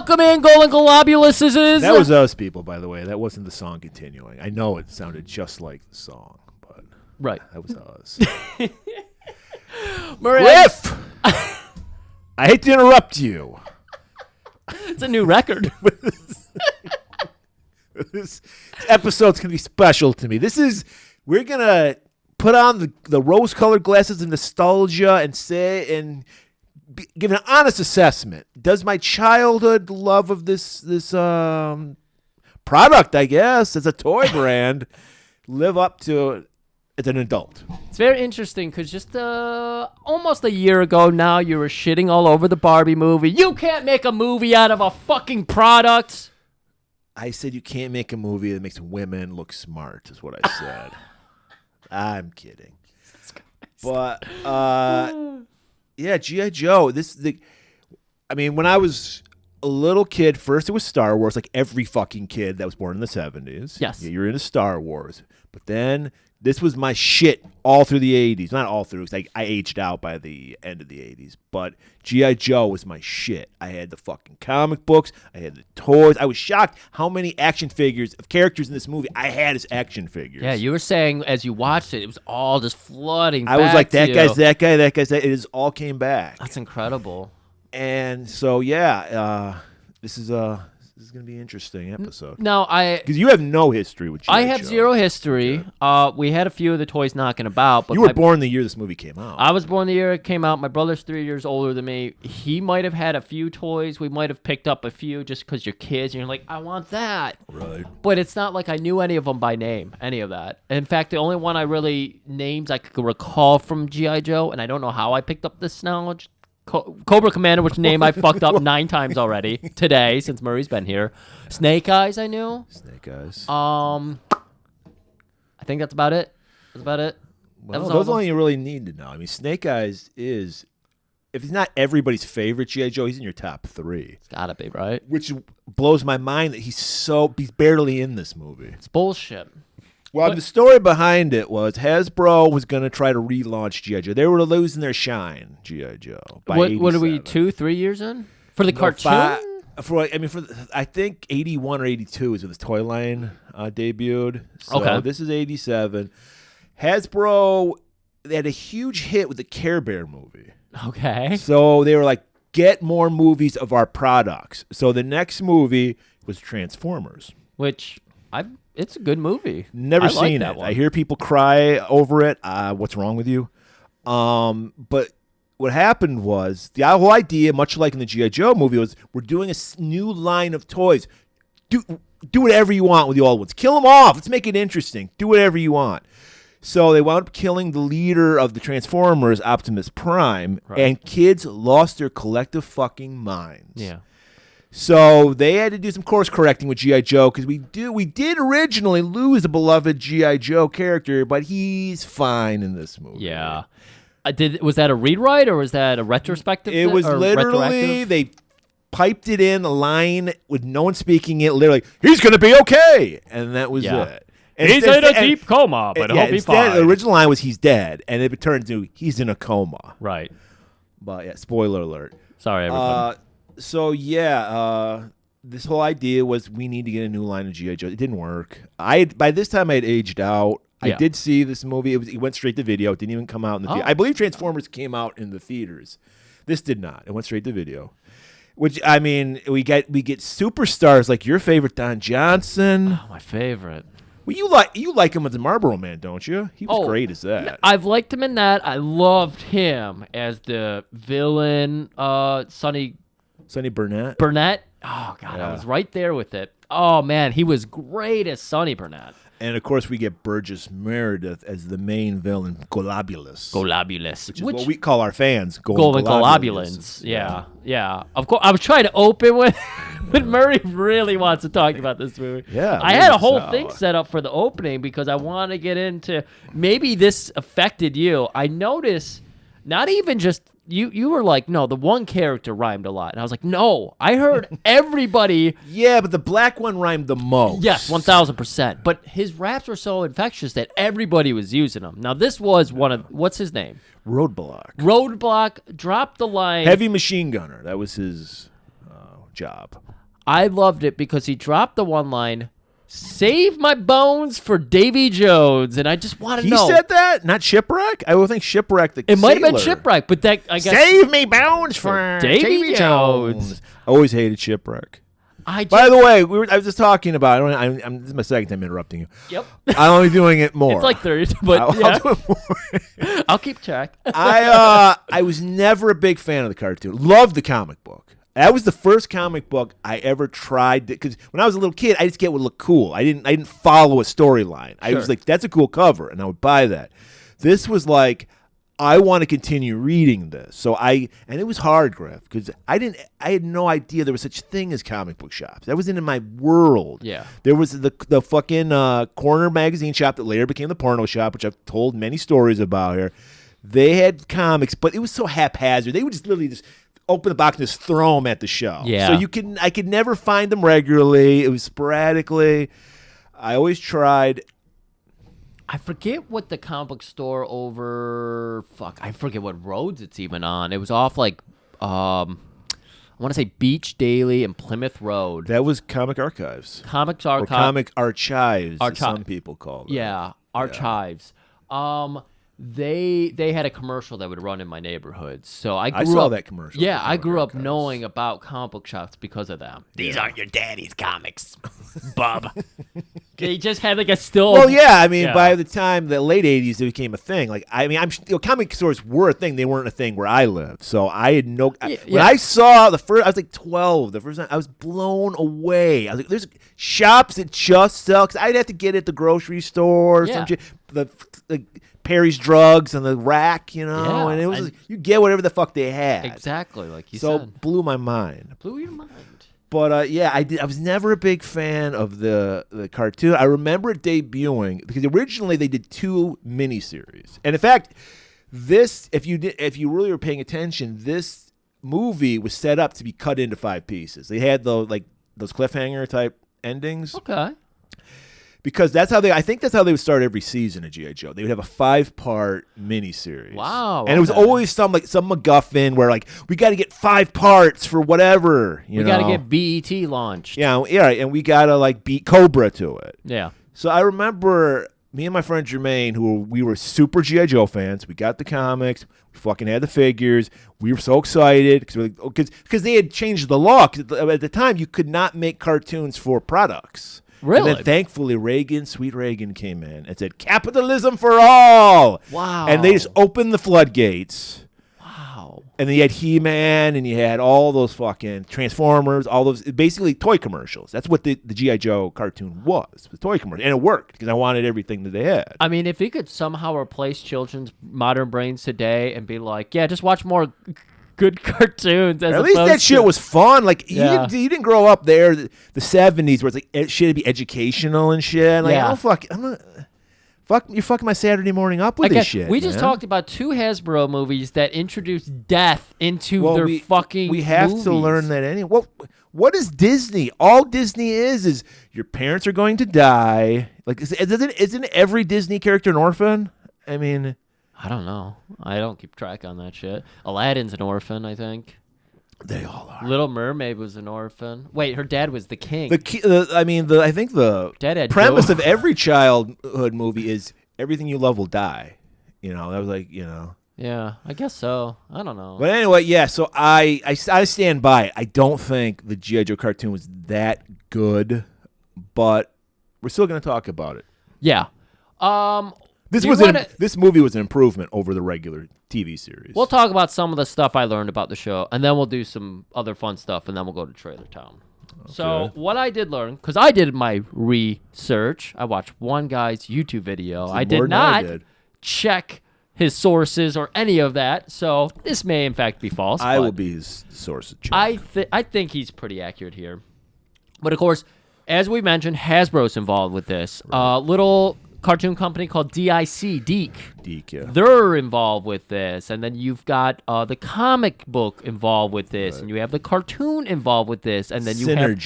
Welcome in, Golan Globus. That was us, people, by the way. That wasn't the song continuing. I know it sounded just like the song, but right. That was us. Griff! I hate to interrupt you. It's a new record. This episode's going to be special to me. We're going to put on the rose-colored glasses of nostalgia and give an honest assessment. Does my childhood love of this product, I guess, as a toy brand, live up to it as an adult? It's very interesting because just almost a year ago now, you were shitting all over the Barbie movie. You can't make a movie out of a fucking product. I said you can't make a movie that makes women look smart, is what I said. I'm kidding. But, yeah, G.I. Joe. When I was a little kid, first it was Star Wars, like every fucking kid that was born in the 70s. Yes. Yeah, you're into Star Wars. But then this was my shit all through the 80s. Not all through, because I aged out by the end of the 80s. But G.I. Joe was my shit. I had the fucking comic books. I had the toys. I was shocked how many action figures of characters in this movie I had as action figures. Yeah, you were saying as you watched it, it was all just flooding I back was like, that to guy's you. that guy, that guy's that. It is all came back. That's incredible. And so, yeah, this is going to be an interesting episode. Now, because you have no history with G.I. I have Joe. zero history. We had a few of the toys knocking about. But you were born the year this movie came out. I was born the year it came out. My brother's 3 years older than me. He might have had a few toys. We might have picked up a few just because you're kids and you're like, I want that. Right. But it's not like I knew any of them by name, any of that. In fact, the only one I really names I could recall from G.I. Joe, and I don't know how I picked up this knowledge, Cobra Commander, which name I fucked up 9 times already today since Murray's been here. Snake Eyes, I knew. Snake Eyes. I think that's about it. That's about it. Well, those all you really need to know. I mean, Snake Eyes is, if he's not everybody's favorite G.I. Joe, he's in your top 3. It's gotta be, right? Which blows my mind that he's barely in this movie. It's bullshit. Well, the story behind it was Hasbro was going to try to relaunch G.I. Joe. They were losing their shine, G.I. Joe. By What are we, 87. 2-3 years in? For the cartoon? I think 81 or 82 is when this toy line debuted. So Okay. this is 87. Hasbro, they had a huge hit with the Care Bear movie. Okay. So they were like, get more movies of our products. So the next movie was Transformers. Which, it's a good movie. Never like seen that it. one. I hear people cry over it. What's wrong with you? But what happened was the whole idea, much like in the G.I. Joe movie, was we're doing a new line of toys. Do whatever you want with the old ones. Kill them off. Let's make it interesting. Do whatever you want. So they wound up killing the leader of the Transformers, Optimus Prime, Right. and kids lost their collective fucking minds. Yeah. So they had to do some course correcting with G.I. Joe because we did originally lose a beloved G.I. Joe character, but he's fine in this movie. Yeah. Was that a rewrite or was that a retrospective? It was or literally, retroactive? they piped it in a line with no one speaking it, literally, he's going to be okay. And that was it. And he's in a deep coma, but he'll be fine. The original line was he's dead, and it turned to he's in a coma. Right. But yeah, spoiler alert. Sorry, everybody. So yeah, this whole idea was we need to get a new line of G.I. Joe. It didn't work. By this time I had aged out. I Yeah. did see this movie. It went straight to video. It didn't even come out in the theater. I believe Transformers came out in the theaters. This did not. It went straight to video. Which, I mean, we get superstars like your favorite Don Johnson. Oh, my favorite. Well, you like him as a Marlboro Man, don't you? He was great as that. I've liked him in that. I loved him as the villain, Sonny Burnett. Oh, God, I was right there with it. Oh, man, he was great as Sonny Burnett. And, of course, we get Burgess Meredith as the main villain, Golobulus. Globulus. Which is what we call our fans, Golden Globulins. Yeah. Of course, I was trying to open with but Murray really wants to talk about this movie. Yeah. I had a whole thing set up for the opening because I want to get into maybe this affected you. I noticed not even just you were like, no, the one character rhymed a lot. And I was like, no, I heard everybody. Yeah, but the black one rhymed the most. Yes, 1,000%. But his raps were so infectious that everybody was using them. Now, this was one of, what's his name? Roadblock Dropped the line. Heavy Machine Gunner. That was his job. I loved it because he dropped the one line, "Save my bones for Davy Jones," and I just want to know. He said that, not Shipwreck. I would think Shipwreck. It might have been Shipwreck, but that I guess save me bones for Davy Jones. I always hated Shipwreck. By the way, I was just talking about. This is my second time interrupting you. Yep. I'm only doing it more. It's like 30, but I'll do it more. I'll keep track. I was never a big fan of the cartoon. Loved the comic book. That was the first comic book I ever tried because when I was a little kid, I just get what looked cool. I didn't follow a storyline. I was like, that's a cool cover, and I would buy that. This was like, I want to continue reading this. And it was hard, Griff, because I had no idea there was such a thing as comic book shops. That wasn't in my world. Yeah. There was the fucking corner magazine shop that later became the porno shop, which I've told many stories about here. They had comics, but it was so haphazard. They would just literally just open the box and just throw them at the shelf. Yeah. So I could never find them regularly. It was sporadically. I always tried. I forget what the comic book store over. Fuck, I forget what roads it's even on. It was off like, I want to say Beach Daily and Plymouth Road. That was Comic Archives. Comics Or Archives. Comic Archives, as some people call it. Yeah, Archives. They had a commercial that would run in my neighborhood, so I saw up, that commercial. Yeah, I grew up knowing about comic book shops because of them. These aren't your daddy's comics, bub. They just had like a still. Well, yeah, I mean, by the time the late '80s, it became a thing. Like, I mean, comic stores were a thing; they weren't a thing where I lived. So I had no. When I saw the first, I was like 12. The first time, I was blown away. I was like, "There's shops that just sell." Because I'd have to get it at the grocery store, or some shit. The Perry's Drugs on the rack, and it was you get whatever the fuck they had. Exactly, like you said. said. So blew my mind. Blew your mind. But I was never a big fan of the cartoon. I remember it debuting because originally they did 2 miniseries, and in fact, if you really were paying attention, this movie was set up to be cut into 5 pieces. They had those cliffhanger type endings. Okay. Because I think that's how they would start every season of G.I. Joe. They would have a 5-part miniseries. Wow. And it was always some MacGuffin where we got to get 5 parts for whatever. We got to get BET launched. Yeah, right. And we got to beat Cobra to it. Yeah. So I remember me and my friend Jermaine, we were super G.I. Joe fans. We got the comics. We fucking had the figures. We were so excited because they had changed the law. 'Cause at the time, you could not make cartoons for products. Really? And then thankfully sweet Reagan came in and said, "Capitalism for all." Wow. And they just opened the floodgates. Wow. And then you had He-Man and you had all those fucking Transformers, all those basically toy commercials. That's what the G.I. Joe cartoon was, the toy commercial. And it worked because I wanted everything that they had. I mean, if you could somehow replace children's modern brains today and be like, yeah, just watch more good cartoons. At least that shit was fun. Like you didn't grow up there, the 70s, where it's like it should be educational and shit. Like, you're fucking my Saturday morning up with this shit. We just talked about 2 Hasbro movies that introduced death into their fucking. We have movies. to learn that anyway. What is Disney? All Disney is your parents are going to die. Like, isn't every Disney character an orphan? I mean. I don't know. I don't keep track on that shit. Aladdin's an orphan, I think. They all are. Little Mermaid was an orphan. Wait, her dad was the king. I think the premise of every childhood movie is everything you love will die. That was like, Yeah, I guess so. I don't know. But anyway, yeah. So I stand by it. I don't think the G.I. Joe cartoon was that good, but we're still going to talk about it. Yeah. This movie was an improvement over the regular TV series. We'll talk about some of the stuff I learned about the show, and then we'll do some other fun stuff, and then we'll go to Trailer Town. Okay. So what I did learn, because I did my research, I watched one guy's YouTube video. I did not check his sources or any of that, so this may in fact be false. I will be his source of check. I think he's pretty accurate here. But of course, as we mentioned, Hasbro's involved with this. Little cartoon company called DEEK. Yeah. They're involved with this, and then you've got the comic book involved with this, and you have the cartoon involved with this, and then you have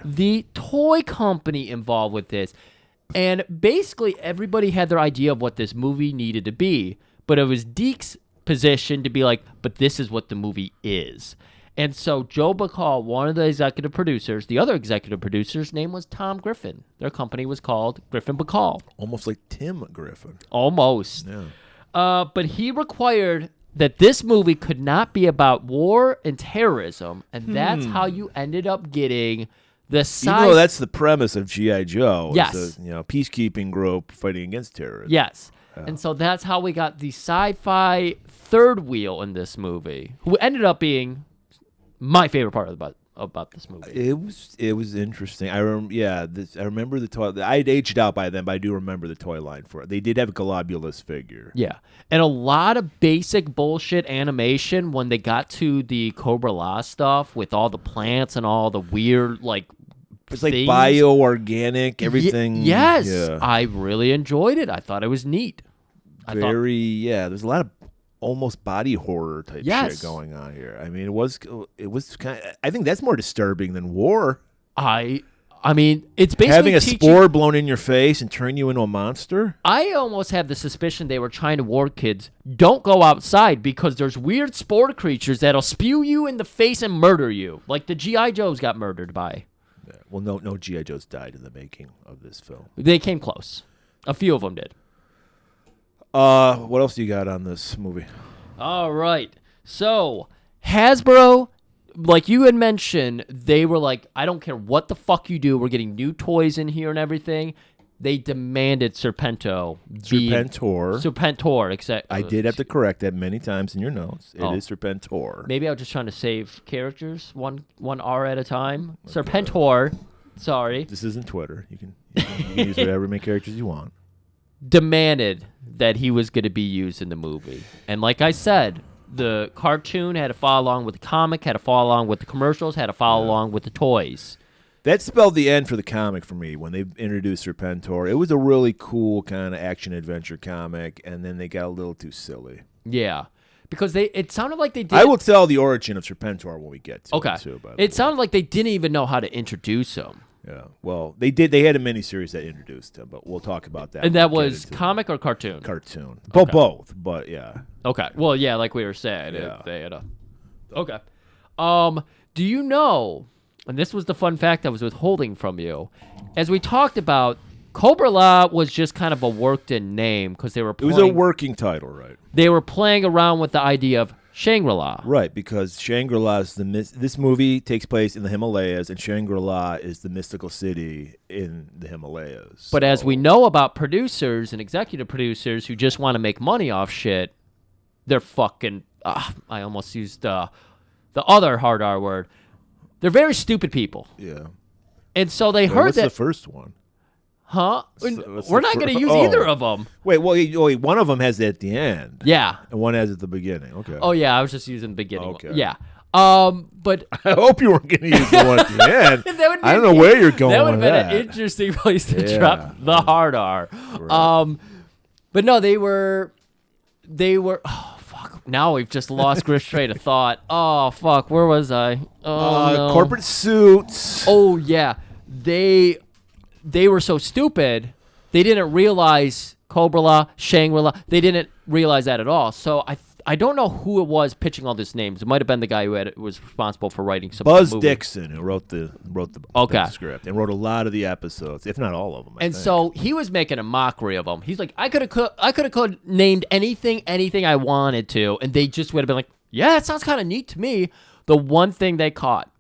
the toy company involved with this. And basically, everybody had their idea of what this movie needed to be, but it was DEEK's position to be like, but this is what the movie is. And so Joe Bacall, one of the executive producers, the other executive producer's name was Tom Griffin. Their company was called Griffin Bacall. Almost like Tim Griffin. Almost. Yeah. But he required that this movie could not be about war and terrorism, and that's how you ended up getting the sci. Even though that's the premise of G.I. Joe. Yes. It's a, peacekeeping group fighting against terrorism. Yes. And so that's how we got the sci-fi third wheel in this movie, who ended up being my favorite part about this movie. It was interesting. I remember the toy. I'd aged out by then, but I do remember the toy line for it. They did have a Globulus figure. Yeah, and a lot of basic bullshit animation when they got to the Cobra La stuff with all the plants and all the weird It's like things. bio-organic, everything. Yes, Yeah. I really enjoyed it. I thought it was neat. There's a lot of almost body horror type Yes. shit going on here. I mean, it was kind of, I think that's more disturbing than war. I mean, it's basically Having a teaching. spore blown in your face and turn you into a monster. I almost have the suspicion they were trying to warn kids, don't go outside because there's weird spore creatures that'll spew you in the face and murder you, like the G.I. Joes got murdered by. Yeah. Well, no G.I. Joes died in the making of this film. They came close. A few of them did. What else do you got on this movie? All right. So, Hasbro, like you had mentioned, they were like, I don't care what the fuck you do. We're getting new toys in here and everything. They demanded Serpentor. Serpentor. I did have to correct that many times in your notes. It is Serpentor. Maybe I was just trying to save characters one R at a time. Serpentor. Sorry. This isn't Twitter. You can use whatever many characters you want. Demanded that he was going to be used in the movie. And like I said, the cartoon had to follow along with the comic, had to follow along with the commercials, had to follow along with the toys. That spelled the end for the comic for me when they introduced Serpentor. It was a really cool kind of action-adventure comic, and then they got a little too silly. Yeah. Because it sounded like they did. I will tell the origin of Serpentor when we get to it, too. It sounded like they didn't even know how to introduce him. Yeah, well, they did. They had a miniseries that introduced him, but we'll talk about that. And that was comic or cartoon? Cartoon. Okay. Both, but yeah. Okay. Well, yeah, like we were saying. Yeah. They had a... Okay. Do you know, and this was the fun fact I was withholding from you, as we talked about, Cobra La was just kind of a worked-in name because they were It was a working title, right? They were playing around with the idea of Shangri-La. Right, because Shangri-La is this movie takes place in the Himalayas, and Shangri-La is the mystical city in the Himalayas. But as we know about producers and executive producers who just want to make money off shit, they're fucking... I almost used the other hard R word. They're very stupid people. Yeah. And so they heard what's that... the first one? Huh? What's We're the not going to use oh. either of them. Wait, one of them has it at the end. Yeah. And one has it at the beginning. Okay. Oh, yeah, I was just using the beginning. Okay. Yeah. But... I hope you weren't going to use the one at the end. That would be I don't know where you're going That would have with been that. an interesting place to Yeah. drop the hard R. Right. But no, they were... Oh, fuck. Now we've just lost Griff's train of thought. Oh, fuck. Where was I? Oh, no. Corporate suits. Oh, yeah. They were so stupid, they didn't realize Cobra-La, Shangri-La. They didn't realize that at all. So I don't know who it was pitching all these names. It might have been the guy who was responsible for writing some Buzz of the movie. Dixon, who wrote the script and wrote a lot of the episodes, if not all of them. I And think. so he was making a mockery of them. He's like, I could have named anything I wanted to, and they just would have been like, yeah, that sounds kind of neat to me. The one thing they caught,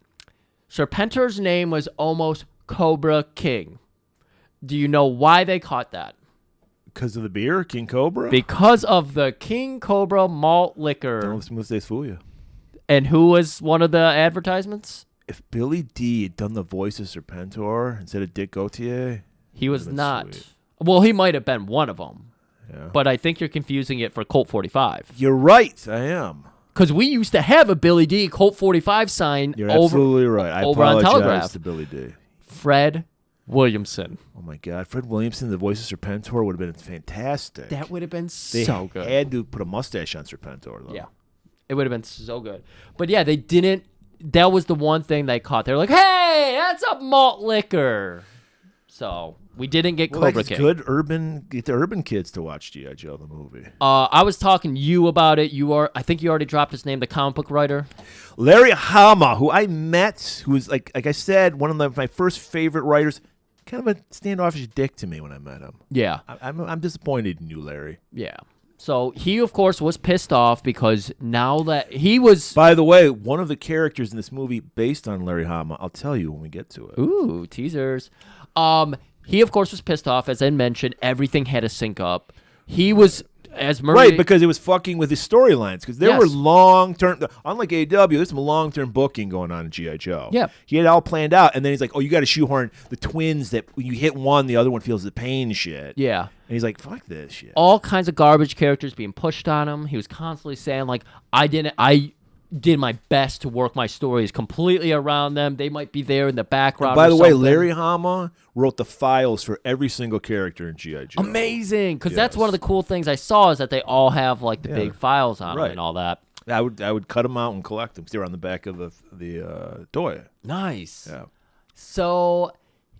Serpentor's name was almost Cobra King. Do you know why they caught that? Because of the beer, King Cobra? Because of the King Cobra malt liquor. Don't let they fool you. And who was one of the advertisements? If Billy D had done the voice of Serpentor instead of Dick Gautier, He was been not. sweet. Well, he might have been one of them. yeah. But I think you're confusing it for Colt 45. You're right, I am. Because we used to have a Billy D Colt 45 sign You're over absolutely right. I over on apologize Telegraph. to Billy D. Fred Williamson. Oh my God, Fred Williamson, the voice of Serpentor, would have been fantastic. That would have been They so good. had to put a mustache on Serpentor, though. Yeah. It would have been so good. But yeah, they didn't. That was the one thing they caught. They were like, hey, that's a malt liquor. So We didn't get Well, Cobra like, King. it's good get the urban kids to watch G.I. Joe the movie. I was talking to you about it. I think you already dropped his name, the comic book writer. Larry Hama, who I met, who was like I said, one of my first favorite writers. Kind of a standoffish dick to me when I met him. Yeah. I'm disappointed in you, Larry. Yeah. So he, of course, was pissed off because now that he was... By the way, one of the characters in this movie based on Larry Hama, I'll tell you when we get to it. Ooh, teasers. He, of course, was pissed off. As I mentioned, everything had to sync up. He was... As Murray, Right, because it was fucking with his storylines. Because there were Yes. long-term, unlike AEW, there's some long-term booking going on in G.I. Joe. Yeah. He had it all planned out, and then he's like, oh, you got to shoehorn the twins that when you hit one, the other one feels the pain shit. yeah. And he's like, fuck this shit. All kinds of garbage characters being pushed on him. He was constantly saying, like, I did my best to work my stories completely around them. They might be there in the background. By or the way, something. Larry Hama wrote the files for every single character in G.I. Joe. Amazing, because that's Yes. one of the cool things I saw is that they all have like the Yeah. big files on them Right. and all that. I would cut them out and collect them. They're on the back of the toy. Nice. Yeah. So,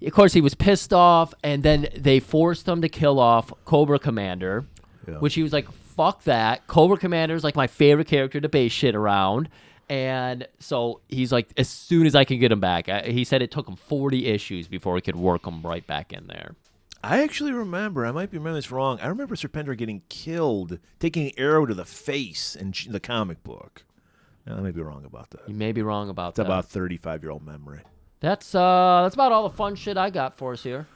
of course, he was pissed off, and then they forced him to kill off Cobra Commander, Yeah. which he was like, fuck that. Cobra Commander is like my favorite character to base shit around. And so he's like, as soon as I can get him back, he said it took him 40 issues before he could work him right back in there. I actually remember, I might be remembering this wrong. I remember Serpenter getting killed, taking an arrow to the face in the comic book. I may be wrong about that. You may be wrong about It's that. about 35-year-old memory. That's about all the fun shit I got for us here.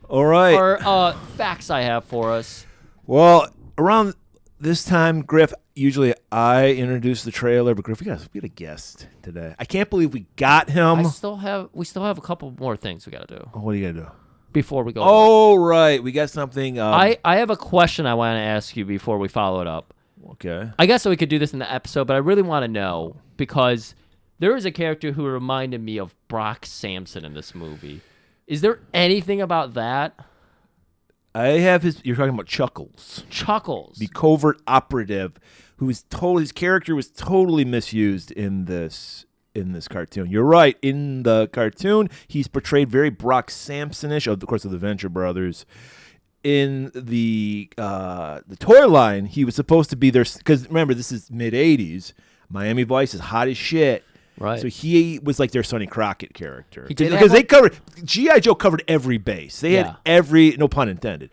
All right. Or facts I have for us. Well, around this time, Griff, usually I introduce the trailer, but Griff, we got a guest today. I can't believe we got him. We still have a couple more things we got to do Oh, what are you going to do? before we go. Oh, right. We got something. I have a question I want to ask you before we follow it up. Okay. I guess we could do this in the episode, but I really want to know because there is a character who reminded me of Brock Sampson in this movie. Is there anything about that? I have you're talking about Chuckles. Chuckles. The covert operative his character was totally misused in this cartoon. You're right. In the cartoon, he's portrayed very Brock Sampson-ish, of course, of the Venture Brothers. In the toy line, he was supposed to be there because remember, this is mid-'80s. Miami Vice is hot as shit. Right. So he was like their Sonny Crockett character. He did Because have they covered G.I. Joe covered every base. They had every, no pun intended.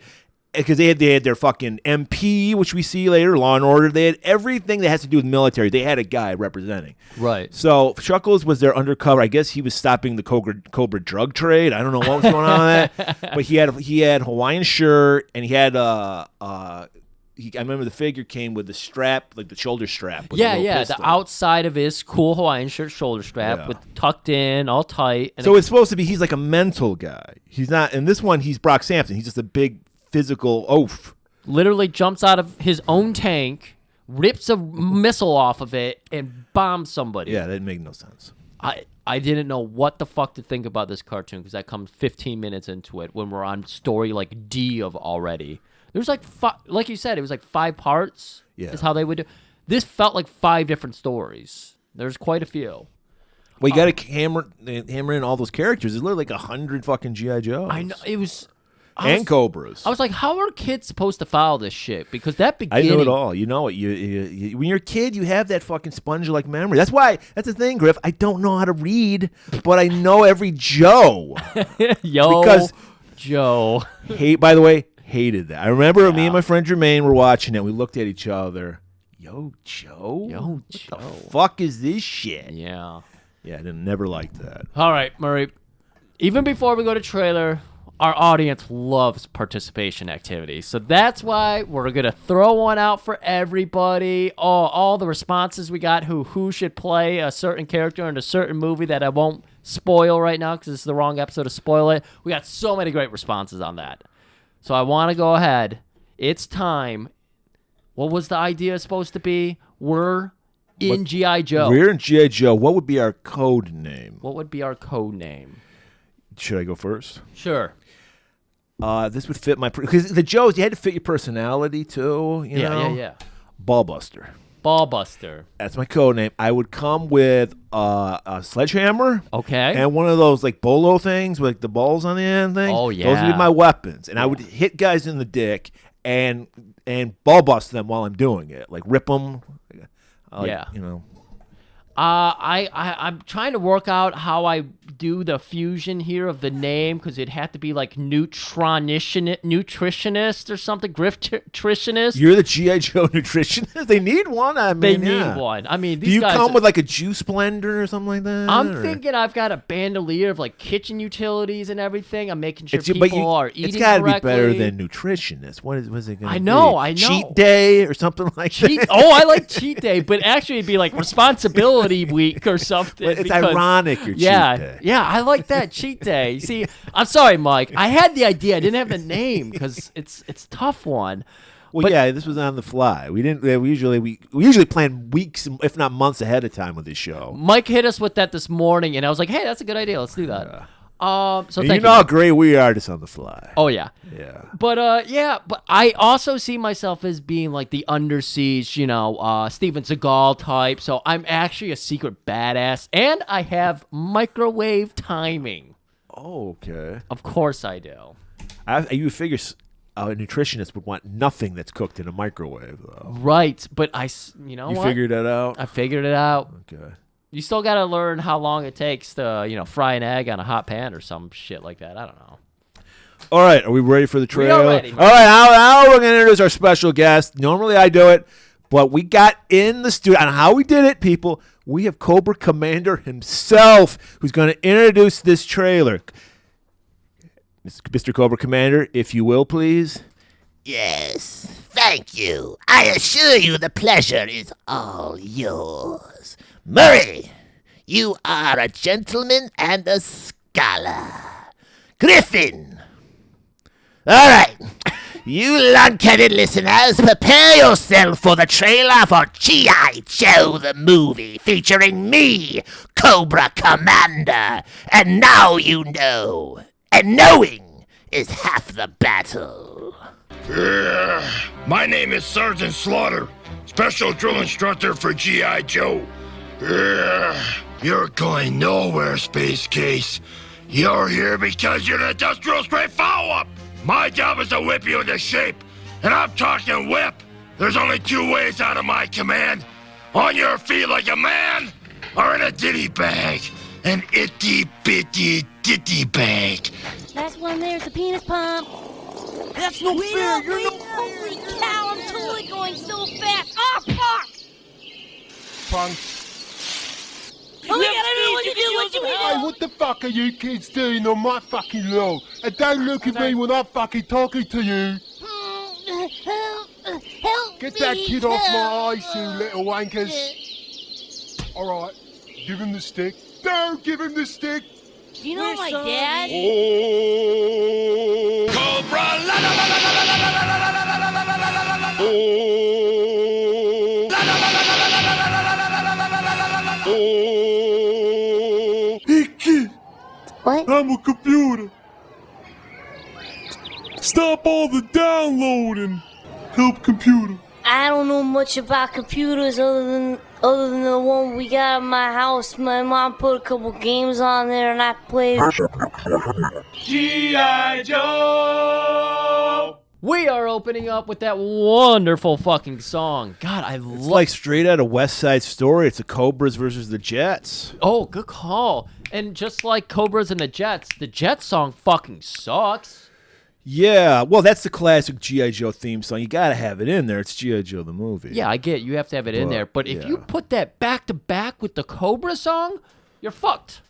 Because they had their fucking MP, which we see later, Law and Order. They had everything that has to do with military. They had a guy representing. Right. So Chuckles was their undercover. I guess he was stopping the Cobra drug trade. I don't know what was going on with that. But he had Hawaiian shirt, and he had I remember the figure came with the strap, like the shoulder strap. With a little pistol. The outside of his cool Hawaiian shirt shoulder strap with tucked in, all tight. And So it's supposed to be he's like a mental guy. He's not. In this one, he's Brock Sampson. He's just a big physical oaf. Literally jumps out of his own tank, rips a missile off of it, and bombs somebody. Yeah, that didn't make no sense. I didn't know what the fuck to think about this cartoon because that comes 15 minutes into it when we're on story like D of already. There's like like you said, it was like 5 parts. Yeah. Is how they would do. This felt like 5 different stories. There's quite a few. Well, you got to hammer in all those characters. There's literally like 100 fucking G.I. Joes. I know it was. And Cobras. I was like, how are kids supposed to follow this shit? Because that I beginning. know it all. You know it. You when you're a kid, you have that fucking sponge-like memory. That's the thing, Griff. I don't know how to read, but I know every Joe. Yo, Because- Joe. By the way, hated that. I remember me and my friend Jermaine were watching it. We looked at each other. Yo, Joe? Yo, What Joe. the fuck is this shit? Yeah. Yeah, I never liked that. All right, Murray. Even before we go to trailer, our audience loves participation activities. So that's why we're going to throw one out for everybody. All the responses we got, who should play a certain character in a certain movie that I won't spoil right now because it's the wrong episode to spoil it. We got so many great responses on that. So I want to go ahead. It's time. What was the idea supposed to be? We're in G.I. Joe. We're in G.I. Joe. What would be our code name? What would be our code name? Should I go first? Sure. This would fit because the Joes, you had to fit your personality too. You know? Yeah. Ballbuster. Ballbuster. That's my code name. I would come with a sledgehammer. Okay. And one of those like bolo things with like the balls on the end thing. Oh, Those would yeah. be my weapons. And I would hit guys in the dick and ball bust them while I'm doing it. Like rip them. Yeah. You know. I'm trying to work out how I do the fusion here of the name because it'd have to be like nutritionist or something, nutritionist. You're the G.I. Joe nutritionist? They need one. I mean, They need one. I mean, these do you guys come with like a juice blender or something like that? I'm or? thinking I've got a bandolier of like kitchen utilities and everything. I'm making sure But people are eating It's got to be correctly. better than nutritionist. What is it going to be? I know. Cheat day or something like that? Oh, I like cheat day, but actually it'd be like responsibility week or something. It's because- ironic your cheat day. Yeah, I like that cheat day. See, I'm sorry, Mike. I had the idea. I didn't have the name because it's a tough one. Well, But- yeah, this was on the fly. We didn't. We usually plan weeks, if not months, ahead of time with this show. Mike hit us with that this morning, and I was like, "Hey, that's a good idea. Let's do that." So And thank you you. know how great we are just on the fly. Oh yeah. Yeah. But but I also see myself as being like the under siege, Steven Seagal type. So I'm actually a secret badass, and I have microwave timing. Oh, okay. Of course I do. You figure a nutritionist would want nothing that's cooked in a microwave, though. Right, but you You figured that out? I figured it out. Okay. You still got to learn how long it takes to, fry an egg on a hot pan or some shit like that. I don't know. All right, are we ready for the trailer? ready, All right, now we're going to introduce our special guest. Normally I do it, but we got in the studio. And how we did it, people, we have Cobra Commander himself who's going to introduce this trailer. Mr. Cobra Commander, if you will, please. Yes, thank you. I assure you the pleasure is all yours. Murray, you are a gentleman and a scholar. Griffin. All right. You lug-headed listeners, prepare yourself for the trailer for G.I. Joe the movie featuring me, Cobra Commander. And now you know. And knowing is half the battle. My name is Sergeant Slaughter, Special Drill Instructor for G.I. Joe. You're going nowhere, Space Case. You're here because you're an industrial straight follow-up. My job is to whip you into shape, and I'm talking whip. There's only two ways out of my command. On your feet like a man, or in a ditty bag. An itty-bitty ditty bag. Last one there's a penis pump. That's no fair. You're no. Holy cow, I'm totally going so fast. Oh, fuck! Punk. Oh, we gotta know what you do, what you Hey, do. what the fuck are you kids doing on my fucking lawn? And don't look at me when I'm fucking talking to you. Help Get that me, kid off my help. eyes, you little wankers. Alright, give him the stick. Don't give him the stick. Do you know my dad? Oh. Cobra la la la la la la la la la la la la la la la. Oh. Oh. Hey, kid, What? I'm a computer. Stop all the downloading. Help computer. I don't know much about computers other than the one we got in my house. My mom put a couple games on there and I played. G.I. Joe! We are opening up with that wonderful fucking song. God, I It's love. like straight out of West Side Story. It's the Cobras versus the Jets. Oh, good call. And just like Cobras and the Jets song fucking sucks. Yeah, well, that's the classic G.I. Joe theme song. You got to have it in there. It's G.I. Joe the movie. Yeah, I get it. You have to have it in But, there. But if you yeah. put that back to back with the Cobra song, you're fucked.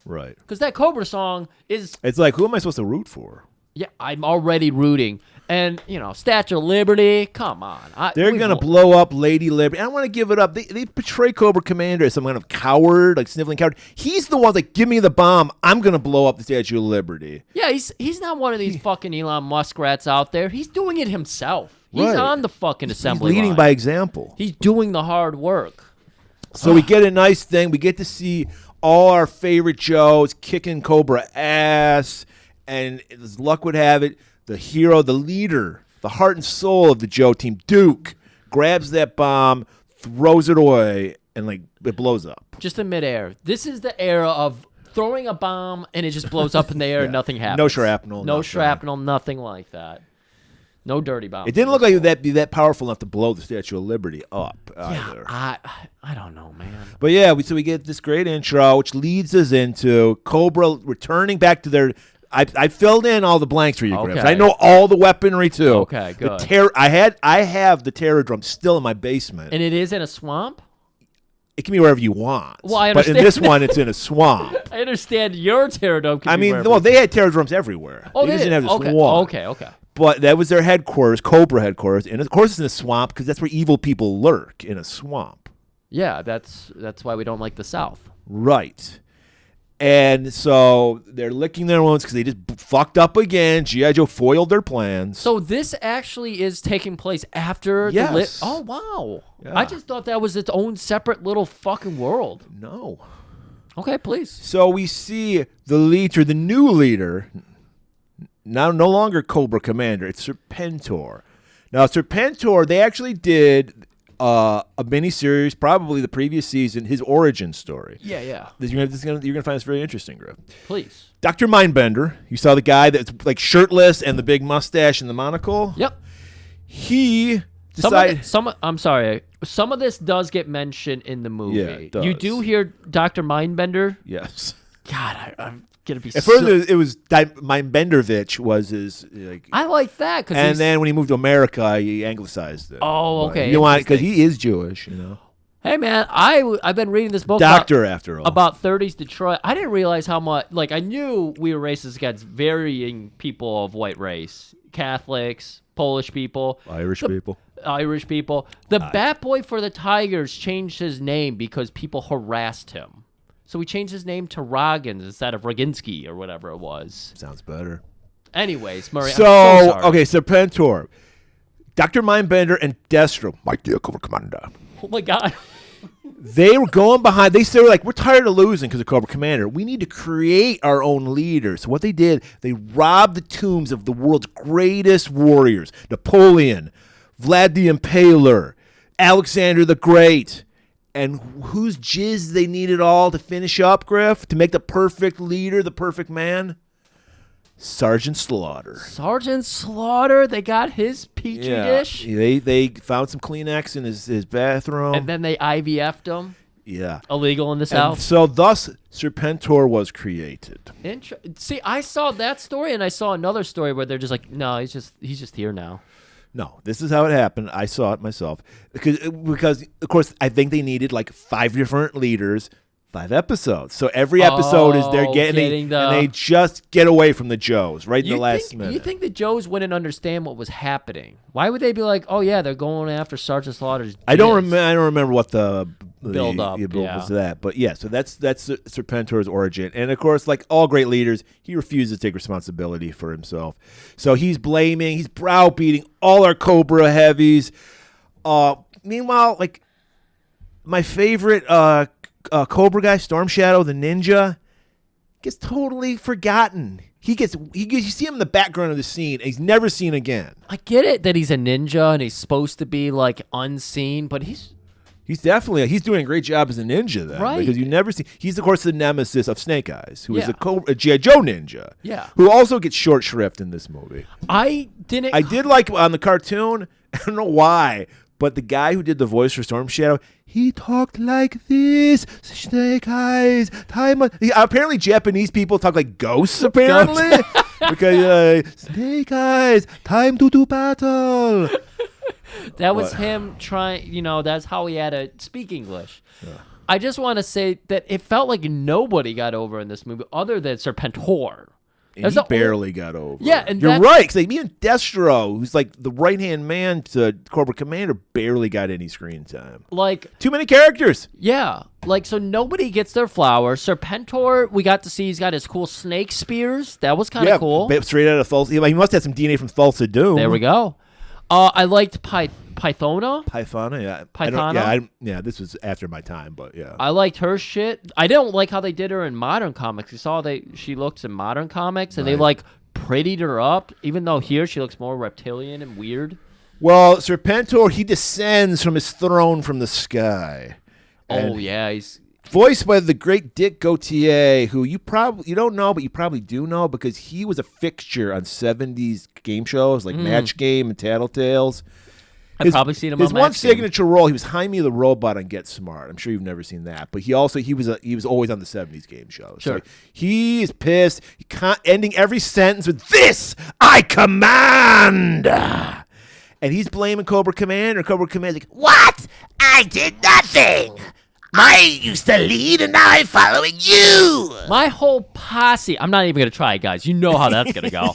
Right. Because that Cobra song is, It's like, who am I supposed to root for? yeah, I'm already rooting. And, Statue of Liberty, come on. They're going to blow up Lady Liberty. I don't want to give it up. They portray Cobra Commander as some kind of coward, like sniveling coward. He's the one that, give me the bomb. I'm going to blow up the Statue of Liberty. Yeah, he's not one of these fucking Elon Musk rats out there. He's doing it himself. He's Right. on the fucking He's assembly leading line. by example. He's doing the hard work. So we get a nice thing. We get to see all our favorite Joes kicking Cobra ass. And as luck would have it, the hero, the leader, the heart and soul of the Joe team, Duke, grabs that bomb, throws it away, and like it blows up. Just in midair. This is the era of throwing a bomb and it just blows up in the air and nothing happens. No shrapnel. No nothing. shrapnel, nothing like that. No dirty bomb. It didn't look like it would be that powerful enough to blow the Statue of Liberty up either. I don't know, man. But yeah, we get this great intro, which leads us into Cobra returning back to their. I filled in all the blanks for you, Griff. Okay. I know all the weaponry too. Okay, good. I have the terror drum still in my basement. And it is in a swamp? It can be wherever you want. Well, I but in understand this one, it's in a swamp. I understand your pterodome can be wherever. well, they had terror drums everywhere. Oh, they just didn't have this okay. one. Okay. But that was their headquarters, Cobra headquarters, and of course it's in a swamp because that's where evil people lurk, in a swamp. Yeah, that's why we don't like the South. Right. And so they're licking their wounds because they just fucked up again. G.I. Joe foiled their plans. So this actually is taking place after Yes. the Oh, wow. Yeah. I just thought that was its own separate little fucking world. No. Okay, please. So we see the leader, the new leader, now no longer Cobra Commander. It's Serpentor. Now, Serpentor, they actually did a miniseries, probably the previous season, his origin story. Yeah. You're gonna find this very interesting, Griff. Please. Dr. Mindbender, you saw the guy that's like shirtless and the big mustache and the monocle? Yep. He decided... I'm sorry. Some of this does get mentioned in the movie. Yeah, it does. You do hear Dr. Mindbender? Yes. God, I'm going to be At first, it was Mindbenderovich was his... like. I like that. And then when he moved to America, he anglicized it. Oh, okay. You want because he is Jewish, you know. Hey, man, I've been reading this book After all. about 30s Detroit. I didn't realize how much, like, I knew we were racist against varying people of white race. Catholics, Polish people. Irish people. The Bat Boy for the Tigers changed his name because people harassed him. So he changed his name to Roggins instead of Roginski or whatever it was. Sounds better. Anyways, Murray, So, I'm so sorry. okay, Serpentor, Dr. Mindbender, and Destro, my dear Cobra Commander. Oh, my God. They were going behind. They were like, we're tired of losing because of Cobra Commander. We need to create our own leader. So what they did, they robbed the tombs of the world's greatest warriors. Napoleon, Vlad the Impaler, Alexander the Great. And whose jizz they needed all to finish up, Griff? To make the perfect leader, the perfect man? Sergeant Slaughter. Sergeant Slaughter, they got his petri dish. They found some Kleenex in his bathroom. And then they IVF'd him. Yeah. Illegal in the And South. so thus Serpentor was created. See, I saw that story and I saw another story where they're just like, no, he's just here now. No, this is how it happened. I saw it myself. Because of course, I think they needed like 5 different leaders, 5 episodes. So every episode is they're and they just get away from the Joes right in the last minute. You think the Joes wouldn't understand what was happening? Why would they be like, oh yeah, they're going after Sergeant Slaughter's I don't remember what the build up was to that. But yeah, so that's Serpentor's origin. And of course, like all great leaders, he refuses to take responsibility for himself. So he's browbeating all our Cobra heavies. Meanwhile, like my favorite Cobra guy, Storm Shadow, the ninja, gets totally forgotten. You see him in the background of the scene, and he's never seen again. I get it that he's a ninja and he's supposed to be like unseen, but he's doing a great job as a ninja then. Right. Because you never see, he's of course the nemesis of Snake Eyes, who is Yeah. a G.I. Joe ninja. Yeah. Who also gets short shrift in this movie. I did like on the cartoon, I don't know why, but the guy who did the voice for Storm Shadow, he talked like this. Snake Eyes. Apparently Japanese people talk like ghosts, apparently. Because Snake Eyes, time to do battle. That was him trying, that's how he had to speak English. Yeah. I just want to say that it felt like nobody got over in this movie other than Serpentor. And he barely got over. Yeah, and you're right. Because even Destro, who's like the right-hand man to Cobra Commander, barely got any screen time. Like too many characters. Yeah, so nobody gets their flowers. Serpentor, we got to see he's got his cool snake spears. That was kind of cool. Straight out of Thulsa. He must have some DNA from Thulsa Doom. There we go. I liked Pythona. Pythona, yeah. Pythona? This was after my time, but yeah. I liked her shit. I don't like how they did her in modern comics. You saw she looks in modern comics, and they like prettied her up, even though here she looks more reptilian and weird. Well, Serpentor, he descends from his throne from the sky. Oh yeah, he's Voiced by the great Dick Gautier, who you don't know, but you probably do know because he was a fixture on 70s game shows like Match Game and Tattletales. I've probably seen him His on one Match Game. signature role, he was Jaime the Robot on Get Smart. I'm sure you've never seen that, but he was always on the 70s game shows. Sure. So he is pissed, ending every sentence with "This I command," and he's blaming Cobra Commander. Cobra Commander's like, What? I did nothing. I used to lead and now I'm following you. My whole posse. I'm not even gonna try it, guys. You know how that's gonna go.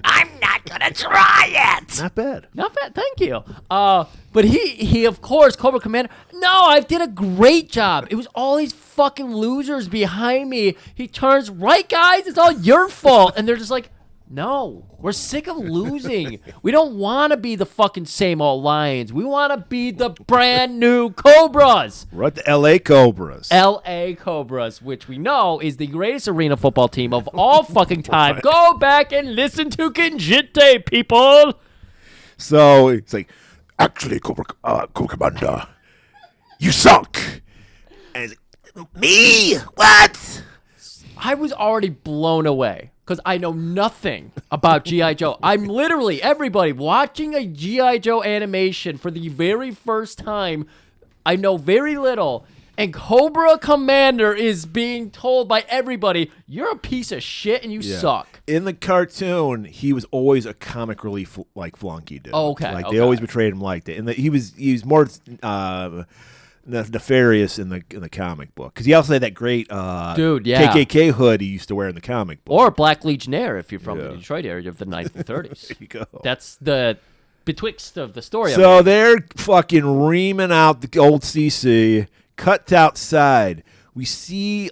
I'm not gonna try it. "Not bad." Not bad, thank you. But he of course, Cobra Commander. No, I did a great job. It was all these fucking losers behind me. He turns right, guys. It's all your fault, and they're just like, no, we're sick of losing. We don't want to be the fucking same old Lions. We want to be the brand new Cobras. We're at the L.A. Cobras. L.A. Cobras, which we know is the greatest arena football team of all fucking time. Go back and listen to Kinjite, people. So it's like, Actually, Cobra Commander, you suck. and he's like, Me? What? I was already blown away because I know nothing about G.I. Joe. I'm literally, everybody, watching a G.I. Joe animation for the very first time. I know very little. And Cobra Commander is being told by everybody, you're a piece of shit and you suck. in the cartoon, he was always a comic relief like flunky dude. Oh, okay, like okay. they always portrayed him like that, and he was more nefarious in the comic book because he also had that great Dude, yeah. KKK hood he used to wear in the comic book. Or Black Legionnaire if you're from the Detroit area of the 1930s. There you go. That's the betwixt of the story. So they're fucking reaming out the old CC. Cut outside, we see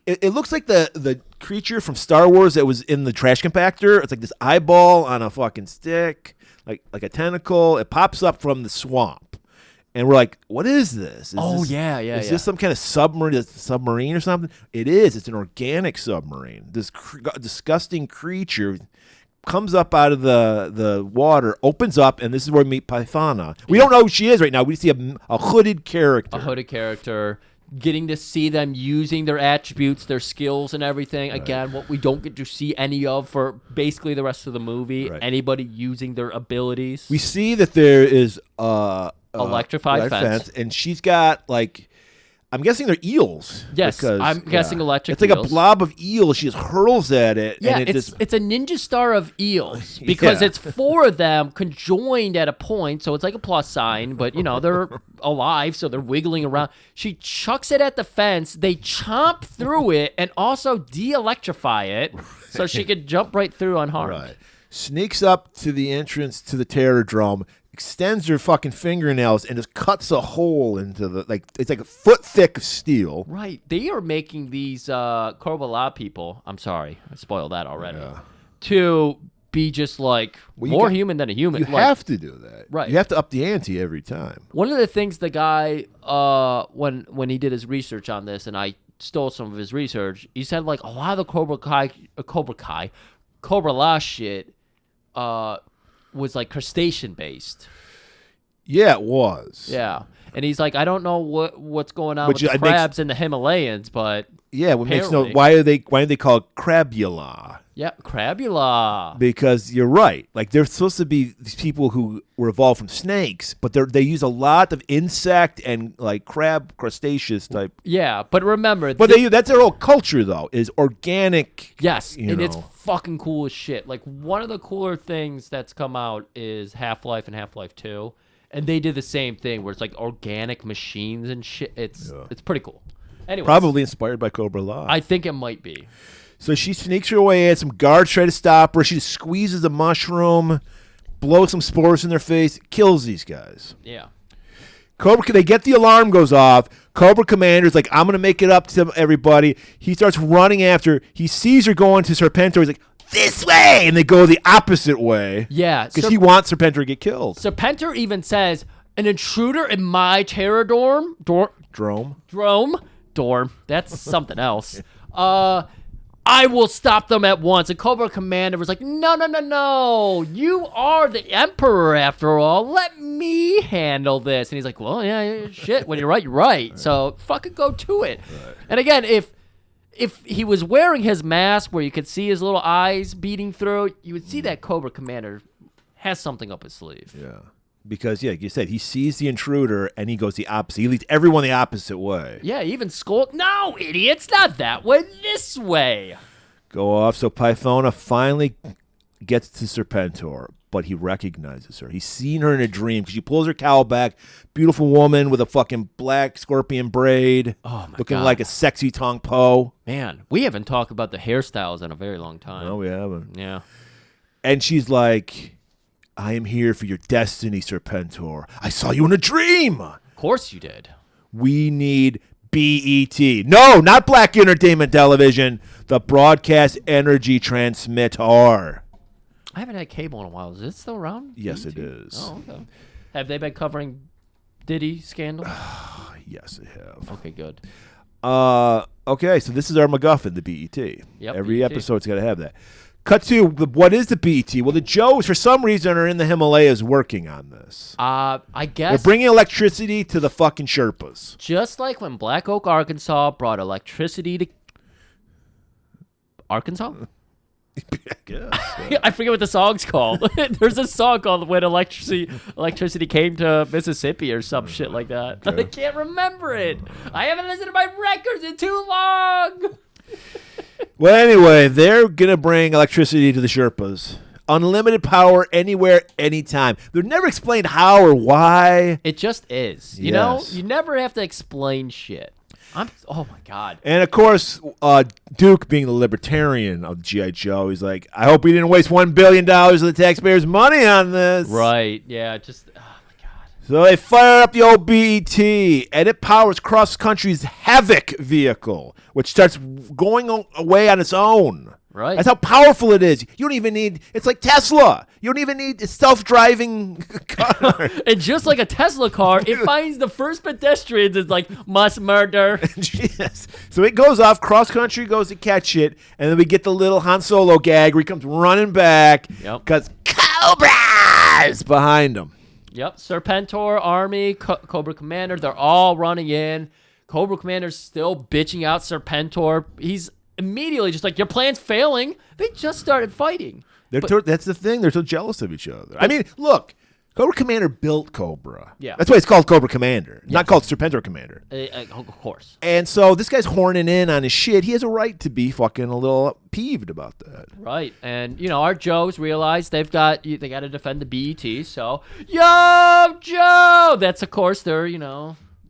it looks like the creature from Star Wars that was in the trash compactor. It's like this eyeball on a fucking stick, like a tentacle. It pops up from the swamp, and we're like, "What is this?" Is this some kind of submarine or something? It is. It's an organic submarine. This disgusting creature comes up out of the water, opens up, and this is where we meet Pythona. We don't know who she is right now. We see a hooded character. A hooded character, getting to see them using their attributes, their skills, and everything. Right. Again, what we don't get to see any of for basically the rest of the movie. Right. Anybody using their abilities. We see that there is electrified fence, and she's got like. I'm guessing they're eels. Yes, I'm guessing electric eels. It's like eels. a blob of eel. She just hurls at it. Yeah, and it's a ninja star of eels because it's four of them conjoined at a point, so it's like a plus sign, but, they're alive, so they're wiggling around. She chucks it at the fence. They chomp through it and also de-electrify it so she could jump right through unharmed. Right. Sneaks up to the entrance to the Terrordrome, extends her fucking fingernails and just cuts a hole into it's like a foot thick of steel. Right. They are making these Korbala people, I'm sorry, I spoiled that already, to be just more human than a human. You have to do that. Right. You have to up the ante every time. One of the things the guy, when he did his research on this, and I stole some of his research, he said a lot of the Kobrala shit was crustacean based. Yeah, it was. Yeah, and he's like, I don't know what's going on with the crabs in the Himalayas, but what makes no. Why do they call it crabula? Yeah, crabula. Because you're right. They're supposed to be these people who were evolved from snakes, but they use a lot of insect and crab crustaceous type. Yeah, but remember, that's their whole culture though. Is organic. Yes, and it's fucking cool as shit. One of the cooler things that's come out is Half-Life and Half-Life 2, and they did the same thing where it's organic machines and shit. It's pretty cool. Anyways, probably inspired by Cobra Law. I think it might be. So she sneaks her way in. Some guards try to stop her. She just squeezes a mushroom, blows some spores in their face, kills these guys. Yeah. They get the alarm goes off. Cobra Commander's like, I'm going to make it up to everybody. He starts running after her. He sees her going to Serpentor. He's like, this way! And they go the opposite way. Yeah. Because he wants Serpentor to get killed. Serpentor even says, an intruder in my terror dorm. Drome. That's something else. I will stop them at once. And Cobra Commander was like, no. You are the Emperor after all. Let me handle this. And he's like, well, yeah, shit. When you're right, you're right. So fucking go to it. Right. And again, if he was wearing his mask where you could see his little eyes beating through, you would see that Cobra Commander has something up his sleeve. Yeah. Because, yeah, like you said, he sees the intruder and he goes the opposite. He leads everyone the opposite way. Yeah, even Skull. No, idiots, not that way. This way. Go off. So Pythona finally gets to Serpentor, but he recognizes her. He's seen her in a dream because she pulls her cowl back. Beautiful woman with a fucking black scorpion braid. Oh, my looking God. like a sexy Tong Po. Man, we haven't talked about the hairstyles in a very long time. No, we haven't. Yeah. And she's like, I am here for your destiny, Serpentor. I saw you in a dream. Of course you did. We need BET. No, not Black Entertainment Television. The Broadcast Energy Transmitter. I haven't had cable in a while. Is it still around? Yes, BET? it is. Oh, okay. Have they been covering Diddy scandal? Yes, they have. Okay, good. Okay, so this is our MacGuffin, the BET. Yep, Every BET. episode's got to have that. Cut to, what is the BET? Well, the Joes, for some reason, are in the Himalayas working on this. I They're guess bringing electricity to the fucking Sherpas. just like when Black Oak, Arkansas brought electricity to Arkansas? I guess. I forget what the song's called. There's a song called When Electricity Came to Mississippi or some shit like that. I can't remember it. I haven't listened to my records in too long. Well, anyway, they're going to bring electricity to the Sherpas. Unlimited power anywhere, anytime. They're never explained how or why. It just is. You know, Yes. you never have to explain shit. Oh my God. And, of course, Duke, being the libertarian of G.I. Joe, he's like, I hope we didn't waste $1 billion of the taxpayers' money on this. Right. Yeah. Just, oh my God. So they fire up the old BET, and it powers cross country's Havoc vehicle, which starts going away on its own. Right. That's how powerful it is. You don't even need, it's like Tesla. You don't even need a self-driving car. And just like a Tesla car, it finds the first pedestrians. It's like, must murder. Yes. So it goes off, cross country goes to catch it, and then we get the little Han Solo gag where he comes running back Yep. because Cobra's behind him. Yep. Serpentor, Army, Cobra Commander, they're all running in. Cobra Commander's still bitching out Serpentor. He's immediately just like, your plan's failing. They just started fighting. That's the thing. They're so jealous of each other. I mean, look, Cobra Commander built Cobra. Yeah. That's why it's called Cobra Commander, not called Serpentor Commander. Of course. And so this guy's horning in on his shit. He has a right to be fucking a little peeved about that. Right. And, you know, our Joes realize they got to defend the BET. So, yo, Joe! That's, of course, their,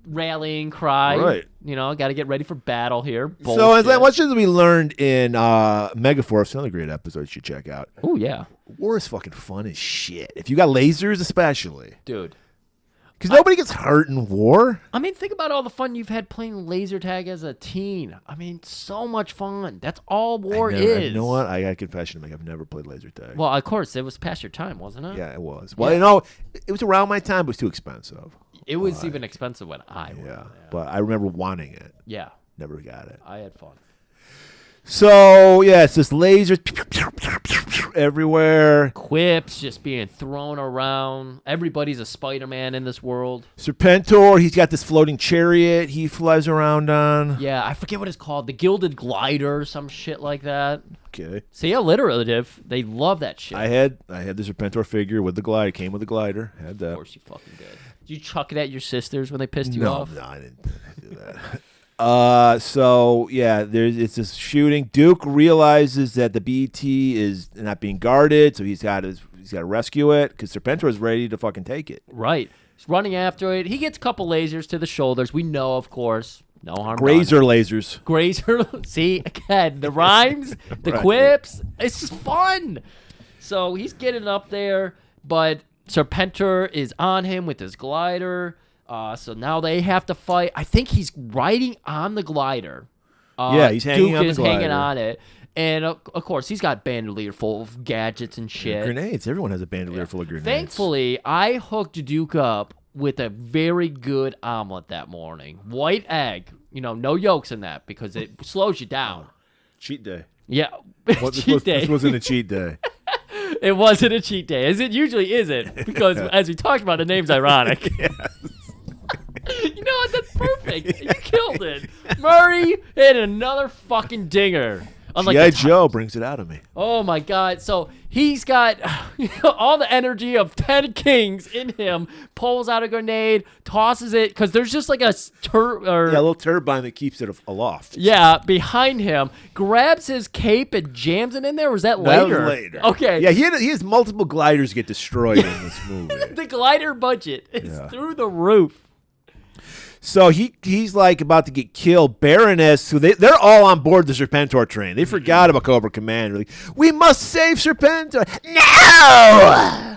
rallying cry. Right. Got to get ready for battle here. So as much as we learned in Megaforce, another great episode you should check out. Oh, yeah. War is fucking fun as shit. If you got lasers especially. Dude. Because nobody gets hurt in war. I mean, think about all the fun you've had playing laser tag as a teen. I mean, so much fun. That's all war is. You know what? I got a confession to make. I've never played laser tag. Well, of course, it was past your time, wasn't it? Yeah, it was. Well, it was around my time, but it was too expensive. It was even expensive when I was. Yeah, but I remember wanting it. Yeah. Never got it. I had fun. So, yeah, it's this laser everywhere. Quips just being thrown around. Everybody's a Spider-Man in this world. Serpentor, he's got this floating chariot he flies around on. Yeah, I forget what it's called. The Gilded Glider, some shit like that. Okay. See, alliterative. They love that shit. I had the Serpentor figure with the glider. Came with the glider. Had that. Of course you fucking did. Did you chuck it at your sisters when they pissed you No, off? no, I didn't do that. So yeah, it's this shooting. Duke realizes that the BT is not being guarded, so he's got to rescue it because Serpentor is ready to fucking take it. Right. He's running after it. He gets a couple lasers to the shoulders. We know, of course. No harm Grazer done. lasers. Grazer. See, again, the rhymes, the Right. quips. It's just fun. So he's getting up there, but Serpentor is on him with his glider. So now they have to fight. I think he's riding on the glider. Yeah, he's hanging Duke on the is hanging glider. on it. And, of course, he's got bandolier full of gadgets and shit. Grenades. Everyone has a bandolier full of grenades. Thankfully, I hooked Duke up with a very good omelet that morning. White egg. No yolks in that because it slows you down. Cheat day. Yeah. This wasn't a cheat day. It wasn't a cheat day, as it usually isn't, because as we talked about, the name's ironic. You know what? That's perfect. You killed it. Murray hit another fucking dinger. G.I. Joe brings it out of me. Oh my God! So he's got all the energy of 10 kings in him. Pulls out a grenade, tosses it because there's just like a little turbine that keeps it aloft. Yeah, behind him. Grabs his cape and jams it in there. Or was that later? That was later. Okay. Yeah, he has multiple gliders get destroyed in this movie. The glider budget is through the roof. So he's like about to get killed. Baroness, who they're all on board the Serpentor train. They forgot about Cobra Commander. Like, we must save Serpentor. No!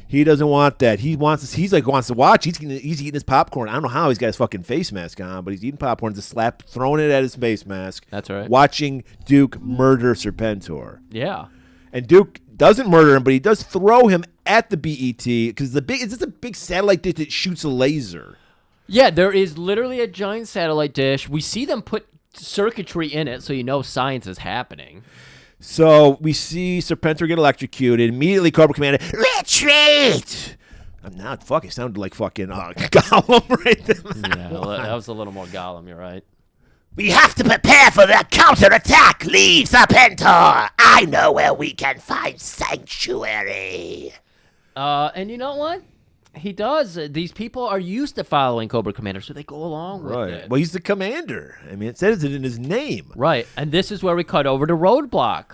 He doesn't want that. He wants to watch. He's eating his popcorn. I don't know how he's got his fucking face mask on, but he's eating popcorn, just throwing it at his face mask. That's right. Watching Duke murder Serpentor. Yeah. And Duke doesn't murder him, but he does throw him at the BET because it's just a big satellite dish that shoots a laser. Yeah, there is literally a giant satellite dish. We see them put circuitry in it, so you know science is happening. So we see Serpentor get electrocuted. Immediately, Cobra Commander, Retreat! It sounded like fucking Gollum right there. Yeah, that was a little more Gollum, you're right. We have to prepare for the counterattack. Leave Serpentor. I know where we can find sanctuary. And you know what? He does. These people are used to following Cobra Commander, so they go along with it. Well, he's the commander. I mean, it says it in his name. Right. And this is where we cut over to Roadblock.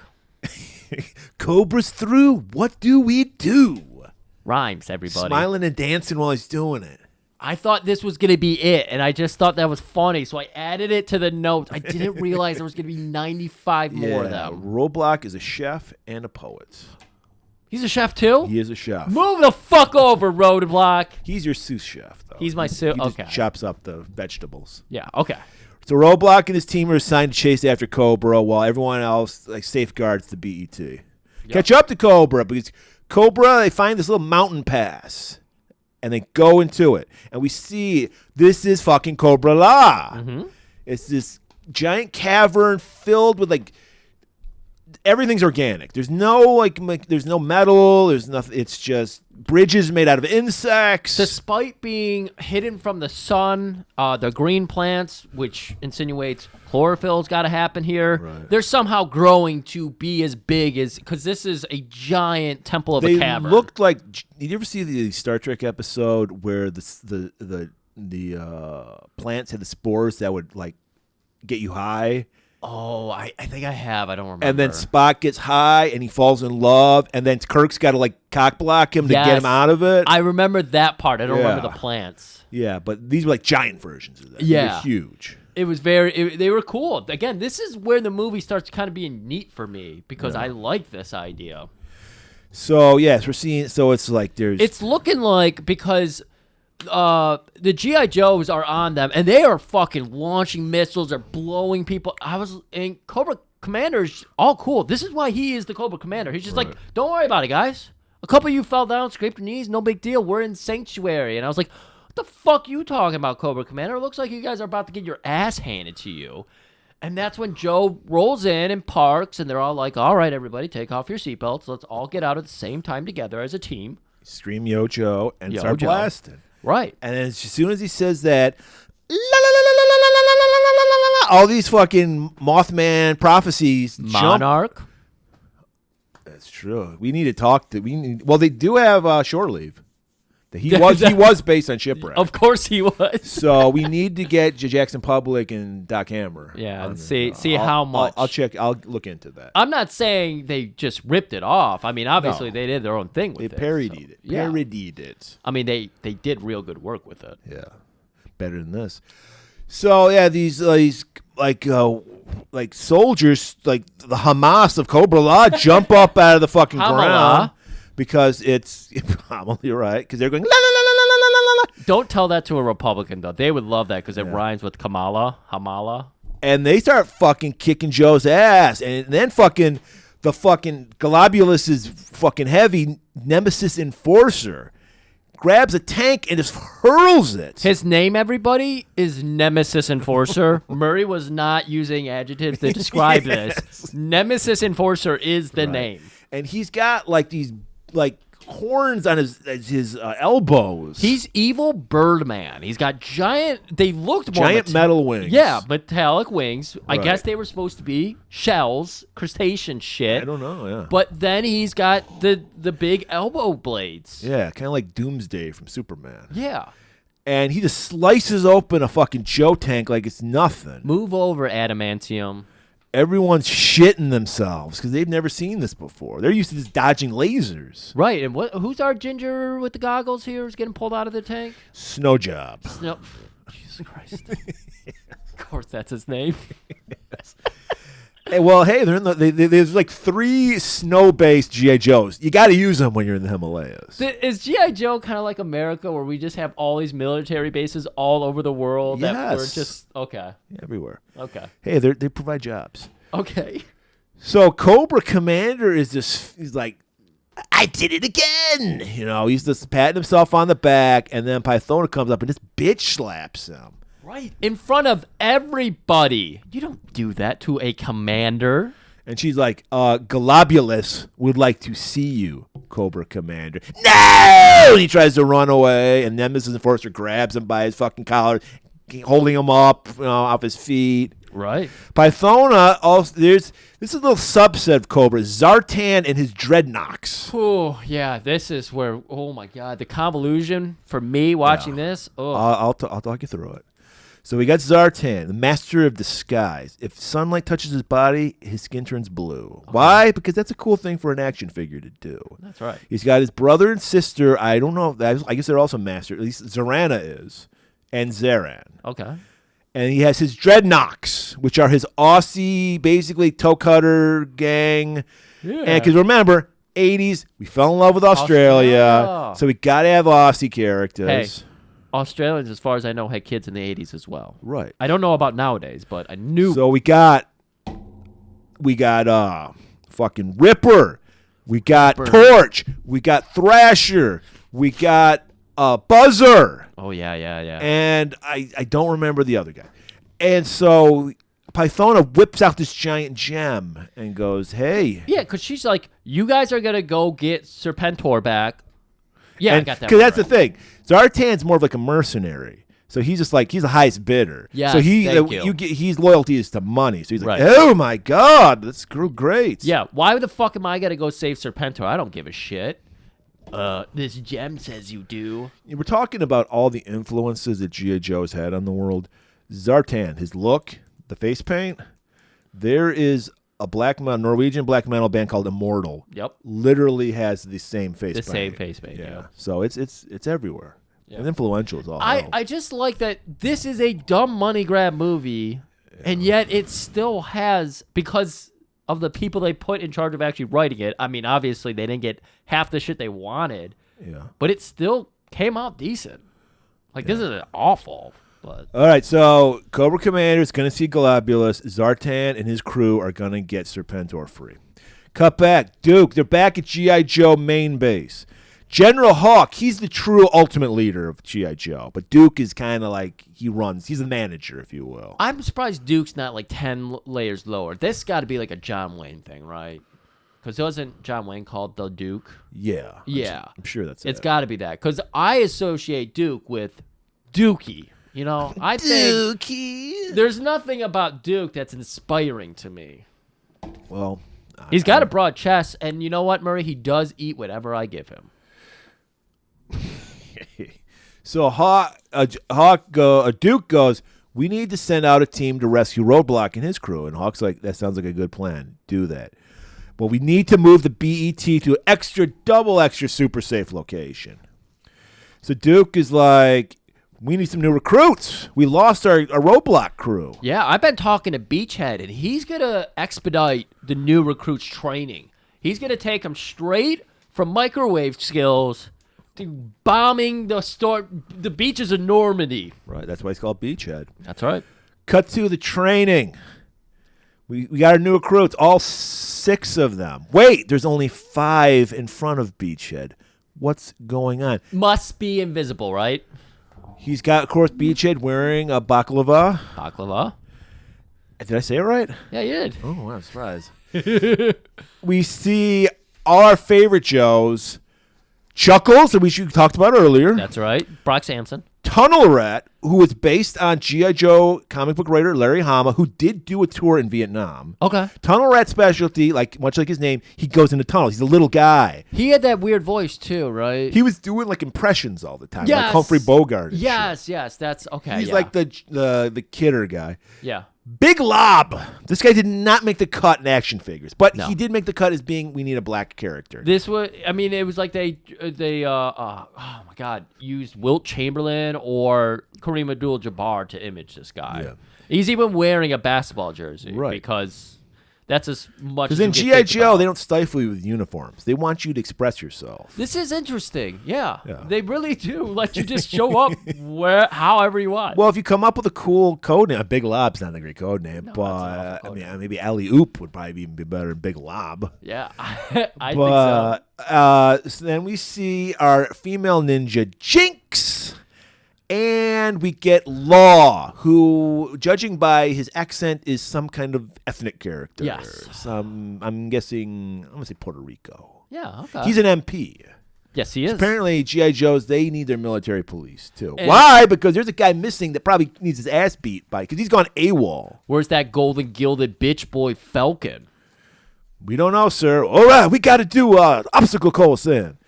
Cobra's through. What do we do? Rhymes, everybody. Smiling and dancing while he's doing it. I thought this was going to be it, and I just thought that was funny, so I added it to the notes. I didn't realize there was going to be 95 more of them. Roadblock is a chef and a poet. He's a chef, too? He is a chef. Move the fuck over, Roadblock. He's your sous chef, though. He's my sous. He just Okay. chops up the vegetables. Yeah, okay. So Roadblock and his team are assigned to chase after Cobra while everyone else safeguards the BET. Yep. Catch up to Cobra because Cobra, they find this little mountain pass and they go into it. And we see this is fucking Cobra La. Mm-hmm. It's this giant cavern filled with everything's organic. There's no there's no metal. There's nothing. It's just bridges made out of insects. Despite being hidden from the sun, the green plants, which insinuates chlorophyll's got to happen here, they're somehow growing to be as big as because this is a giant temple of a cavern. They looked like. Did you ever see the Star Trek episode where the plants had the spores that would get you high? Oh, I think I have. I don't remember. And then Spock gets high and he falls in love, and then Kirk's got to cock block him to get him out of it. I remember that part. I don't remember the plants. Yeah, but these were giant versions of that. Yeah. They were huge. It was they were cool. Again, this is where the movie starts kind of being neat for me because I like this idea. So, yes, we're seeing, so it's there's. It's looking like because the G.I. Joes are on them, and they are fucking launching missiles or blowing people. And Cobra Commander's all cool. This is why he is the Cobra Commander. He's just don't worry about it, guys. A couple of you fell down, scraped your knees, no big deal. We're in Sanctuary. And I was like, what the fuck you talking about, Cobra Commander? It looks like you guys are about to get your ass handed to you. And that's when Joe rolls in and parks, and they're all like, all right, everybody, take off your seatbelts. Let's all get out at the same time together as a team. Scream Yo Joe and Yo start Joe. blasting. Right. And then as soon as he says that, all these fucking Mothman prophecies Monarch. jump. That's true. We need to talk to. Well, they do have shore leave. He was based on Shipwreck. Of course he was. So we need to get Jackson Public and Doc Hammer. Yeah, and see how much. I'll check. I'll look into that. I'm not saying they just ripped it off. I mean, obviously they did their own thing with it. They parodied it. Yeah. Parodied it. I mean, they did real good work with it. Yeah, better than this. So yeah, these soldiers, like the Hamas of Cobra La, jump up out of the fucking ground because it's probably right because they're going la la la la la la la la. Don't tell that to a Republican though. They would love that because it rhymes with Hamala. And they start fucking kicking Joe's ass, and then fucking Globulus' fucking heavy Nemesis enforcer grabs a tank and just hurls it. His name, everybody, is Nemesis Enforcer. Murray was not using adjectives to describe this. Nemesis Enforcer is the name. And he's got like these like horns on his elbows. He's evil Birdman. He's got giant. They looked more giant metal wings. Yeah, metallic wings. I Right. guess they were supposed to be shells, crustacean shit. I don't know. Yeah. But then he's got the big elbow blades. Yeah, kind of like Doomsday from Superman. Yeah. And he just slices open a fucking Joe tank like it's nothing. Move over, adamantium. Everyone's shitting themselves because they've never seen this before. They're used to just dodging lasers. Right, and who's our ginger with the goggles here who's getting pulled out of the tank? Snow Job. No. Jesus Christ. Of course that's his name. Hey, well, hey, they're in there's like 3 snow-based G.I. Joes. You got to use them when you're in the Himalayas. Is G.I. Joe kind of like America where we just have all these military bases all over the world that we're Yes. just okay. Everywhere. Okay. Hey, they provide jobs. Okay. So Cobra Commander is just, he's like, I did it again. You know, he's just patting himself on the back, and then Pythona comes up and just bitch slaps him. Right. In front of everybody. You don't do that to a commander. And she's like, Globulus would like to see you, Cobra Commander. No! And he tries to run away, and Nemesis Enforcer grabs him by his fucking collar, holding him up, off his feet. Right. Pythona, also, this is a little subset of Cobra, Zartan and his dreadnoughts. Oh, yeah. This is where, oh my God, the convolution for me watching this. Oh. I'll talk you through it. So we got Zartan, the master of disguise. If sunlight touches his body, his skin turns blue. Okay. Why? Because that's a cool thing for an action figure to do. That's right. He's got his brother and sister. I don't know. I guess they're also master. At least Zarana is. And Zaran. Okay. And he has his dreadnoughts, which are his Aussie, basically toe cutter gang. Yeah. And because remember, 80s, we fell in love with Australia. So we got to have Aussie characters. Hey. Australians, as far as I know, had kids in the 80s as well. Right. I don't know about nowadays, but I knew. So we got fucking Ripper. We got Torch. We got Thrasher. We got Buzzer. Oh, yeah. And I don't remember the other guy. And so Pythona whips out this giant gem and goes, hey. Yeah, because she's like, you guys are going to go get Serpentor back. Yeah, I got that. Because that's the thing. Zartan's more of like a mercenary. So he's just like, he's the highest bidder. Yeah, so his loyalty is to money. So he's like, oh my God, that's great. Yeah, why the fuck am I going to go save Serpentor? I don't give a shit. This gem says you do. We're talking about all the influences that G.I. Joe has had on the world. Zartan, his look, the face paint, there is a Norwegian black metal band called Immortal. Yep. Literally has the same face paint. The same face paint, yeah. So it's everywhere. Yeah. And influential is all. I just like that this is a dumb money grab movie, and yet it still has, because of the people they put in charge of actually writing it. I mean, obviously they didn't get half the shit they wanted. Yeah. But it still came out decent. Like this is awful. But all right, so Cobra Commander is going to see Globulus. Zartan and his crew are going to get Serpentor free. Cut back. Duke, they're back at G.I. Joe main base. General Hawk, he's the true ultimate leader of G.I. Joe. But Duke is kind of like, he's the manager, if you will. I'm surprised Duke's not like 10 layers lower. This got to be like a John Wayne thing, right? Because wasn't John Wayne called the Duke? Yeah. Yeah. I'm sure that's it. It's got to be that. Because I associate Duke with Dookie. You know, I think there's nothing about Duke that's inspiring to me. Well, he's got a broad chest, and you know what, Murray? He does eat whatever I give him. So Duke goes, we need to send out a team to rescue Roadblock and his crew. And Hawk's like, that sounds like a good plan. Do that. But we need to move the BET to an double extra super safe location. So Duke is like, we need some new recruits. We lost our Roadblock crew. Yeah, I've been talking to Beachhead, and he's going to expedite the new recruits' training. He's going to take them straight from microwave skills to bombing the beaches of Normandy. Right, that's why it's called Beachhead. That's right. Cut to the training. We got our new recruits, all 6 of them. Wait, there's only 5 in front of Beachhead. what's going on. Must be invisible, right? He's got, of course, Beachhead wearing a baklava. Baklava. Did I say it right? Yeah, you did. Oh, wow, surprise. We see all our favorite Joes. Chuckles, that we talked about earlier. That's right. Brock Sampson. Tunnel Rat, who is based on G.I. Joe comic book writer Larry Hama, who did do a tour in Vietnam. Okay. Tunnel Rat's specialty, much like his name, he goes into tunnels. He's a little guy. He had that weird voice too, right? He was doing like impressions all the time, Yes. like Humphrey Bogart. and Yes, yes. That's okay. shit. He's yeah. like the kidder guy. Yeah. Big Lob. This guy did not make the cut in action figures, but No. he did make the cut as being we need a black character. This was, I mean, it was like they oh my God, used Wilt Chamberlain or Kareem Abdul-Jabbar to image this guy. Yeah. He's even wearing a basketball jersey, Right. Because that's as much. Because as in you G.I. can think Joe, about. they don't stifle you with uniforms. They want you to express yourself. This is interesting. Yeah. Yeah. They really do let you just show up however you want. Well, if you come up with a cool code name, Big Lob's not a great code name, No, but that's an awful code name. maybe Alley Oop would probably even be better than Big Lob. Yeah, I think so. So then we see our female ninja Jinx, and we get Law, who, judging by his accent, is some kind of ethnic character. Yes. I'm guessing, I'm going to say Puerto Rico. Yeah, okay. He's an MP. Yes, he is. Apparently, G.I. Joes, they need their military police, too. And- Why? Because there's a guy missing that probably needs his ass beat by, because he's gone AWOL. Where's that golden gilded bitch boy Falcon? We don't know, sir. All right, we got to do obstacle course then.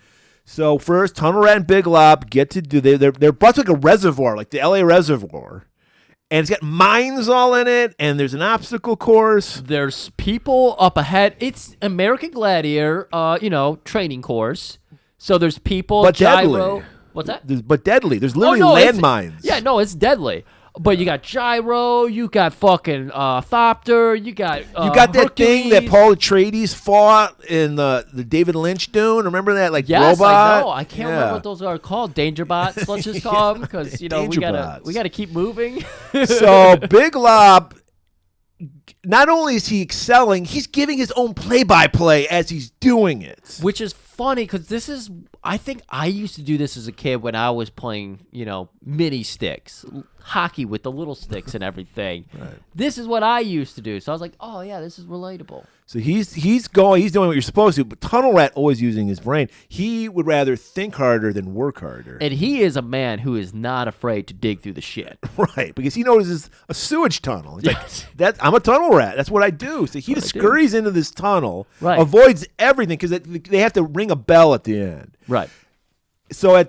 So first, Tunnel Rat and Big Lob get to do, they're brought to like a reservoir, like the LA reservoir. And it's got mines all in it, and there's an obstacle course. There's people up ahead. It's American Gladiator, training course. So there's people, But gyro. deadly. What's that? But deadly. There's literally it's- landmines. Yeah, no, it's deadly. But you got gyro, you got fucking Thopter, you got You got that thing that Hercules. Paul Atreides fought in the David Lynch Dune. Remember that, Yes, robot? I know. I can't remember what those are called. Danger bots, let's just call them, because Danger we bots. gotta keep moving. So Big Lob, not only is he excelling, he's giving his own play-by-play as he's doing it. Which is funny because I think I used to do this as a kid when I was playing, mini sticks, hockey with the little sticks and everything. Right. This is what I used to do. So I was like, oh yeah, this is relatable. So he's doing what you're supposed to, but Tunnel Rat always using his brain. He would rather think harder than work harder. And he is a man who is not afraid to dig through the shit. Right, because he knows it's a sewage tunnel. He's Yes. like, I'm a tunnel rat. That's what I do. So he just I do. scurries into this tunnel, Right. avoids everything because they have to ring a bell at the end. Right. So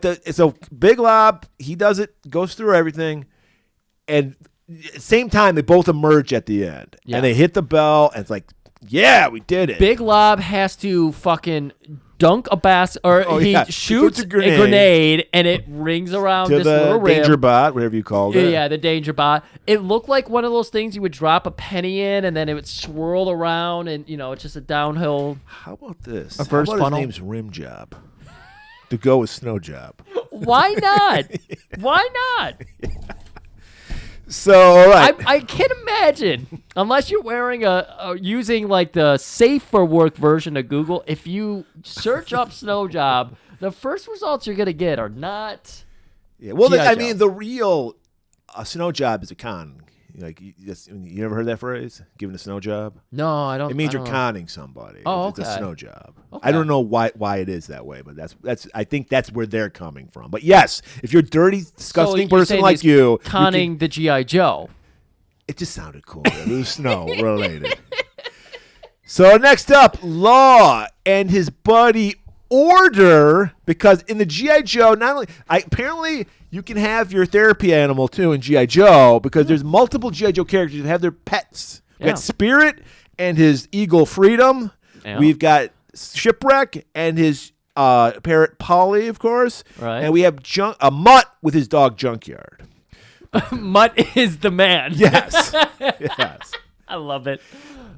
Big Lob, he does it, goes through everything, and at the same time they both emerge at the end, Yeah. and they hit the bell, and it's like, yeah, we did it. Big Lob has to fucking dunk he yeah. shoots Shoots a a grenade. grenade and it rings around to this the little rim. danger bot, whatever you called it. Yeah, the danger bot. It looked like one of those things you would drop a penny in and then it would swirl around and, it's just a downhill. How about this? Reverse How about funnel? his name's Rim Job? To go with Snow Job. Why not? Why not? So, all right. I can't imagine, unless you're wearing using like the safe for work version of Google, if you search up Snow Job, the first results you're going to get are not. Yeah. Well, G.I. I Joe. mean, the real Snow Job is a con. Like, you never heard that phrase? Giving a snow job? No, I don't. It means I you're don't- conning somebody. Oh, It's a okay. snow job. Okay. I don't know why it is that way, but that's I think that's where they're coming from. But yes, if you're a dirty, So disgusting you're person saying like he's you can- conning the GI Joe. it just sounded cool. It was snow related. So next up, Law and his buddy Order, because in the G.I. Joe, not only apparently you can have your therapy animal too in G.I. Joe, because there's multiple G.I. Joe characters that have their pets. We Yeah. got Spirit and his eagle Freedom. Yeah. We've got Shipwreck and his parrot Polly, of course. Right. And we have a Mutt with his dog Junkyard. Mutt is the man. Yes. Yes. I love it.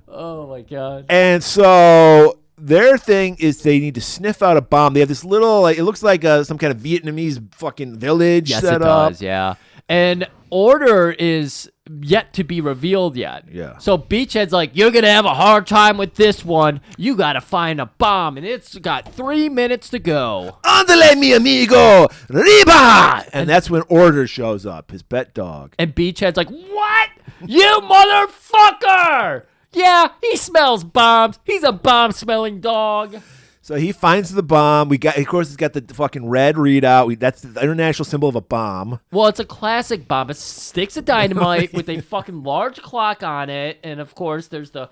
Oh my god. And so their thing is they need to sniff out a bomb. They have this little, it looks like some kind of Vietnamese fucking village Yes, set it up. does. Yeah. And Order is yet to be revealed yet. Yeah. So Beachhead's like, you're going to have a hard time with this one. You got to find a bomb, and it's got 3 minutes to go. Andale, mi amigo, riba! And that's when Order shows up, his pet dog. And Beachhead's like, what? You motherfucker! Yeah, he smells bombs. He's a bomb-smelling dog. So he finds the bomb. Of course, it's got the fucking red readout. That's the international symbol of a bomb. Well, it's a classic bomb. It's sticks of dynamite with a fucking large clock on it. And, of course, there's the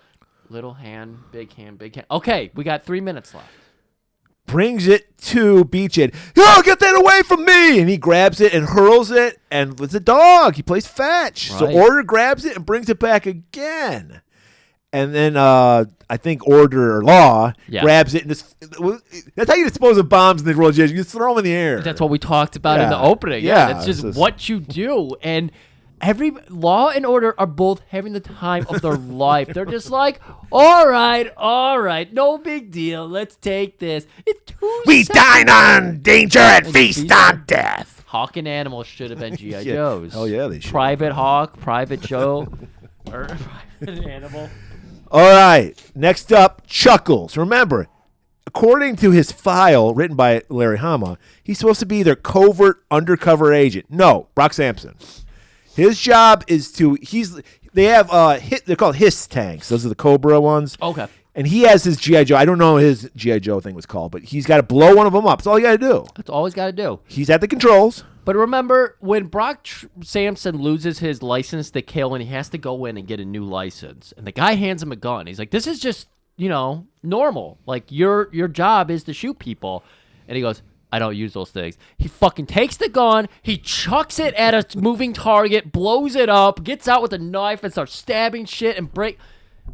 little hand, big hand, big hand. Okay, we got 3 minutes left. Brings it to Beachhead. Oh, get that away from me! And he grabs it and hurls it. And it's a dog. He plays fetch. Right. So Order grabs it and brings it back again. And then I think Order or Law grabs it and just, that's how you dispose of bombs in the world. You just throw them in the air. That's what we talked about in the opening. Yeah, it's just what you do. And every Law and Order are both having the time of their life. They're just like, all right, no big deal. Let's take this. It's 2 We seconds. dine on danger and feast on death. Hawk and Animal should have been G.I. Joes. Oh, yeah, they should. Private Hawk, Private Joe, or Private Animal. All right. Next up, Chuckles. Remember, according to his file written by Larry Hama, he's supposed to be their covert undercover agent. No, Brock Sampson. His job is they have they're called HISS tanks. Those are the Cobra ones. Okay. And he has his G.I. Joe. I don't know what his G.I. Joe thing was called, but he's got to blow one of them up. That's all you got to do. That's all he's got to do. He's at the controls. But remember, when Brock Sampson loses his license to kill and he has to go in and get a new license, and the guy hands him a gun, he's like, this is just, normal. Like, your job is to shoot people. And he goes, I don't use those things. He fucking takes the gun, he chucks it at a moving target, blows it up, gets out with a knife and starts stabbing shit and break.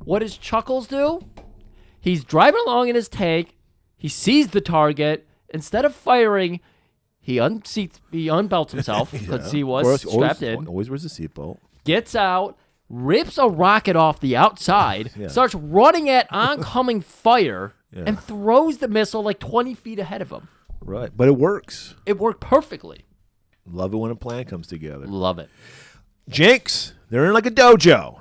What does Chuckles do? He's driving along in his tank. He sees the target. Instead of firing, he unbelts himself because he was strapped in. Always wears a seatbelt. Gets out, rips a rocket off the outside, starts running at oncoming fire, and throws the missile like 20 feet ahead of him. Right. But it works. It worked perfectly. Love it when a plan comes together. Love it. Jinx, they're in like a dojo.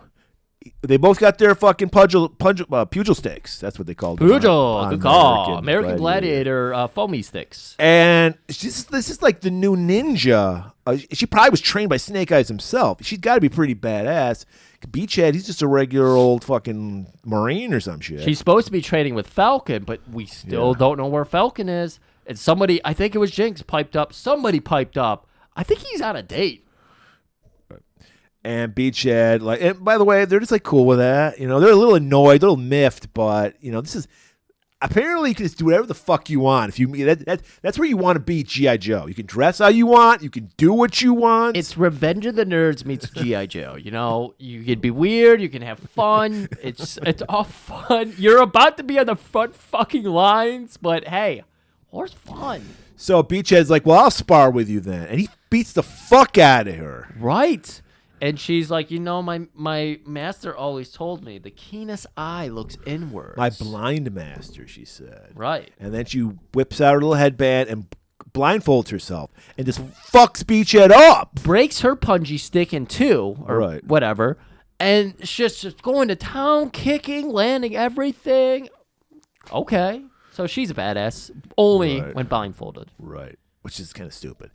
They both got their fucking pugil sticks. That's what they called them. Pugil, good call. American Gladiator foamy sticks. And this is like the new ninja. She probably was trained by Snake Eyes himself. She's got to be pretty badass. Beachhead, he's just a regular old fucking Marine or some shit. She's supposed to be training with Falcon, but we still don't know where Falcon is. And somebody, I think it was Jinx, piped up. Somebody piped up. I think he's on a date. And Beachhead, and by the way, they're just like cool with that. They're a little annoyed, a little miffed, but this is apparently you can just do whatever the fuck you want. If you that's where you want to be, G.I. Joe. You can dress how you want, you can do what you want. It's Revenge of the Nerds meets G.I. Joe. You can be weird, you can have fun. It's all fun. You're about to be on the front fucking lines, but hey, war's fun. So Beachhead's like, well, I'll spar with you then, and he beats the fuck out of her. Right. And she's like, my master always told me the keenest eye looks inwards. My blind master, she said. Right. And then she whips out her little headband and blindfolds herself and just fucks Beachhead up. Breaks her punji stick in two, or whatever. And she's just going to town, kicking, landing everything. Okay. So she's a badass, only when blindfolded. Right. Which is kind of stupid.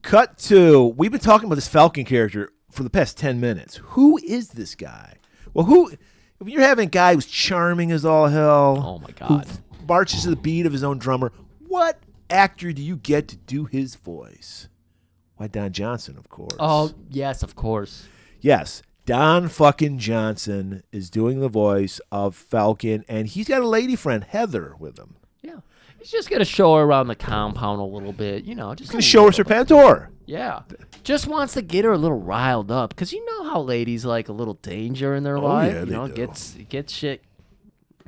Cut to, we've been talking about this Falcon character for the past 10 minutes. Who is this guy? Well, if you're having a guy who's charming as all hell. Oh, my God. Who marches to the beat of his own drummer, what actor do you get to do his voice? Why, Don Johnson, of course. Oh, yes, of course. Yes, Don fucking Johnson is doing the voice of Falcon, and he's got a lady friend, Heather, with him. Yeah. He's just going to show her around the compound a little bit, just going to show her Serpentor. Yeah. Just wants to get her a little riled up, because you know how ladies like a little danger in their life. Yeah, they do. Gets shit.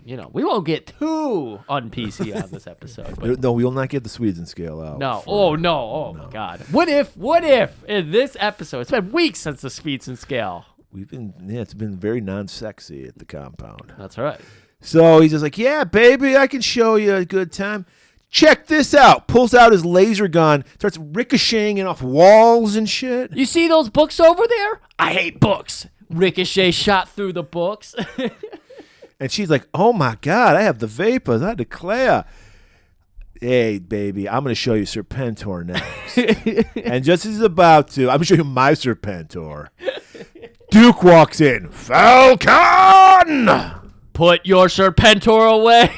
We won't get too un-PC on this episode. But no, we will not get the Swedes and scale out. No. No. My God. What if in this episode, it's been weeks since the Swedes and scale. It's been very non-sexy at the compound. That's right. So he's just like, yeah, baby, I can show you a good time. check this out. Pulls out his laser gun, starts ricocheting off walls and shit. You see those books over there? I hate books. Ricochet shot through the books. And she's like, oh my God, I have the vapors. I declare. Hey, baby, I'm going to show you Serpentor next. And just as he's about to, I'm going to show you my Serpentor. Duke walks in. Falcon! Put your Serpentor away.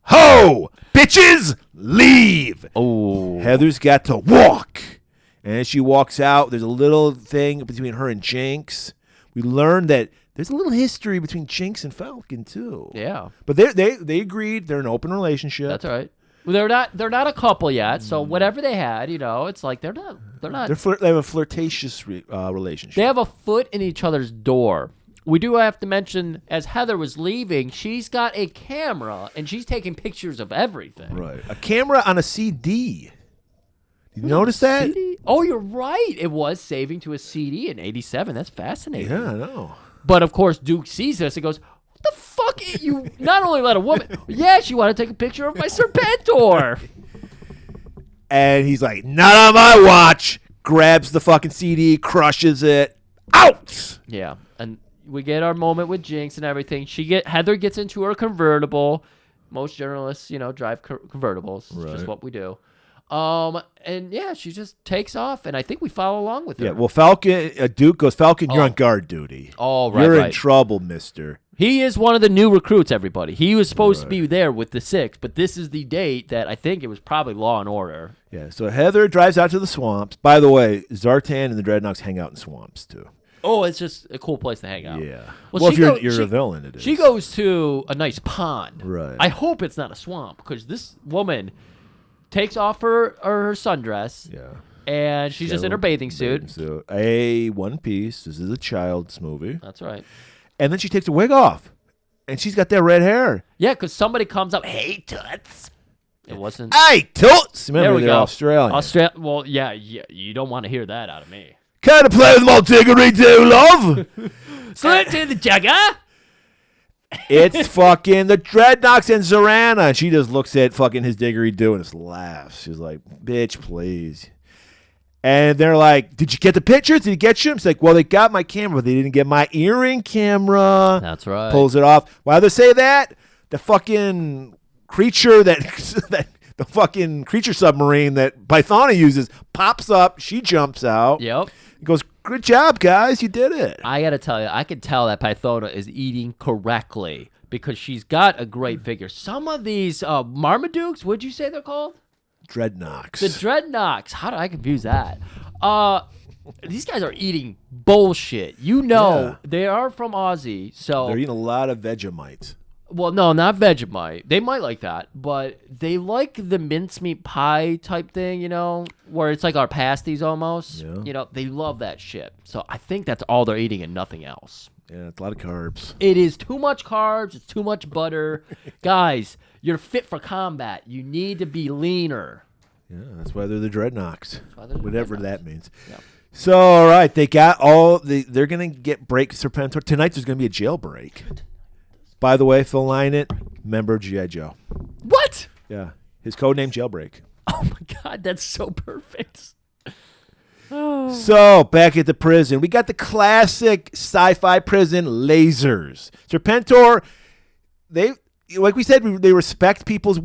Ho! Bitches, leave! Oh. Heather's got to walk. And as she walks out, there's a little thing between her and Jinx. We learned that there's a little history between Jinx and Falcon, too. Yeah. But they agreed. They're in an open relationship. That's right. Well, they're not a couple yet, so whatever they had, it's like they're not. They have a flirtatious relationship. They have a foot in each other's door. We do have to mention, as Heather was leaving, she's got a camera, and she's taking pictures of everything. Right. A camera on a CD. You notice that? CD? Oh, you're right. It was saving to a CD in 87. That's fascinating. Yeah, I know. But, of course, Duke sees this and goes, what the fuck? You not only let a woman... Yeah, she wanted to take a picture of my Serpentor. And he's like, not on my watch. Grabs the fucking CD, crushes it. Out! Yeah, and we get our moment with Jinx and everything. Heather gets into her convertible. Most journalists, drive convertibles. It's just what we do. And yeah, she just takes off, and I think we follow along with her. Yeah, well, Duke goes, Falcon, you're on guard duty. Oh, right, You're right. in trouble, mister. He is one of the new recruits, everybody. He was supposed to be there with the 6, but this is the date that I think it was probably Law and Order. Yeah, so Heather drives out to the swamps. By the way, Zartan and the Dreadnoks hang out in swamps, too. Oh, it's just a cool place to hang out. Yeah. Well, if you're a villain, it is. She goes to a nice pond. Right. I hope it's not a swamp, because this woman takes off her sundress. Yeah. And she's just in her bathing suit. A one piece. This is a child's movie. That's right. And then she takes her wig off. And she's got that red hair. Yeah, because somebody comes up, hey, Toots. It wasn't. Hey, Toots! Remember, There we they're go. Australian. Well, yeah, you don't want to hear that out of me. Kind of play with my diggery-do, love. Salute to the jugger. It's fucking the Dreadnoks and Zorana. And she just looks at fucking his diggery-do and just laughs. She's like, bitch, please. And they're like, did you get the pictures? Did you get you? She's like, well, they got my camera, but they didn't get my earring camera. That's right. Pulls it off. Why do they say that? The fucking creature that the fucking creature submarine that Pythona uses pops up. She jumps out. Yep. Goes, good job, guys. You did it. I got to tell you, I can tell that Pythona is eating correctly because she's got a great figure. Some of these Marmadukes, what'd you say they're called? Dreadnoks. The Dreadnoks. How did I confuse that? These guys are eating bullshit. They are from Aussie, so they're eating a lot of Vegemite. well, no, not Vegemite. They might like that, but they like the mincemeat pie type thing, where it's like our pasties almost. Yeah. They love that shit. So I think that's all they're eating and nothing else. Yeah, it's a lot of carbs. It is too much carbs. It's too much butter. Guys, you're fit for combat. You need to be leaner. Yeah, that's why they're the Dreadnoks. Whatever that means. Yep. So, all right, they got they're going to get break Serpentor. Tonight there's going to be a jailbreak. By the way, Phil Lynott, member of G.I. Joe. What? Yeah, his code name Jailbreak. Oh, my God. That's so perfect. So, back at the prison, we got the classic sci-fi prison lasers. Serpentor, like we said, they respect people's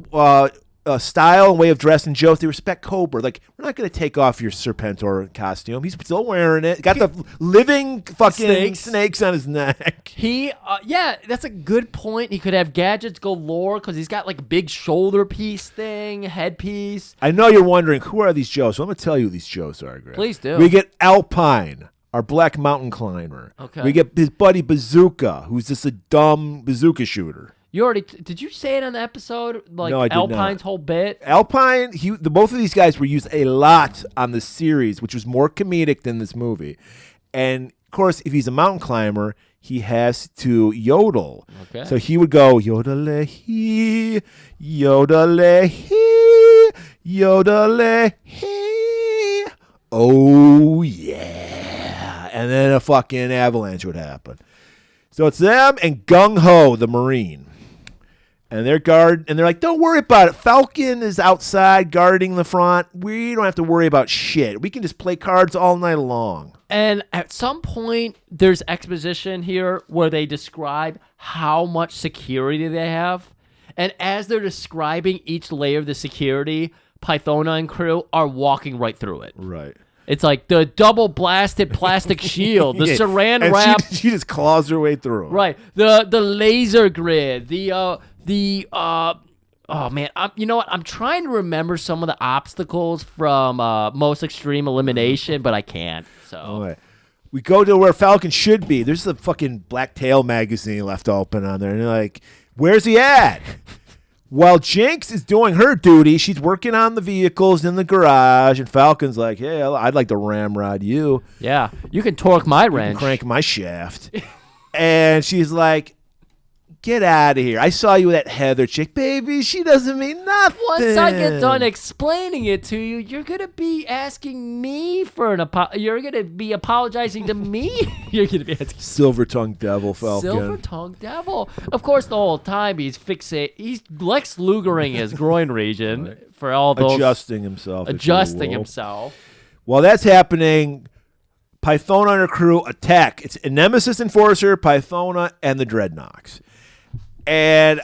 style and way of dress and jokes. They respect Cobra. Like, we're not going to take off your Serpentor costume. He's still wearing it. Got the living fucking snakes on his neck. Yeah, that's a good point. He could have gadgets galore because he's got like a big shoulder piece thing, headpiece. I know you're wondering, who are these Joes? So I'm going to tell you who these Joes are, Greg. Please do. We get Alpine, our black mountain climber. Okay. We get his buddy Bazooka, who's just a dumb bazooka shooter. You already did you say it on the episode? Like No, I did Alpine's not. whole bit? Alpine, both of these guys were used a lot on the series, which was more comedic than this movie. And of course, if he's a mountain climber, he has to yodel. Okay. So he would go yodel-hee, yodel-hee, yodel-hee. Oh yeah. And then a fucking avalanche would happen. So it's them and Gung Ho, the Marine. And they're like, don't worry about it. Falcon is outside guarding the front. We don't have to worry about shit. We can just play cards all night long. And at some point, there's exposition here where they describe how much security they have. And as they're describing each layer of the security, Pythona and crew are walking right through it. Right. It's like the double blasted plastic shield, the saran and wrap. She just claws her way through. Right. The laser grid, oh man, you know what? I'm trying to remember some of the obstacles from Most Extreme Elimination, but I can't. So All right. We go to where Falcon should be. There's a fucking Black Tail magazine left open on there, and they're like, "Where's he at?" While Jinx is doing her duty, she's working on the vehicles in the garage, and Falcon's like, "Hey, I'd like to ramrod you. yeah, you can torque my wrench. Crank my shaft." And she's like, "Get out of here. I saw you with that Heather chick. Baby, she doesn't mean nothing." Once I get done explaining it to you, you're going to be asking me for an apology. You're going to be apologizing to me. You're going to be asking Silver-tongued devil, Falcon. Silver-tongued devil. Of course, the whole time he's Lex Lugering his groin region for all those. Adjusting himself. if you Adjusting will. himself. While that's happening, Pythona and her crew attack. It's a Nemesis Enforcer, Pythona, and the Dreadnoks. And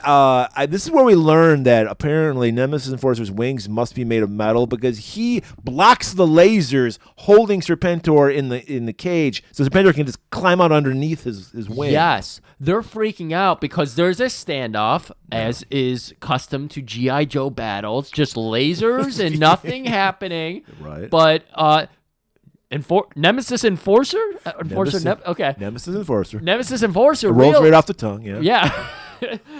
this is where we learn that apparently Nemesis Enforcer's wings must be made of metal because he blocks the lasers holding Serpentor in the cage, so Serpentor can just climb out underneath his wing. Yes, they're freaking out because there's a standoff, as is custom to G.I. Joe battles, just lasers and nothing happening. Right. But Nemesis Enforcer? Okay. Nemesis Enforcer. Nemesis Enforcer. It rolls right off the tongue, yeah. Yeah.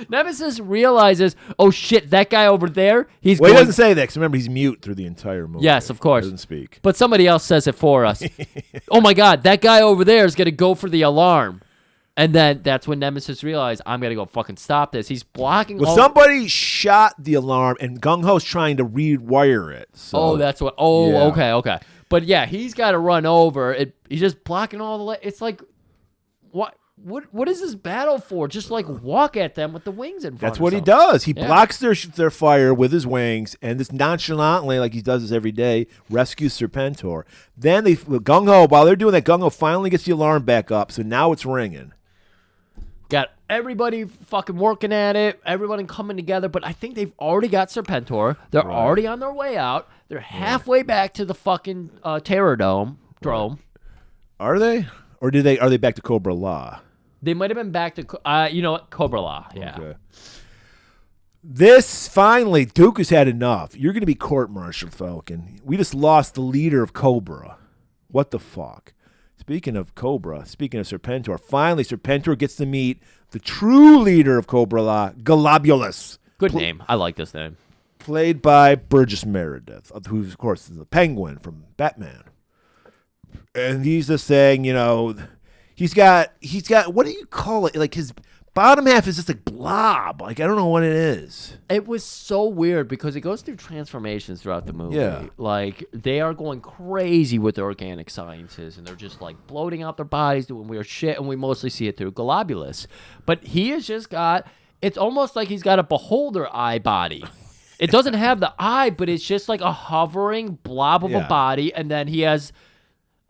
Nemesis realizes, oh shit, that guy over there, Well, he doesn't say that because remember, he's mute through the entire movie. Yes, of course. He doesn't speak. But somebody else says it for us. Oh my god, that guy over there is going to go for the alarm. And then that's when Nemesis realized, I'm going to go fucking stop this. He's blocking Well, somebody shot the alarm and Gung Ho's trying to rewire it. So. Oh, that's what. Oh, Yeah. okay. But yeah, he's got to run over. He's just blocking all the. It's like, what is this battle for? Just like walk at them with the wings in front. That's or what he something. does. He blocks their fire with his wings, and this nonchalantly, like he does this every day, rescues Serpentor. Then Gung Ho, while they're doing that, Gung Ho finally gets the alarm back up, so now it's ringing. Got everybody fucking working at it, everybody coming together, but I think they've already got Serpentor. They're already on their way out. They're halfway back to the fucking Terror Dome. Are they? Or are they back to Cobra La? They might have been back to, you know what, Cobra La, yeah. Okay. This, finally, Duke has had enough. You're going to be court-martialed, Falcon. We just lost the leader of Cobra. What the fuck? Speaking of Cobra, speaking of Serpentor, finally Serpentor gets to meet the true leader of Cobra La, Golan-Globus. Good name. I like this name. Played by Burgess Meredith, who, of course, is the Penguin from Batman. And he's just saying, you know, he's got, what do you call it? Like his bottom half is just like blob. Like, I don't know what it is. It was so weird because it goes through transformations throughout the movie. Yeah. Like, they are going crazy with their organic sciences, and they're just, like, bloating out their bodies, doing weird shit, and we mostly see it through Globulus. But he has just got, it's almost like he's got a beholder eye body. It doesn't have the eye, but it's just like a hovering blob of a body, and then he has,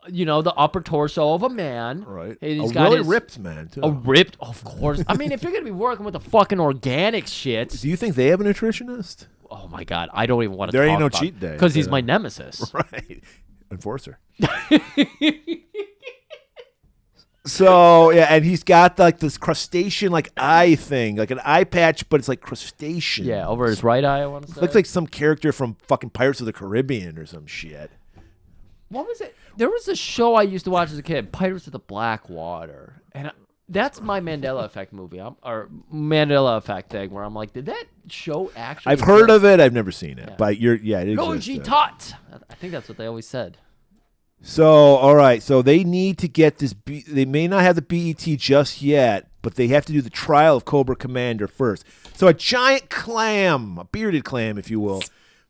you know, the upper torso of a man. Right. And he's a got really his, ripped man, too. a ripped, of course. I mean, if you're going to be working with the fucking organic shit. Do you think they have a nutritionist? Oh, my God. I don't even want to There talk ain't no about cheat day. because he's my nemesis. Right. Enforcer. So, yeah, and he's got like this crustacean like eye thing, like an eye patch, but it's like crustacean. Yeah, over his right eye, I want to say. Looks like some character from fucking Pirates of the Caribbean or some shit. What was it? There was a show I used to watch as a kid, Pirates of the Black Water. And that's my Mandela Effect movie, or Mandela Effect thing, where I'm like, did that show actually I've heard of it. I've never seen it. But it Goji exists. Tot! I think that's what they always said. So, all right. So they need to get this. They may not have the BET just yet, but they have to do the trial of Cobra Commander first. So a giant clam, a bearded clam, if you will,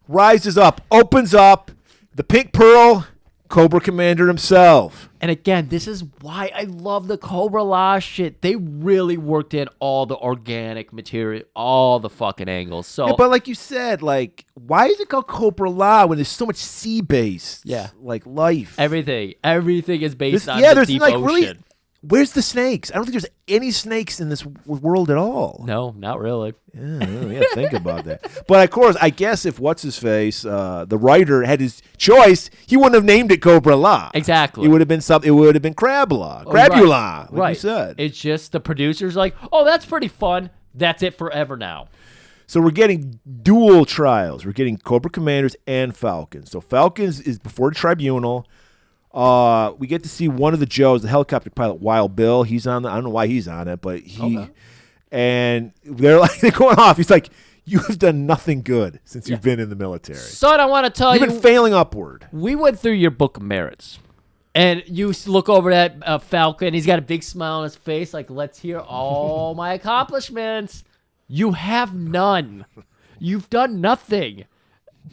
rises up, opens up. The pink pearl Cobra Commander himself. And again, this is why I love the Cobra La shit. They really worked in all the organic material, all the fucking angles. So, Yeah, but like you said, like, why is it called Cobra La when there's so much sea-based, like, life? everything is based on yeah, the there's deep like ocean. really. Where's the snakes? I don't think there's any snakes in this world at all. No, not really. Yeah, think about that. But of course, I guess if what's his face, the writer had his choice, he wouldn't have named it Cobra La. Exactly. It would have been something. It would have been Crabula, Crabula, like you said. It's just the producer's like, oh, that's pretty fun. That's it forever now. So we're getting dual trials. We're getting Cobra Commanders and Falcons. So Falcons is before the tribunal. We get to see one of the Joes, the helicopter pilot, Wild Bill. He's on I don't know why he's on it, but and they're going off. He's like, you have done nothing good since you've been in the military. Son, I want to tell You've been failing upward. We went through your book of merits. And you look over at Falcon. He's got a big smile on his face, like, let's hear all my accomplishments. You have none. You've done nothing.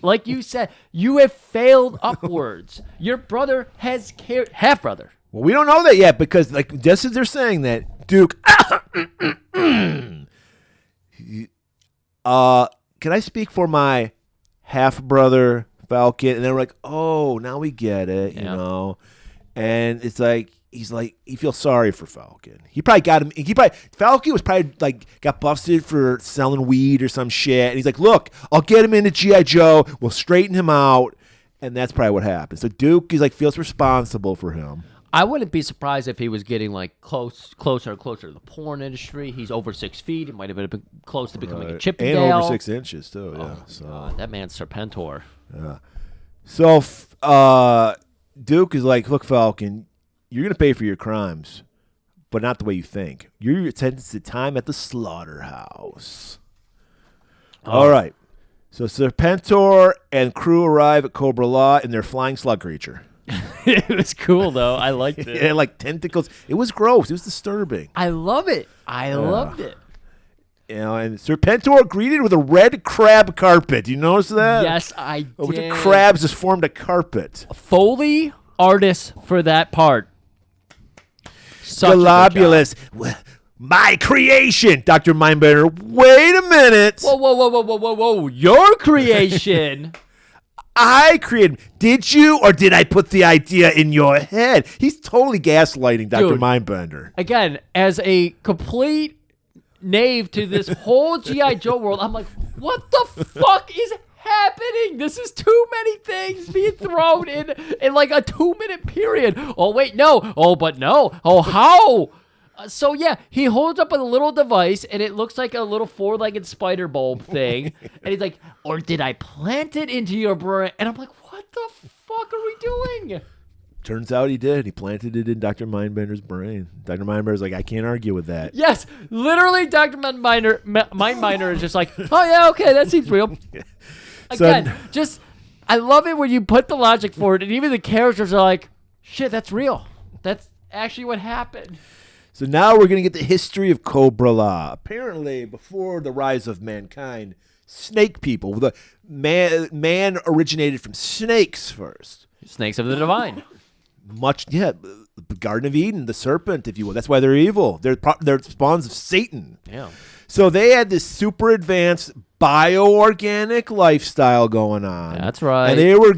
Like you said, you have failed upwards. Your brother has carried, half brother. Well, we don't know that yet because, like, just as they're saying that, Duke, can I speak for my half brother Falcon? And they're like, oh, now we get it, you know. And it's like he feels sorry for Falcon. He probably got him. Falcon was probably like got busted for selling weed or some shit. And he's like, look, I'll get him into G.I. Joe. We'll straighten him out. And that's probably what happened. So Duke, he's like feels responsible for him. I wouldn't be surprised if he was getting like closer and closer to the porn industry. He's over 6 feet. He might have been close to becoming a Chippendale. And over 6 inches too. Yeah. God, that man's Serpentor. Yeah. So Duke is like, look, Falcon, you're going to pay for your crimes, but not the way you think. You're sentenced to time at the slaughterhouse. All right. So Serpentor and crew arrive at Cobra La in their flying slug creature. It was cool, though. I liked it. It had like tentacles. It was gross. It was disturbing. I love it. I loved it. You know, and Serpentor greeted with a red crab carpet. Do you notice that? Yes, I did. A bunch of crabs just formed a carpet. Foley artist for that part. Such Globulus. My creation, Dr. Mindbender. Wait a minute. Whoa. Your creation. I created. Did you or did I put the idea in your head? He's totally gaslighting Dr. Dude, Mindbender. Again, as a complete knave to this whole G.I. Joe world, I'm like, what the fuck is happening? This is too many things being thrown in like a 2-minute period. Oh, wait, no. Oh, but no. Oh, how? So, yeah, he holds up a little device, and it looks like a little 4-legged spider bulb thing. And he's like, or did I plant it into your brain? And I'm like, what the fuck are we doing? Turns out he did. He planted it in Dr. Mindbender's brain. Dr. Mindbender's like, I can't argue with that. Yes, literally, Dr. Mindbinder is just like, oh, yeah, okay, that seems real. Again, I love it when you put the logic for it, and even the characters are like, shit, that's real. That's actually what happened. So now we're going to get the history of Cobra La. Apparently, before the rise of mankind, snake people, the man originated from snakes first. Snakes of the divine. The Garden of Eden, the serpent, if you will. That's why they're evil. They're spawns of Satan. Yeah. So they had this super advanced bioorganic lifestyle going on. That's right. And they were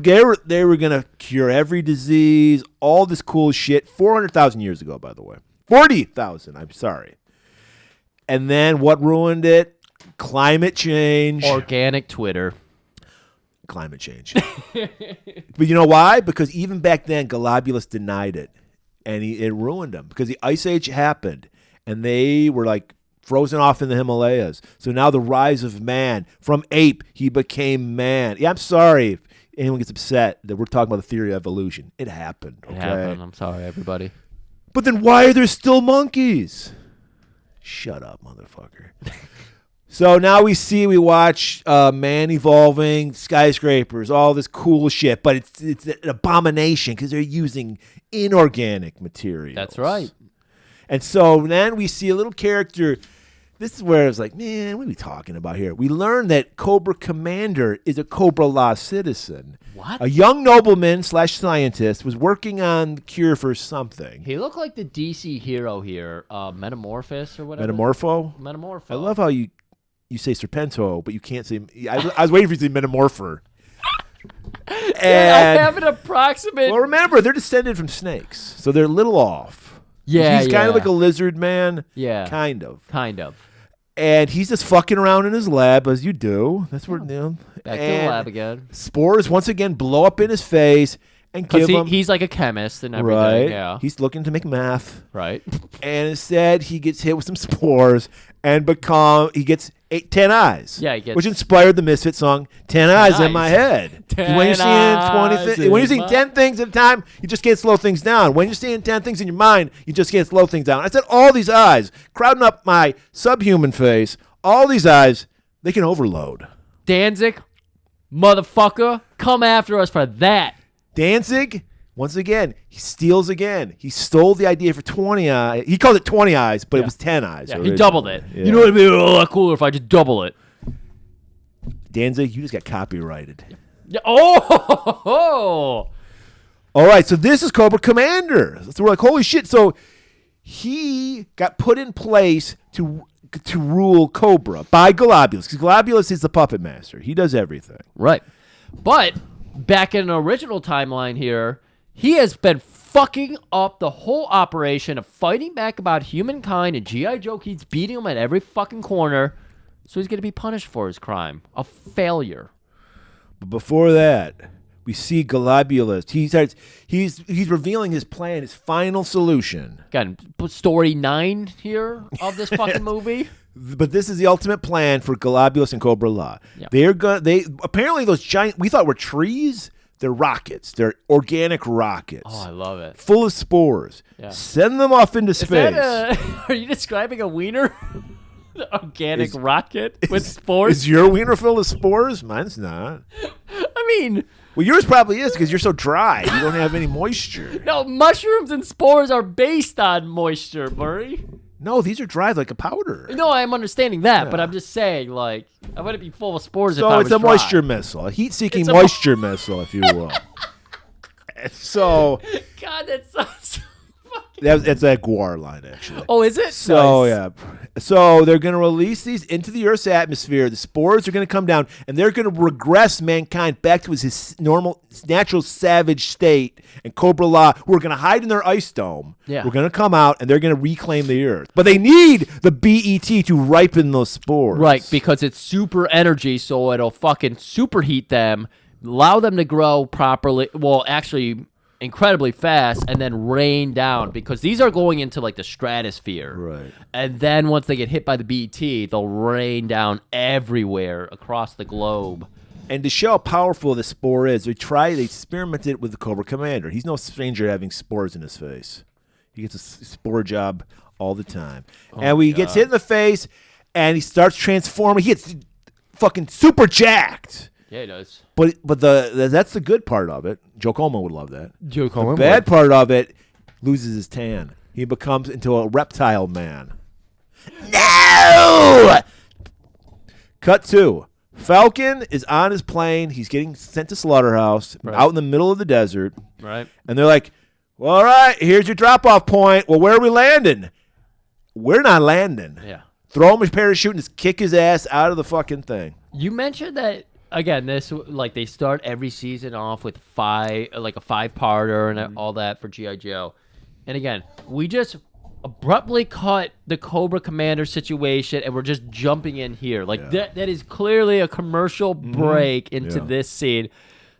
going to cure every disease, all this cool shit 400,000 years ago, by the way. 40,000, I'm sorry. And then what ruined it? Climate change. Organic Twitter. Climate change. But you know why? Because even back then, Globulus denied it. And it ruined them. Because the Ice Age happened. And they were like frozen off in the Himalayas. So now the rise of man. From ape, he became man. Yeah, I'm sorry if anyone gets upset that we're talking about the theory of evolution. It happened. Okay? It happened. I'm sorry, everybody. But then why are there still monkeys? Shut up, motherfucker. So now we watch man evolving, skyscrapers, all this cool shit, but it's an abomination because they're using inorganic materials. That's right. And so then we see a little character This is where I was like, man, what are we talking about here? We learned that Cobra Commander is a Cobra Law citizen. What? A young nobleman / scientist was working on the cure for something. He looked like the DC hero here, Metamorphosis or whatever. Metamorpho? I love how you say Serpento, but you can't say. I was waiting for you to say Metamorpher. I have an approximate. Well, remember, they're descended from snakes, so they're a little off. Yeah, he's kind of like a lizard man. Yeah, kind of. And he's just fucking around in his lab, as you do. That's where Back to the lab again. Spores once again blow up in his face and give him. He's like a chemist and everything. Right. Yeah. He's looking to make meth. Right. And instead, he gets hit with some spores and he gets 10 eyes. Yeah, he gets, which inspired the Misfit song 10 Eyes in My Head. When you're seeing 10 things at a time, you just can't slow things down. When you're seeing 10 things in your mind, you just can't slow things down. I said all these eyes crowding up my subhuman face, all these eyes, they can overload. Danzig, motherfucker, come after us for that. Danzig, once again, he steals again. He stole the idea for 20 eyes. He called it 20 eyes, but it was 10 eyes. Yeah, he doubled it. Yeah. You know what I mean? It would be a lot cooler if I just double it. Danzig, you just got copyrighted. Yeah. Oh! All right, so this is Cobra Commander. So we're like, holy shit. So he got put in place to rule Cobra by Globulus, because Globulus is the puppet master. He does everything. Right. But back in an original timeline here, he has been fucking up the whole operation of fighting back about humankind, and G.I. Joe keeps beating him at every fucking corner, so he's going to be punished for his crime. A failure. But before that, we see Globulus. He's revealing his plan, his final solution. Again, story 9 here of this fucking movie. But this is the ultimate plan for Globulus and Cobra Law. Yep. They apparently those giant we thought were trees. They're rockets. They're organic rockets. Oh, I love it. Full of spores. Yeah. Send them off into space. Are you describing a wiener? The organic rocket with spores? Is your wiener full of spores? Mine's not. I mean, well, yours probably is because you're so dry. You don't have any moisture. No, mushrooms and spores are based on moisture, Murray. No, these are dried like a powder. No, I'm understanding that, but I'm just saying, like, I wouldn't be full of spores if I was So it's a dry. moisture missile, a heat-seeking moisture missile, if you will. So, God, that sounds fucking... That's that Guar line, actually. Oh, is it? So, nice. Yeah. So they're going to release these into the Earth's atmosphere. The spores are going to come down, and they're going to regress mankind back to his normal, natural, savage state. And Cobra Law, who are going to hide in their ice dome, we're going to come out, and they're going to reclaim the Earth. But they need the BET to ripen those spores. Right, because it's super energy, so it'll fucking superheat them, allow them to grow properly. Well, actually, incredibly fast, and then rain down, because these are going into like the stratosphere. Right. And then once they get hit by the BT, they'll rain down everywhere across the globe. And to show how powerful the spore is, they experimented with the Cobra Commander. He's no stranger to having spores in his face. He gets a spore job all the time. And he gets hit in the face, and he starts transforming. He gets fucking super jacked. Yeah, he does. But that's the good part of it. Joe Coleman would love that. Joe Coleman. The bad part of it, loses his tan. He becomes into a reptile man. No! Cut 2. Falcon is on his plane. He's getting sent to Slaughterhouse out in the middle of the desert. Right. And they're like, well, all right, here's your drop-off point. Well, where are we landing? We're not landing. Yeah. Throw him a parachute and just kick his ass out of the fucking thing. You mentioned that, again, this, like, they start every season off with a 5-parter and all that for G.I. Joe. And again, we just abruptly cut the Cobra Commander situation, and we're just jumping in here. Like, that is clearly a commercial break into this scene.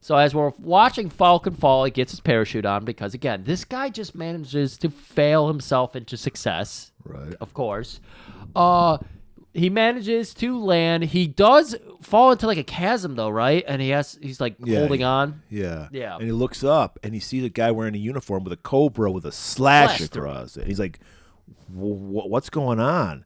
So as we're watching Falcon fall, he gets his parachute on because, again, this guy just manages to fail himself into success. Right. Of course. He manages to land. He does fall into like a chasm, though, right? And he's like holding on. Yeah. Yeah. And he looks up and he sees a guy wearing a uniform with a cobra with a slash across it. He's like, what's going on?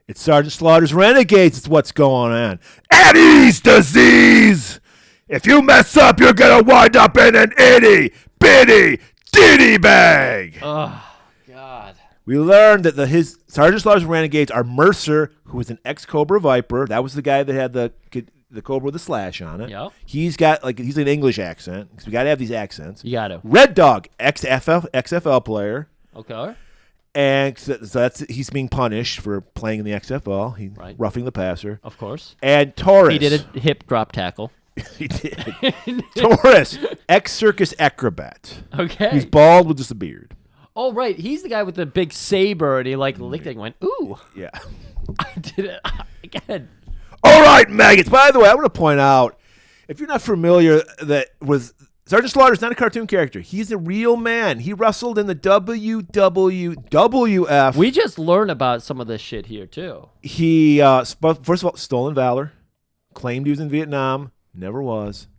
It's Sergeant Slaughter's Renegades. It's what's going on. Eddie's disease! If you mess up, you're gonna wind up in an itty bitty ditty bag. Oh, God. We learned that his Sergeant Slaughter's renegades are Mercer, who was an ex-Cobra Viper. That was the guy that had the Cobra with a slash on it. Yep. He's got he's an English accent because we got to have these accents. You got to. Red Dog, XFL player. Okay. And so he's being punished for playing in the XFL. He's roughing the passer. Of course. And Taurus. He did a hip drop tackle. He did. Taurus, ex-circus acrobat. Okay. He's bald with just a beard. Oh, right. He's the guy with the big saber, and he licked it and went, ooh. Yeah. I did it again. All right, maggots. By the way, I want to point out, if you're not familiar, that with Sergeant Slaughter's not a cartoon character. He's a real man. He wrestled in the WWF. We just learned about some of this shit here, too. He, first of all, stolen valor. Claimed he was in Vietnam. Never was.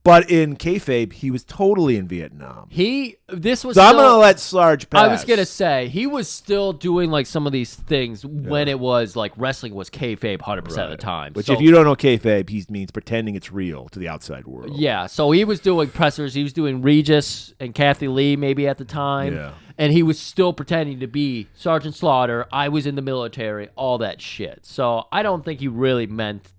But in kayfabe, he was totally in Vietnam. I'm going to let Sarge pass. I was going to say, he was still doing some of these things when it was wrestling was kayfabe 100% of the time. Which, if you don't know kayfabe, he means pretending it's real to the outside world. Yeah, so he was doing pressers. He was doing Regis and Kathy Lee maybe at the time. Yeah. And he was still pretending to be Sergeant Slaughter. I was in the military, all that shit. So I don't think he really meant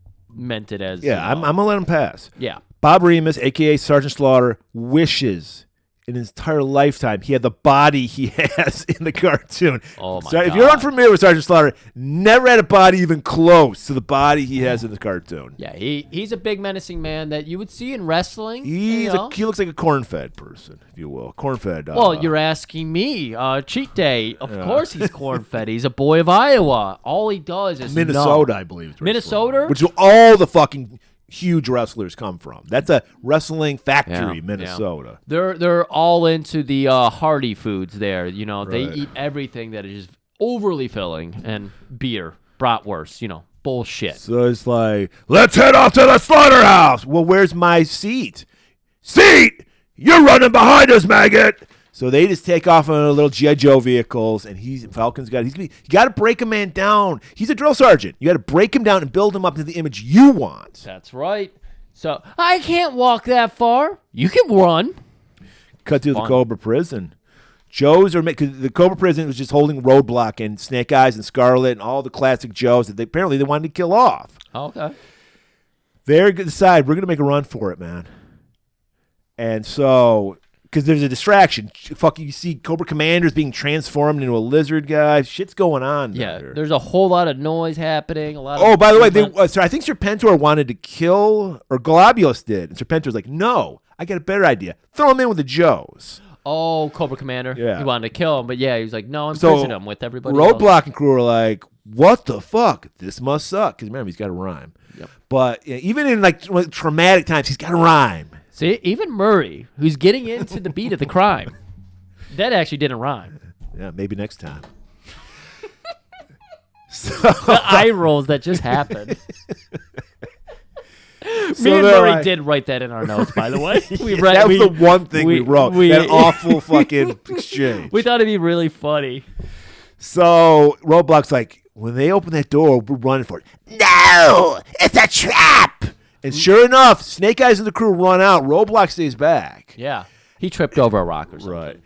it as... Yeah, I'm going to let him pass. Yeah. Bob Remus, a.k.a. Sergeant Slaughter, wishes in his entire lifetime he had the body he has in the cartoon. Oh, my God. If you're unfamiliar with Sergeant Slaughter, never had a body even close to the body he has in the cartoon. Yeah, he's a big menacing man that you would see in wrestling. He looks like a corn-fed person, if you will. Corn-fed. Well, you're asking me. Cheat day. Of course he's corn-fed. He's a boy of Iowa. All he does is Minnesota, I believe. Minnesota? Which all the fucking huge wrestlers come from. That's a wrestling factory, Minnesota. Yeah. They're all into the hearty foods there. They eat everything that is just overly filling, and beer, bratwurst, bullshit. So it's like, let's head off to the slaughterhouse. Well, where's my seat? Seat? You're running behind us, maggot. So they just take off on little G.I. Joe vehicles, and Falcon's got you got to break a man down. He's a drill sergeant. You got to break him down and build him up to the image you want. That's right. So I can't walk that far. You can run. Cut to the Cobra prison. Joes are because the Cobra prison was just holding Roadblock and Snake Eyes and Scarlet and all the classic Joes that they wanted to kill off. Okay. They decide we're going to make a run for it, man. And so. Because there's a distraction. You see Cobra Commanders being transformed into a lizard guy. Shit's going on. Yeah, there. there's a whole lot of noise happening. By the way, I think Serpentor wanted to kill, or Globulus did. And Serpentor's like, no, I got a better idea. Throw him in with the Joes. Oh, Cobra Commander. Yeah. He wanted to kill him, but he was like, no, imprison him with everybody Roadblock else. and crew are like, what the fuck? This must suck. Because remember, he's got a rhyme. Yep. But even in traumatic times, he's got a rhyme. See, even Murray, who's getting into the beat of the crime, that actually didn't rhyme. Yeah, maybe next time. The eye rolls that just happened. Me and Murray did write that in our notes, by the way. That was the one thing we wrote. That awful fucking exchange. We thought it'd be really funny. So Roadblock's like, when they open that door, we're running for it. No! It's a trap! And sure enough, Snake Eyes and the crew run out. Roadblock stays back. Yeah. He tripped over a rock or something. Right.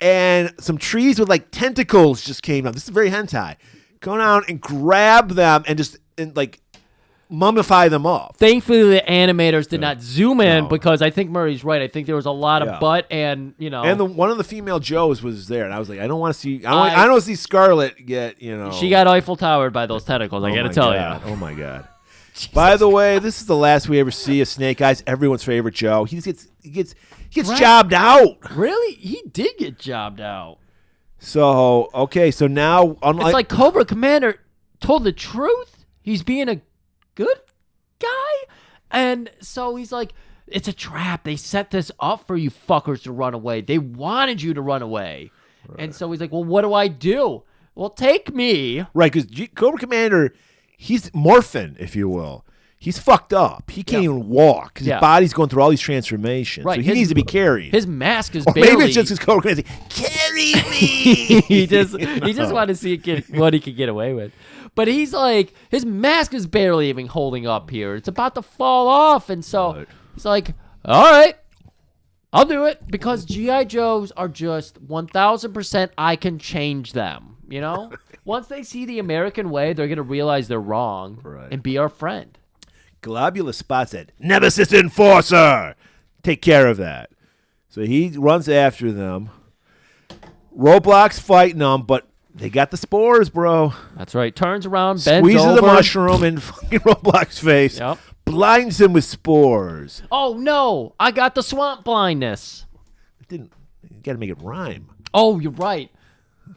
And some trees with tentacles just came down. This is very hentai. Go down and grab them and just mummify them up. Thankfully, the animators did not zoom in because I think Murray's right. I think there was a lot of butt and, And one of the female Joes was there. And I was like, I don't want to see, I don't see Scarlet get, She got Eiffel Towered by those tentacles, I got to tell you. Oh, my God. By the way, this is the last we ever see of Snake Eyes, everyone's favorite Joe. He gets jobbed out. Really? He did get jobbed out. So, okay, so now... It's like Cobra Commander told the truth. He's being a good guy. And so he's like, it's a trap. They set this up for you fuckers to run away. They wanted you to run away. Right. And so he's like, well, what do I do? Well, take me. Right, because Cobra Commander... He's morphin', if you will. He's fucked up. He can't even walk because his body's going through all these transformations. Right. So he needs to be carried. His mask is or barely... maybe it's just his Cobra Commander. Carry me! he just wanted to see what he could get away with. But he's like, his mask is barely even holding up here. It's about to fall off. And so he's like, all right, I'll do it because G.I. Joes are just 1,000% I can change them, you know? Once they see the American way, they're going to realize they're wrong and be our friend. Globulus spots it. Nemesis Enforcer! Take care of that. So he runs after them. Roblox fighting them, but they got the spores, bro. That's right. Turns around, bends Squeezes over. the mushroom in fucking Roblox's face. Yep. Blinds him with spores. Oh, no. I got the swamp blindness. You got to make it rhyme. Oh, you're right.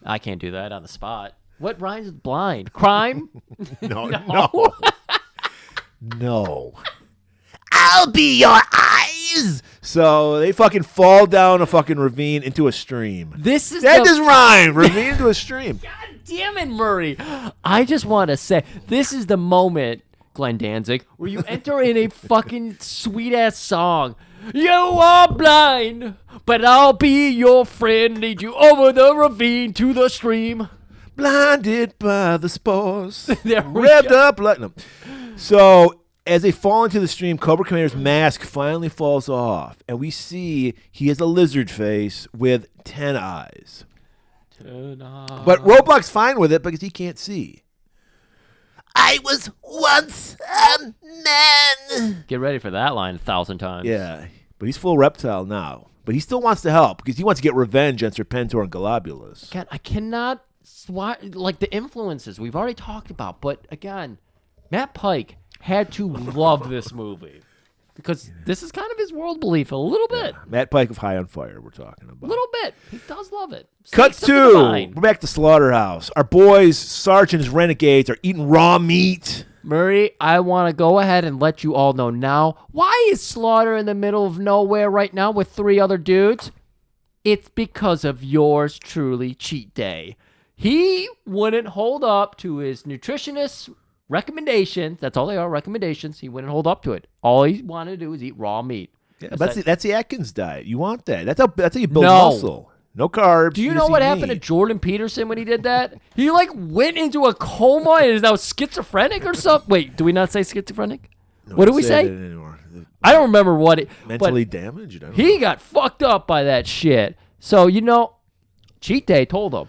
I can't do that on the spot. What rhymes with blind? Crime? No. No. I'll be your eyes. So they fucking fall down a fucking ravine into a stream. This is That just rhyme. Ravine into a stream. God damn it, Murray. I just want to say, this is the moment, Glenn Danzig, where you enter in a fucking sweet-ass song. You are blind, but I'll be your friend. Lead you over the ravine to the stream. Blinded by the spores. There we Revved go. up. No. So as they fall into the stream, Cobra Commander's mask finally falls off. And we see he has a lizard face with 10 eyes. But Roblox's fine with it because he can't see. I was once a man. Get ready for that line 1,000 times. Yeah, but he's full reptile now. But he still wants to help because he wants to get revenge on Serpentor and Globulus. God, I cannot like the influences we've already talked about, but again, Matt Pike had to love this movie because this is kind of his world belief a little bit. Matt Pike of High on Fire we're talking about. A little bit. He does love it. Cut Snakes of the two. Divine. We're back to Slaughterhouse. Our boys, Sergeant's Renegades, are eating raw meat. Murray, I want to go ahead and let you all know now. Why is Slaughter in the middle of nowhere right now with 3 other dudes? It's because of yours truly cheat day. He wouldn't hold up to his nutritionist's recommendations. That's all they are, recommendations. He wouldn't hold up to it. All he wanted to do is eat raw meat. Yeah, that's the Atkins diet. You want that. That's how you build No. muscle. No carbs. Do you just know what eat happened to meat. Jordan Peterson when he did that? He like went into a coma and is now schizophrenic or something. Wait, do we not say schizophrenic? No, What do don't we that say? anymore. I don't remember what it. Mentally but damaged? I don't he know. got fucked up by that shit. So Cheat Day told him,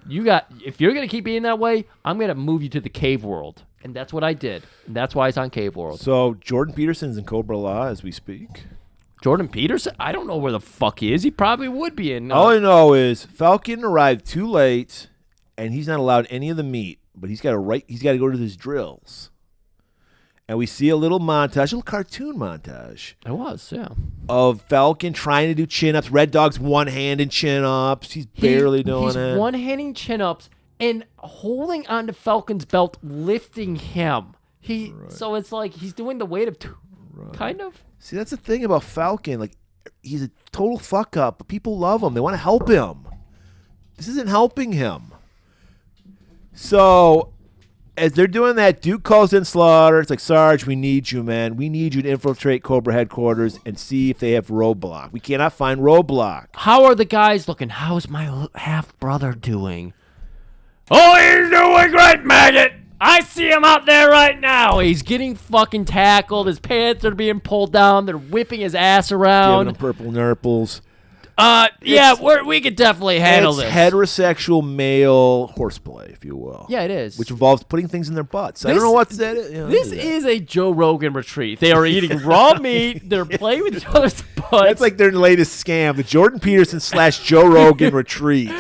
if you're gonna keep eating that way, I'm gonna move you to the cave world, and that's what I did. And that's why it's on Cave World. So Jordan Peterson's in Cobra Law as we speak. Jordan Peterson, I don't know where the fuck he is. He probably would be in. All I know is Falcon arrived too late, and he's not allowed any of the meat. But he's got to go to his drills, and we see a little montage, a little cartoon montage It was, yeah. of Falcon trying to do chin-ups. Red Dog's one-handed chin-ups. He's barely doing he's it. one-handing chin-ups and holding onto Falcon's belt, lifting him. So it's like he's doing the weight of two, kind of. See, that's the thing about Falcon. Like, he's a total fuck-up, but people love him. They want to help him. This isn't helping him. So, as they're doing that, Duke calls in Slaughter. It's like, Sarge, we need you, man. We need you to infiltrate Cobra headquarters and see if they have Roadblock. We cannot find Roadblock. How are the guys looking? How's my half-brother doing? Oh, he's doing great, maggot! I see him out there right now. He's getting fucking tackled. His pants are being pulled down. They're whipping his ass Giving around. him purple nurples. We could definitely handle It's this. heterosexual male horseplay, if you will. Yeah, it is. Which involves putting things in their butts. I don't know what that is. This is a Joe Rogan retreat. They are eating raw meat. They're playing with each other's butts. That's like their latest scam, the Jordan Peterson / Joe Rogan retreat.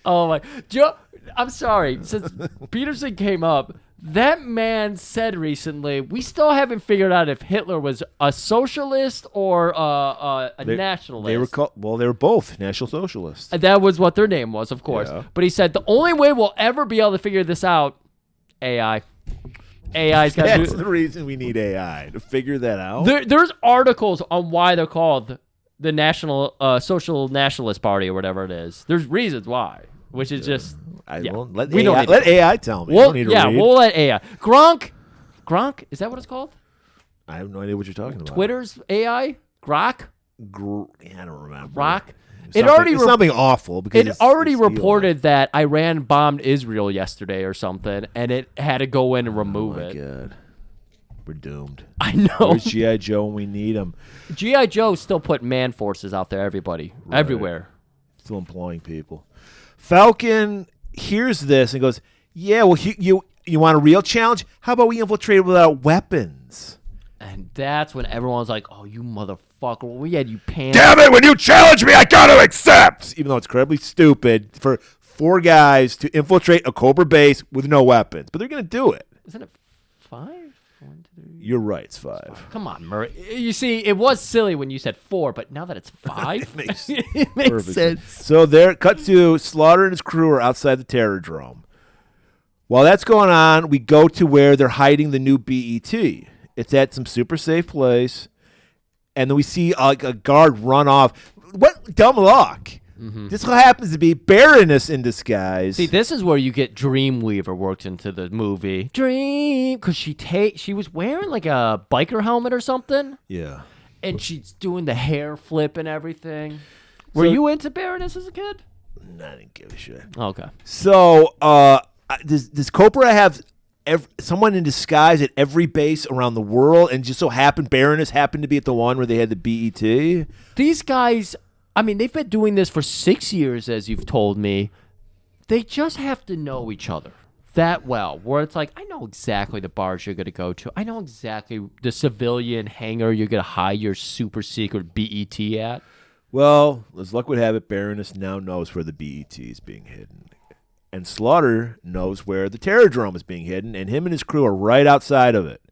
Oh my Joe. I'm sorry. Since Peterson came up, that man said recently, we still haven't figured out if Hitler was a socialist or a nationalist. They were both National Socialists. That was what their name was, of course. Yeah. But he said the only way we'll ever be able to figure this out, AI. AI's got to That's do. the reason we need AI, to figure that out. There's articles on why they're called the National Social Nationalist Party or whatever it is. There's reasons why, which is just. Let We don't AI, need let AI tell me. I don't need to read. We'll let AI. Gronk, is that what it's called? I have no idea what you're talking about. Twitter's AI? Grok? I don't remember. Rock? It's something awful. Because It already it's reported that Iran bombed Israel yesterday or something, and it had to go in and remove it. God. we're doomed. I know. Where's G.I. Joe when we need him? G.I. Joe still put man forces out there, everybody. Right. Everywhere. Still employing people. Falcon hears this and goes, yeah, well, you want a real challenge? How about we infiltrate without weapons? And that's when everyone's like, oh, you motherfucker. We had you pants. Damn it, when you challenge me, I gotta accept! Even though it's incredibly stupid for 4 guys to infiltrate a Cobra base with no weapons. But they're going to do it. Isn't it 5? 1, 2, 3. You're right, it's 5. Come on, Murray. You see, it was silly when you said 4, but now that it's 5, It makes it makes perfect sense. So they're cut to Slaughter and his crew are outside the Terrordrome. While that's going on, we go to where they're hiding the new BET. It's at some super safe place. And then we see a guard run off. What dumb luck. Mm-hmm. This happens to be Baroness in disguise. See, this is where you get Dreamweaver worked into the movie. Because she was wearing like a biker helmet or something. Yeah. And she's doing the hair flip and everything. Were you into Baroness as a kid? No, I didn't give a shit. Okay. So, does Cobra have someone in disguise at every base around the world, and just so happened Baroness happened to be at the one where they had the BET? These guys, I mean, they've been doing this for 6 years, as you've told me. They just have to know each other that well, where it's like, I know exactly the bars you're going to go to. I know exactly the civilian hangar you're going to hide your super secret BET at. Well, as luck would have it, Baroness now knows where the BET is being hidden. And Slaughter knows where the Terrordrome is being hidden, and him and his crew are right outside of it.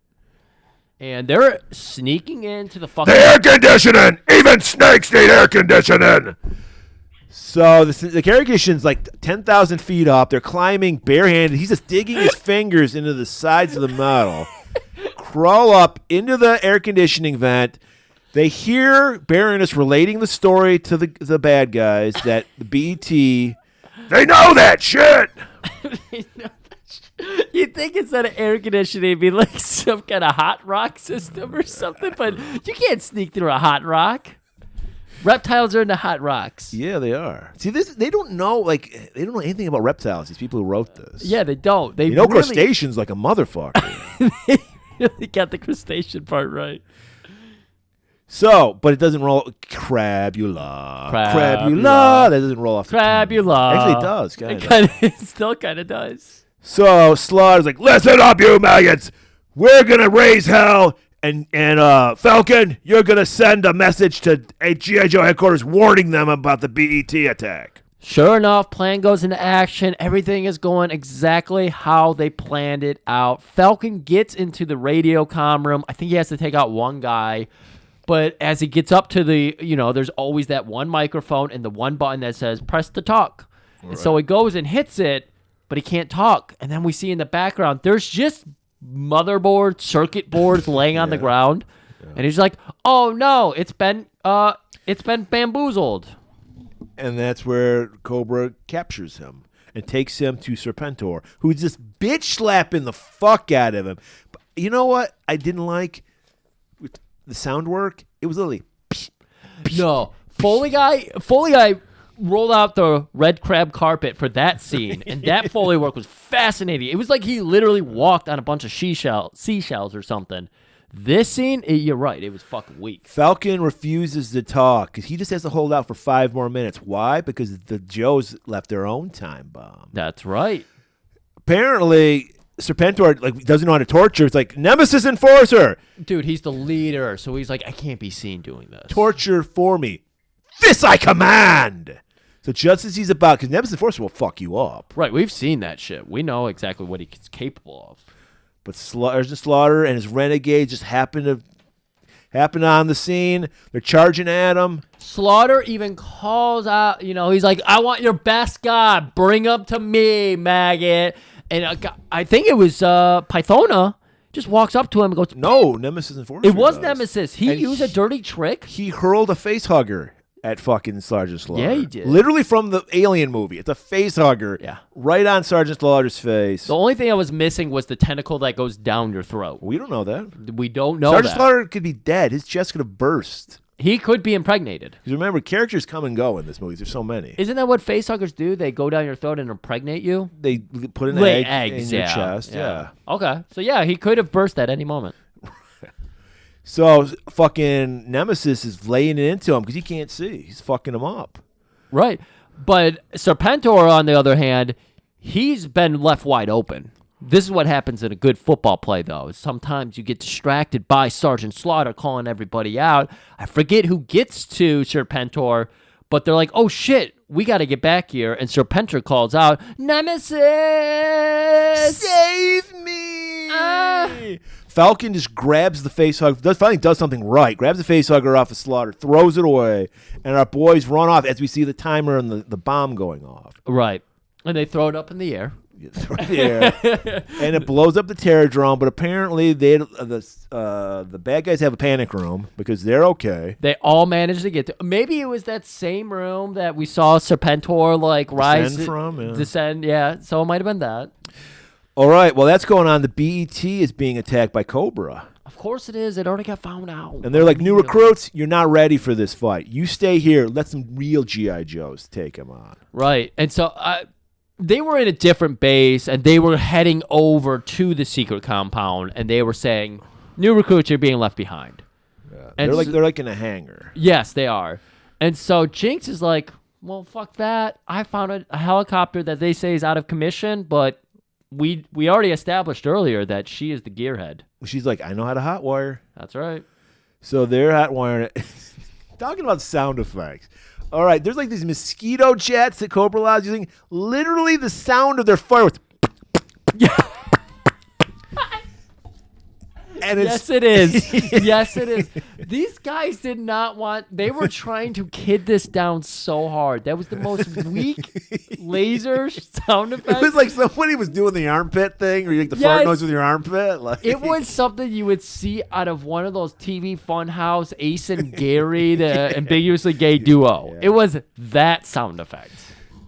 And they're sneaking into the fucking... The air conditioning! Even snakes need air conditioning! So the air conditioning's like 10,000 feet up. They're climbing barehanded. He's just digging his fingers into the sides of the metal. Crawl up into the air conditioning vent. They hear Baroness relating the story to the bad guys that the BT... They know that shit! You'd think instead of air conditioning, it'd be like some kind of hot rock system or something, but you can't sneak through a hot rock. Reptiles are into hot rocks. Yeah, they are. See, they don't know anything about reptiles. These people who wrote this. Yeah, they don't. They crustaceans like a motherfucker. They really got the crustacean part right. So, but it doesn't roll. Crabula. That doesn't roll off the tongue. Crabula. Actually, it does. It still kind of does. So Slaughter's like, listen up, you maggots. We're going to raise hell. And Falcon, you're going to send a message to G.I. Joe headquarters warning them about the BET attack. Sure enough, plan goes into action. Everything is going exactly how they planned it out. Falcon gets into the radio comm room. I think he has to take out one guy. But as he gets up to the, there's always that one microphone and the one button that says, press to talk. Right. And so he goes and hits it, but he can't talk. And then we see in the background, there's just motherboard, circuit boards laying on the ground. Yeah. And he's like, oh, no, it's been bamboozled. And that's where Cobra captures him and takes him to Serpentor, who's just bitch slapping the fuck out of him. But you know what I didn't like? The sound work, it was literally no. Foley guy rolled out the red crab carpet for that scene, and that Foley work was fascinating. It was like he literally walked on a bunch of seashells or something. This scene, you're right, it was fucking weak. Falcon refuses to talk because he just has to hold out for 5 more minutes. Why? Because the Joes left their own time bomb. That's right. Apparently, Serpentor doesn't know how to torture. It's like, Nemesis Enforcer. Dude, he's the leader, so he's like, I can't be seen doing this. Torture for me. This I command. So just as he's about, because Nemesis Enforcer will fuck you up. Right, we've seen that shit. We know exactly what he's capable of. But Slaughter and his renegades just happen on the scene. They're charging at him. Slaughter even calls out, he's like, I want your best guy. Bring him to me, maggot. And I think it was Pythona just walks up to him and goes, no, Nemesis Enforcer. It was Nemesis. He used a dirty trick. He hurled a face hugger at fucking Sergeant Slaughter. Yeah, he did. Literally from the Alien movie. It's a face hugger. Yeah. Right on Sergeant Slaughter's face. The only thing I was missing was the tentacle that goes down your throat. We don't know that. We don't know Sergeant that. Slaughter could be dead. His chest could have burst. He could be impregnated. Because remember, characters come and go in this movie. There's so many. Isn't that what facehuggers do? They go down your throat and impregnate you? They put an egg in your chest. Yeah. Okay. So, yeah, he could have burst at any moment. So fucking Nemesis is laying it into him because he can't see. He's fucking him up. Right. But Serpentor, on the other hand, he's been left wide open. This is what happens in a good football play, though. Sometimes you get distracted by Sergeant Slaughter calling everybody out. I forget who gets to Serpentor, but they're like, oh, shit, we got to get back here. And Serpentor calls out, Nemesis! Save me! Falcon just grabs the facehugger, finally does something right, grabs the facehugger off of Slaughter, throws it away, and our boys run off as we see the timer and the bomb going off. Right. And they throw it up in the air. And it blows up the terror drone, but apparently the bad guys have a panic room because they're okay. They all managed to get to. Maybe it was that same room that we saw Serpentor descend. Yeah, so it might have been that. All right, well that's going on. The BET is being attacked by Cobra. Of course it is. It already got found out. And they're like, new recruits, you're not ready for this fight. You stay here. Let some real G.I. Joes take him on. Right, and so they were in a different base, and they were heading over to the secret compound, and they were saying, new recruits are being left behind. Yeah. And they're like in a hangar. Yes, they are. And so Jinx is like, well, fuck that. I found a helicopter that they say is out of commission, but we already established earlier that she is the gearhead. She's like, I know how to hotwire. That's right. So they're hotwiring it. Talking about sound effects. All right, there's like these mosquito jets that Cobra La's using. Literally the sound of their fireworks. And yes, it is. Yes, it is. These guys did not want... They were trying to kid this down so hard. That was the most weak laser sound effect. It was like somebody was doing the armpit thing, or you like the fart noise with your armpit. Like. It was something you would see out of one of those TV Funhouse, Ace and Gary, the ambiguously gay duo. Yeah. It was that sound effect.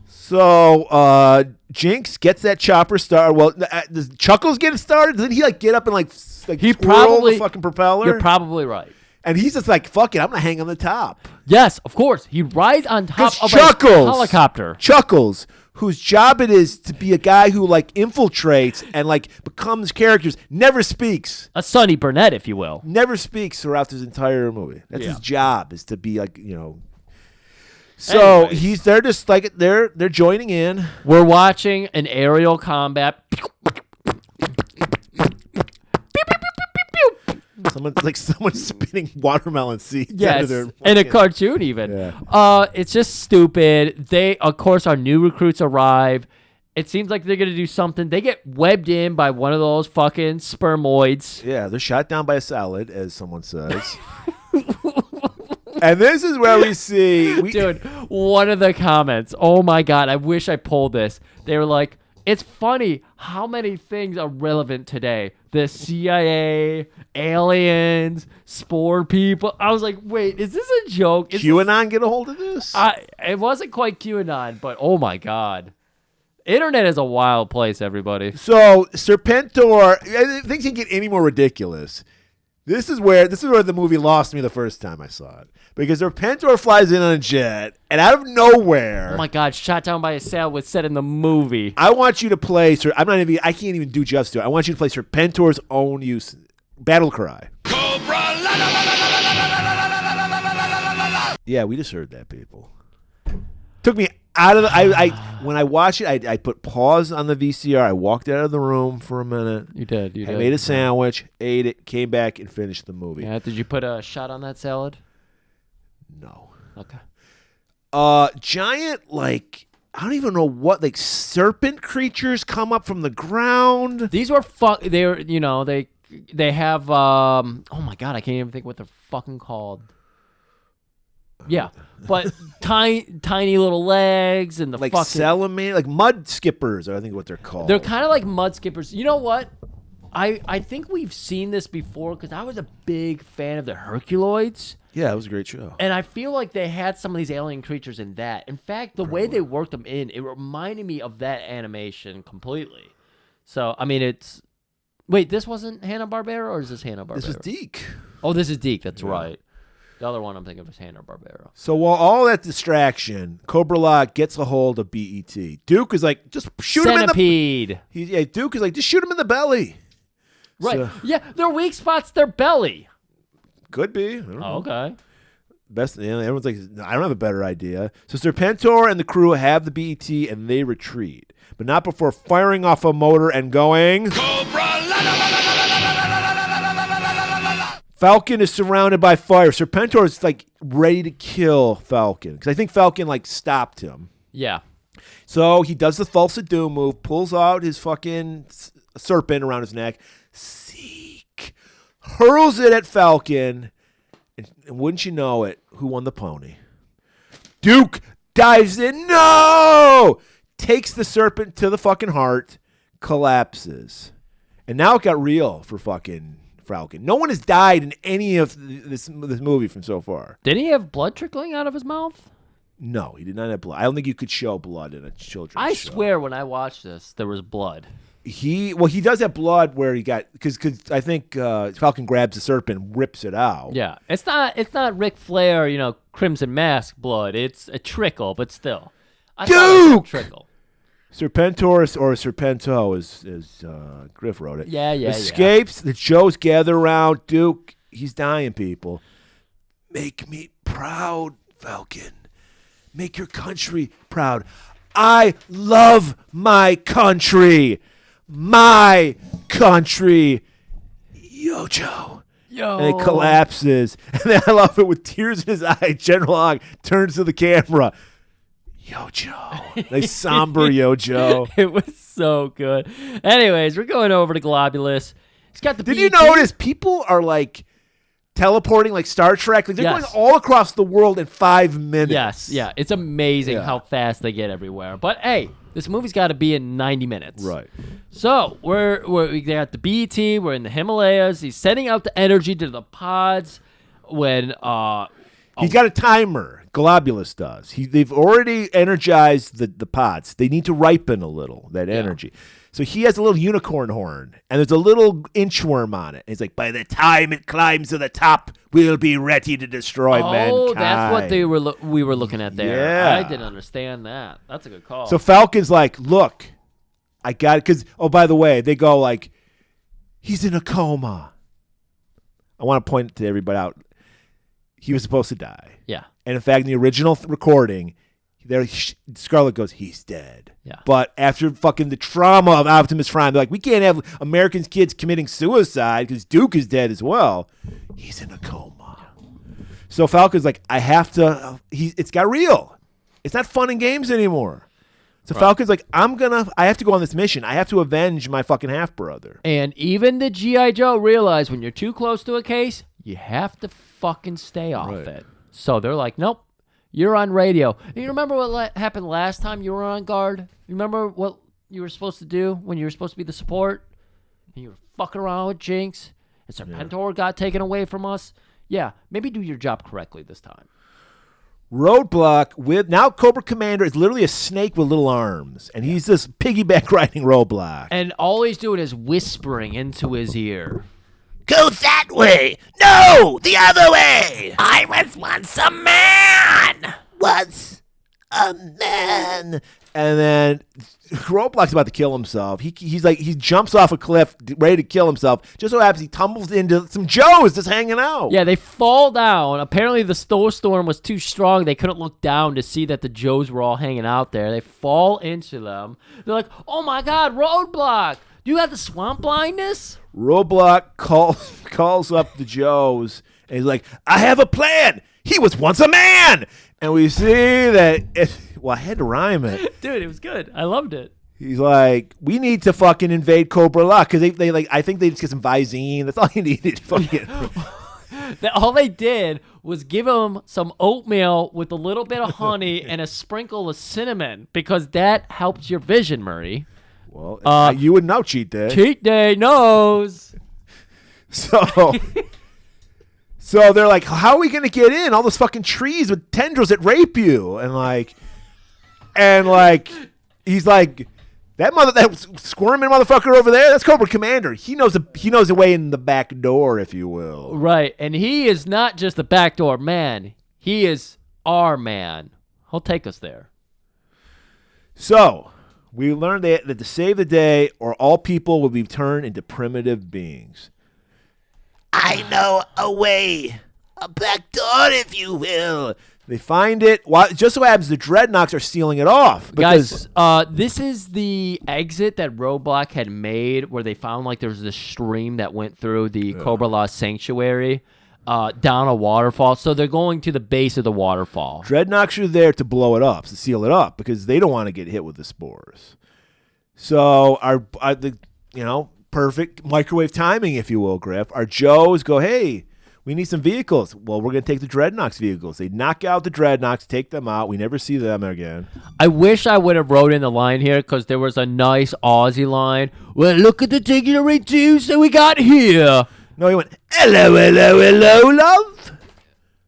So Jinx gets that chopper started. Well, does Chuckles get it started? Didn't he like get up and like he probably the fucking propeller? You're probably right. And he's just like, fuck it, I'm gonna hang on the top. Yes, of course. He rides on top of Chuckles, a helicopter. Chuckles, whose job it is to be a guy who like infiltrates and like becomes characters, never speaks. A Sonny Burnett, if you will. Never speaks throughout this entire movie. That's his job, is to be like, you know. So they're just like they're joining in. We're watching an aerial combat. Someone's spinning watermelon seeds. Yes, in a cartoon even. Yeah. It's just stupid. They, of course, our new recruits arrive. It seems like they're gonna do something. They get webbed in by one of those fucking spermoids. Yeah, they're shot down by a salad, as someone says. And this is where we see... Dude, one of the comments, oh my God, I wish I pulled this. They were like, it's funny how many things are relevant today. The CIA, aliens, spore people. I was like, wait, is this a joke? QAnon get a hold of this? It wasn't quite QAnon, but oh my God. Internet is a wild place, everybody. So, Serpentor, things can't get any more ridiculous. This is where the movie lost me the first time I saw it. Because Serpentor flies in on a jet, and out of nowhere... Oh my God, shot down by a sail was set in the movie. I want you to play... I can't even do justice to it. I want you to play Serpentor's own use... Battle cry. Cobra! La, la, la, la, la, la, la, la, la, la. Yeah, we just heard that, people. Took me out of the... when I watched it, I put pause on the VCR. I walked out of the room for a minute. You did. I made a sandwich, ate it, came back, and finished the movie. Yeah, did you put a shot on that salad? No. Okay. Giant, like, I don't even know what, like, serpent creatures come up from the ground. These were they're, you know, they have, oh my God, I can't even think what they're fucking called. Yeah, but tiny little legs and the like fucking... salamander, like mud skippers, I think what they're called. They're kind of like mud skippers. You know what? I think we've seen this before because I was a big fan of the Herculoids. Yeah, it was a great show. And I feel like they had some of these alien creatures in that. In fact, the way they worked them in, it reminded me of that animation completely. So, I mean, it's... Wait, this wasn't Hanna-Barbera, or is this Hanna-Barbera? This was Deke. Oh, this is Deke. That's right. The other one I'm thinking of is Hanna-Barbera. So while all that distraction, Cobra La gets a hold of BET. Duke is like, just shoot Centipede. him in the... Duke is like, just shoot him in the belly. Right. So, yeah, their weak spot's their belly. Could be. I don't know. Oh, okay. Best. Everyone's like, I don't have a better idea. So Serpentor and the crew have the BET and they retreat, but not before firing off a motor and going. Falcon is surrounded by fire. Serpentor is like ready to kill Falcon because I think Falcon like stopped him. Yeah. So he does the false doom move, pulls out his fucking serpent around his neck, seek, hurls it at Falcon, and wouldn't you know it, who won the pony? Duke dives in, no! Takes the serpent to the fucking heart, collapses. And now it got real for fucking Falcon. No one has died in any of this movie from so far. Did he have blood trickling out of his mouth? No, he did not have blood. I don't think you could show blood in a children's show. I swear when I watched this, there was blood. He does have blood where he got because I think Falcon grabs the serpent, rips it out. Yeah, it's not Ric Flair, Crimson Mask blood. It's a trickle, but still, I thought it was a trickle. Serpentor or Serpento, as Griff wrote it. Yeah. Escapes. The Joes gather around Duke. He's dying. People, make me proud, Falcon. Make your country proud. I love my country. My country. Yo, Joe. Yo. And it collapses. And then I love it with tears in his eye. General Hogg turns to the camera. Yo, Joe. Nice somber Yo, Joe. It was so good. Anyways, we're going over to Globulus. He's got the Did you notice people are like teleporting like Star Trek? Like they're going all across the world in 5 minutes. Yes, yeah. It's amazing how fast they get everywhere. But hey, this movie's got to be in 90 minutes. Right. So we got the BET. We're in the Himalayas. He's sending out the energy to the pods when he's got a timer. Globulus does. They've already energized the pods. They need to ripen a little, that energy. So he has a little unicorn horn, and there's a little inchworm on it. And he's like, by the time it climbs to the top, we'll be ready to destroy mankind. Oh, that's what we were looking at there. Yeah. I didn't understand that. That's a good call. So Falcon's like, look, I got it. Because, oh, by the way, they go like, he's in a coma. I want to point to everybody out. He was supposed to die. Yeah. And in fact, in the original recording, Scarlett goes, he's dead. Yeah. But after fucking the trauma of Optimus Prime, they're like, we can't have Americans' kids committing suicide because Duke is dead as well. He's in a coma. Yeah. So Falcon's like, I have to, it's got real. It's not fun and games anymore. So Falcon's like, I have to go on this mission. I have to avenge my fucking half-brother. And even the G.I. Joe realized when you're too close to a case, you have to fucking stay off it. So they're like, nope, you're on radio. And you remember what happened last time you were on guard? You remember what you were supposed to do when you were supposed to be the support? And you were fucking around with Jinx, and Serpentor got taken away from us? Yeah, maybe do your job correctly this time. Roadblock with now Cobra Commander is literally a snake with little arms, and he's just piggyback riding Roadblock. And all he's doing is whispering into his ear. Go that way! No! The other way! I was once a man! Was a man. And then Roadblock's about to kill himself. He jumps off a cliff ready to kill himself. Just so happens he tumbles into some Joes just hanging out. Yeah, they fall down. Apparently the snowstorm was too strong. They couldn't look down to see that the Joes were all hanging out there. They fall into them. They're like, oh my God, Roadblock! Do you have the swamp blindness? Roadblock calls up the Joes, and he's like, I have a plan. He was once a man. And we see that, I had to rhyme it. Dude, it was good. I loved it. He's like, we need to fucking invade Cobra Lock, because they I think they just get some Visine. That's all you needed. Fucking. All they did was give him some oatmeal with a little bit of honey and a sprinkle of cinnamon, because that helps your vision, Murray. Well, you would know cheat day. Cheat day knows. So they're like, how are we going to get in? All those fucking trees with tendrils that rape you. And he's like, that squirming motherfucker over there, that's Cobra Commander. He knows the way in the back door, if you will. Right. And he is not just the backdoor man. He is our man. He'll take us there. So we learned that to save the day, or all people will be turned into primitive beings. I know a way. A back door, if you will. They find it. Just so happens the Dreadnoks are sealing it off. Because Guys, this is the exit that Roadblock had made where they found like there's this stream that went through the Cobra Law Sanctuary down a waterfall. So they're going to the base of the waterfall. Dreadnoks are there to blow it up, to seal it up, because they don't want to get hit with the spores. So perfect microwave timing, if you will, Griff. Our Joes go, hey, we need some vehicles. Well, we're going to take the Dreadnoks vehicles. They knock out the Dreadnoks, take them out. We never see them again. I wish I would have wrote in the line here because there was a nice Aussie line. Well, look at the dignitary juice that we got here. No, he went, hello, hello, hello, love.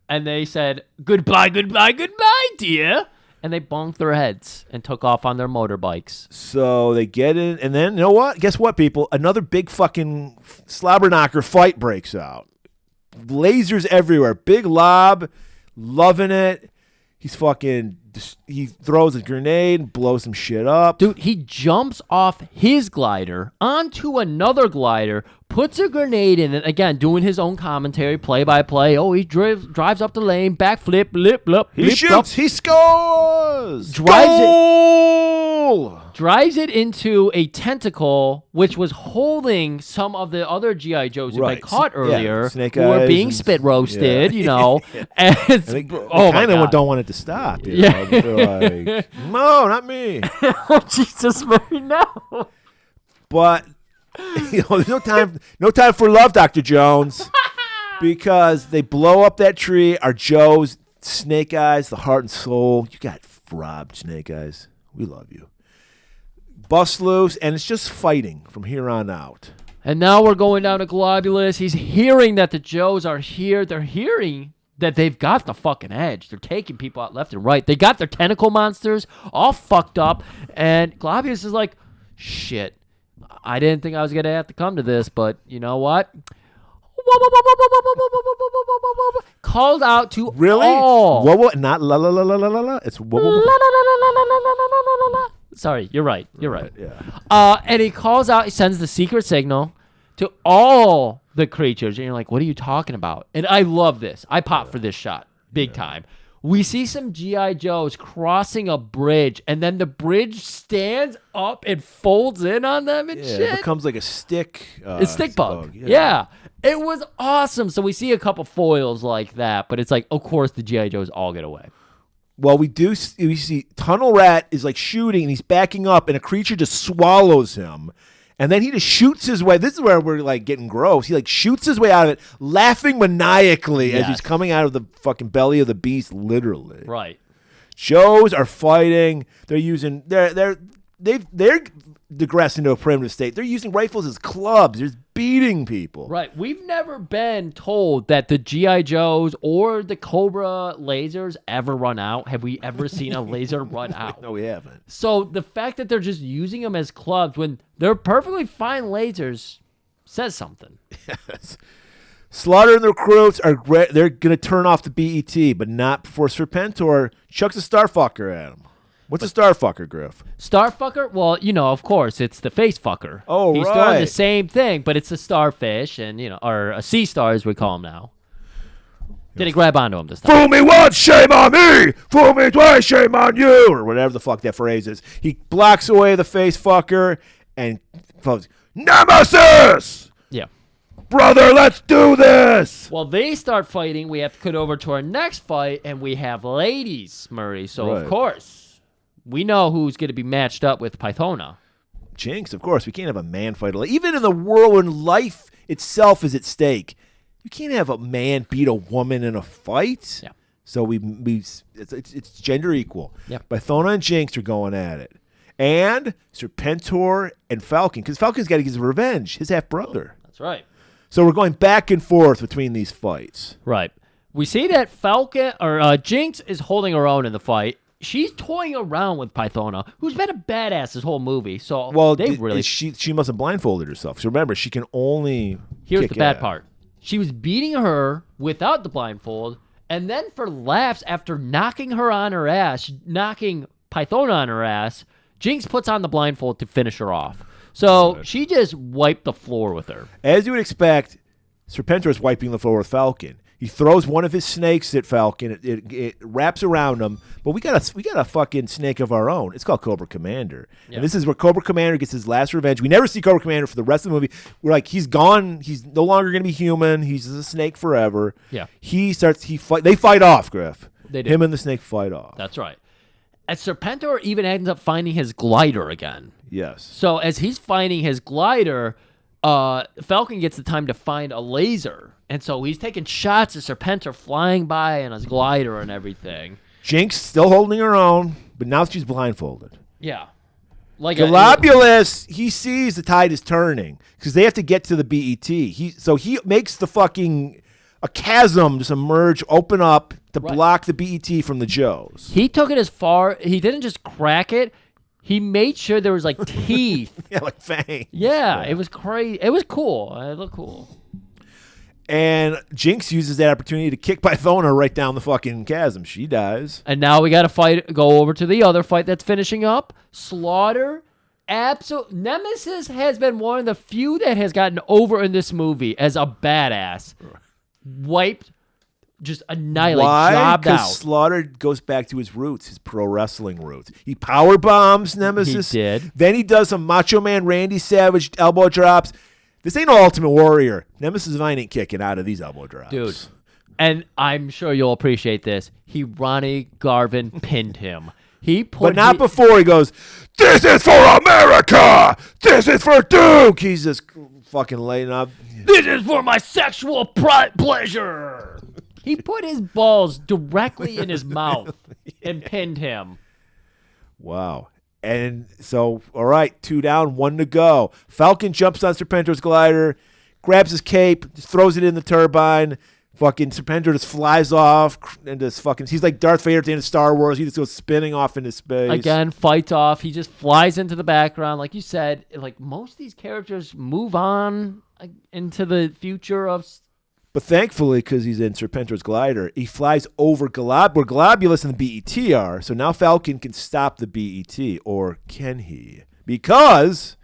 And they said, goodbye, goodbye, goodbye, dear. And they bonked their heads and took off on their motorbikes. So they get in, and then, you know what? Guess what, people? Another big fucking slobberknocker fight breaks out. Lasers everywhere. Big Lob, loving it. He throws a grenade and blows some shit up. Dude, he jumps off his glider onto another glider, puts a grenade in it, again, doing his own commentary, play-by-play. Oh, he drives up the lane, backflip, blip, blip, He blip, shoots. blop. He scores. Goal! Drives it into a tentacle, which was holding some of the other G.I. Joes who Right. had been caught earlier, Snake who were Eyes being and- spit roasted, yeah. you know. And it's, They oh, my kind of God. don't want it to stop. You Yeah. know? They're like, no, not me. Oh, Jesus, Mary, no. But there's no time for love, Dr. Jones, because they blow up that tree. Our Joe's Snake Eyes, the heart and soul. You got robbed, Snake Eyes. We love you. Bust loose, and it's just fighting from here on out. And now we're going down to Globulus. He's hearing that the Joes are here. They're hearing that they've got the fucking edge. They're taking people out left and right. They got their tentacle monsters all fucked up. And Globulus is like, shit, I didn't think I was going to have to come to this, but you know what? Called out to Really? all. Whoa, not la la la la la la la. It's whoa, whoa, whoa. Sorry, you're right. You're right. Yeah. And he calls out, he sends the secret signal to all the creatures. And you're like, what are you talking about? And I love this. I pop for this shot big time. We see some G.I. Joes crossing a bridge, and then the bridge stands up and folds in on them and Yeah, shit. it becomes like a stick. It's stick bug. Yeah. It was awesome. So we see a couple foils like that, but it's like, of course, the G.I. Joes all get away. Well, we see Tunnel Rat is like shooting, and he's backing up, and a creature just swallows him. And then he just shoots his way. This is where we're like getting gross. He like shoots his way out of it, laughing maniacally as he's Yes. coming out of the fucking belly of the beast, literally. Right. Joes are fighting. They're using they're digressed into a primitive state. They're using rifles as clubs. They're beating people. Right. We've never been told that the G.I. Joes or the Cobra lasers ever run out. Have we ever seen a laser run out? No, we haven't. So the fact that they're just using them as clubs when they're perfectly fine lasers says something. Slaughter and the recruits they're gonna turn off the BET, but not before Serpentor chucks a Starfucker at him. What's a Starfucker, Griff? Starfucker? Well, you know, of course, it's the face fucker. Oh, He's right. doing the same thing, but it's a starfish and, you know, or a sea star as we call him now. Did he grab onto him this time? Fool me once, shame on me. Fool me twice, shame on you. Or whatever the fuck that phrase is. He blocks away the face fucker and goes, Nemesis! Yeah. Brother, let's do this! Well, they start fighting. We have to cut over to our next fight, and we have ladies, Murray. So, Right. of course, we know who's going to be matched up with Pythona. Jinx, of course. We can't have a man fight. Even in the world when life itself is at stake, you can't have a man beat a woman in a fight. Yeah. So it's gender equal. Yep. Pythona and Jinx are going at it. And Serpentor and Falcon, because Falcon's got to get his revenge, his half-brother. That's right. So we're going back and forth between these fights. Right. We see that Falcon or Jinx is holding her own in the fight. She's toying around with Pythona, who's been a badass this whole movie. So Well, they really. she must have blindfolded herself. So remember, she can only Here's kick the bad ass. part. She was beating her without the blindfold, and then for laughs, after knocking her on her ass, knocking Pythona on her ass, Jinx puts on the blindfold to finish her off. So she just wiped the floor with her. As you would expect, Serpentor is wiping the floor with Falcon. He throws one of his snakes at Falcon. It wraps around him. But we got a fucking snake of our own. It's called Cobra Commander. Yeah. And this is where Cobra Commander gets his last revenge. We never see Cobra Commander for the rest of the movie. We're like, he's gone. He's no longer going to be human. He's a snake forever. Yeah. They fight off, Griff. They do. Him and the snake fight off. That's right. And Serpentor even ends up finding his glider again. Yes. So as he's finding his glider, Falcon gets the time to find a laser. And so he's taking shots of Serpentor flying by on his glider and everything. Jinx still holding her own, but now she's blindfolded. Yeah. Like Globulus, he sees the tide is turning because they have to get to the BET. So he makes a chasm just emerge, open up to block the BET from the Joes. He took it as far. He didn't just crack it. He made sure there was like teeth. Yeah, like fangs. Yeah, it was crazy. It was cool. It looked cool. And Jinx uses that opportunity to kick Pythona right down the fucking chasm. She dies. And now we got to go over to the other fight that's finishing up. Slaughter. Nemesis has been one of the few that has gotten over in this movie as a badass. Wiped, just annihilated, Why? jobbed out. Because Slaughter goes back to his roots, his pro wrestling roots. He power bombs Nemesis. He did. Then he does some Macho Man Randy Savage elbow drops. This ain't no Ultimate Warrior. Nemesis Vine ain't kicking out of these elbow drops. Dude. And I'm sure you'll appreciate this. Ronnie Garvin pinned him. But not before he goes, "This is for America! This is for Duke!" He's just fucking laying up. This is for my sexual pleasure. He put his balls directly in his mouth and pinned him. Wow. And so, all right, 2 down, 1 to go. Falcon jumps on Serpentor's glider, grabs his cape, just throws it in the turbine. Fucking Serpentor just flies off and just fucking. He's like Darth Vader at the end of Star Wars. He just goes spinning off into space. Again, fights off. He just flies into the background. Like you said, like most of these characters move on into the future of. But thankfully, because he's in Serpentor's glider, he flies over where Globulus and the BET are. So now Falcon can stop the BET, or can he? Because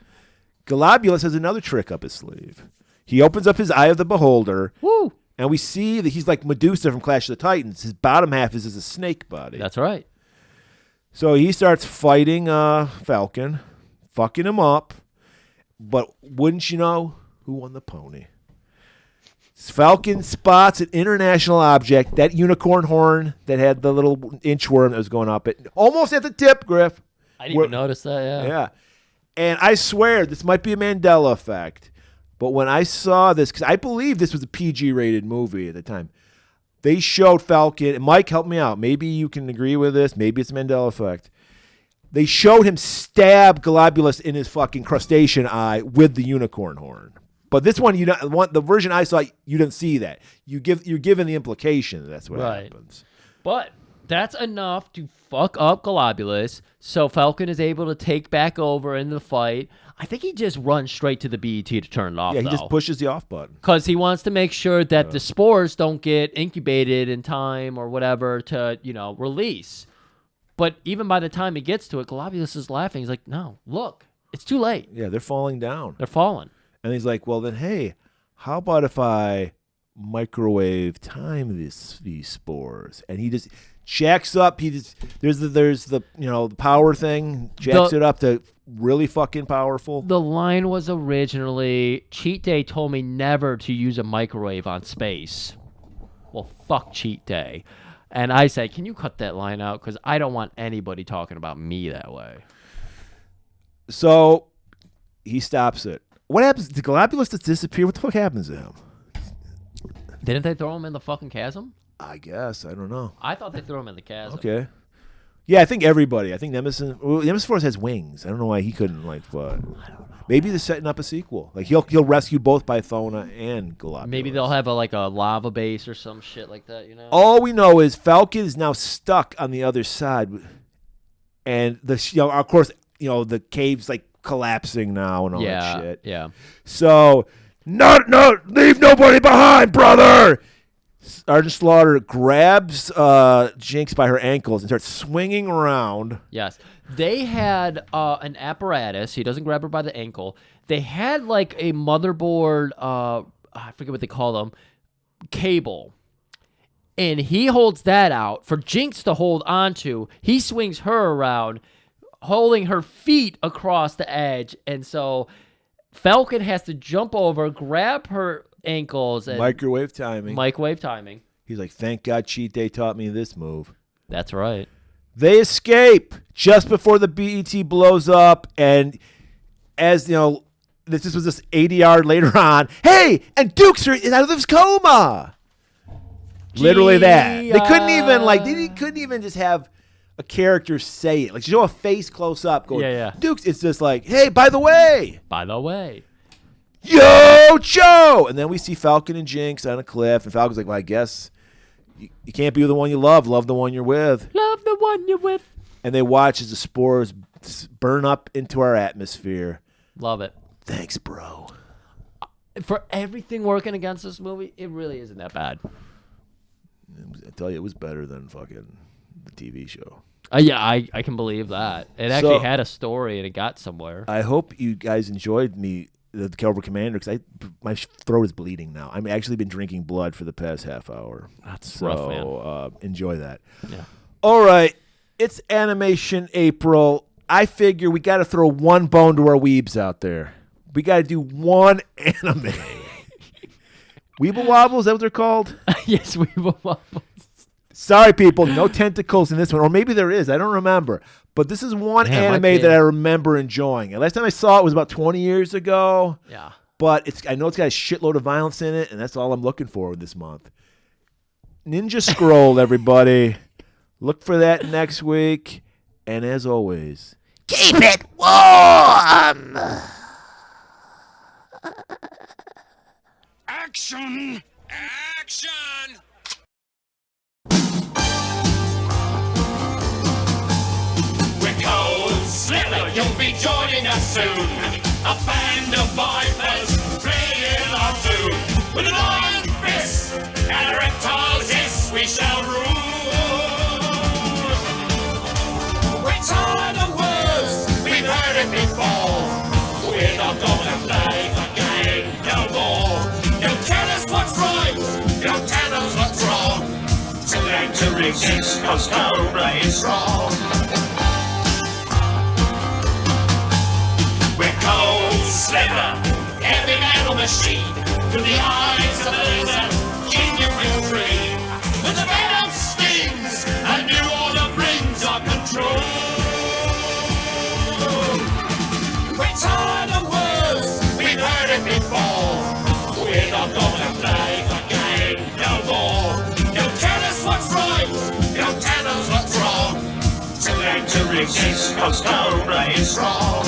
Globulus has another trick up his sleeve. He opens up his Eye of the Beholder. Woo! And we see that he's like Medusa from Clash of the Titans. His bottom half is a snake body. That's right. So he starts fighting Falcon, fucking him up. But wouldn't you know who won the pony? Falcon spots an international object, that unicorn horn that had the little inchworm that was going up it, almost at the tip, Griff. I didn't even notice that, yeah. Yeah. And I swear, this might be a Mandela effect, but when I saw this, because I believe this was a PG-rated movie at the time, they showed Falcon, and Mike, help me out. Maybe you can agree with this. Maybe it's a Mandela effect. They showed him stab Globulus in his fucking crustacean eye with the unicorn horn. But this one, the version I saw, you didn't see that. You're given the implication that's what happens. But that's enough to fuck up Globulus, so Falcon is able to take back over in the fight. I think he just runs straight to the BET to turn it off, Yeah, he just pushes the off button. because he wants to make sure that the spores don't get incubated in time or whatever to, release. But even by the time he gets to it, Globulus is laughing. He's like, no, look, it's too late. Yeah, they're falling down. They're falling. And he's like, well, then, hey, how about if I microwave time these spores? And he just jacks up. There's the power thing, jacks it up to really fucking powerful. The line was originally, Cheat Day told me never to use a microwave on space. Well, fuck Cheat Day. And I said, can you cut that line out? Because I don't want anybody talking about me that way. So he stops it. What happens? Did Globulus just disappear? What the fuck happens to him? Didn't they throw him in the fucking chasm? I guess. I don't know. I thought they threw him in the chasm. Okay. Yeah, I think everybody. I think Nemesis Force has wings. I don't know why he couldn't, but I don't know. Maybe they're setting up a sequel. Like he'll rescue both Pythona and Globulus. Maybe they'll have a lava base or some shit like that, All we know is Falcon is now stuck on the other side, and of course, the cave's like collapsing now and all that shit. Yeah. So, no, leave nobody behind, brother. Sergeant Slaughter grabs Jinx by her ankles and starts swinging around. Yes. They had an apparatus. He doesn't grab her by the ankle. They had like a motherboard I forget what they call them, cable. And he holds that out for Jinx to hold onto. He swings her around, holding her feet across the edge. And so Falcon has to jump over, grab her ankles. And Microwave timing. He's like, thank God Cheat Day taught me this move. That's right. They escape just before the BET blows up. And as, you know, this was this 80-yard later on. Hey, and Dukes is out of his coma. Literally that. They couldn't even just have a character say it. Like, show a face close up going, Yeah. Dukes, it's just like, hey, by the way. Yo, Joe! And then we see Falcon and Jinx on a cliff, and Falcon's like, well, I guess you can't be with the one you love. Love the one you're with. Love the one you're with. And they watch as the spores burn up into our atmosphere. Love it. Thanks, bro. For everything working against this movie, it really isn't that bad. I tell you, it was better than fucking the TV show. Yeah, I can believe that. It actually had a story and it got somewhere. I hope you guys enjoyed the Cobra Commander, because my throat is bleeding now. I've actually been drinking blood for the past half hour. That's rough, man. Enjoy that. Yeah. All right, it's Animation April. I figure we got to throw one bone to our weebs out there. We got to do one anime. Weeble Wobble, is that what they're called? Yes, Weeble Wobbles. Sorry, people, no tentacles in this one. Or maybe there is. I don't remember. But this is one anime that I remember enjoying. And last time I saw it was about 20 years ago. Yeah. But I know it's got a shitload of violence in it, and that's all I'm looking for this month. Ninja Scroll, everybody. Look for that next week. And as always, keep it warm! Action! We're Cold Slither, you'll be joining us soon. A band of vipers playing our tune. With an iron fist and a reptile's hiss, we shall rule. We're tired of words, we've heard it before. We're not gonna play the game no more. Don't tell us what's right, don't tell us what's wrong. To learn to resist, 'cause Cobra is strong. We're Cold Slither, heavy metal machine. Through the eyes of the laser, king you will free. With the venom stings, a new order brings our control. We're tired of words, we've heard it before. We're not gonna play the game no more. Don't tell us what's right, don't tell us what's wrong. To learn to resist, 'cause Cobra is strong.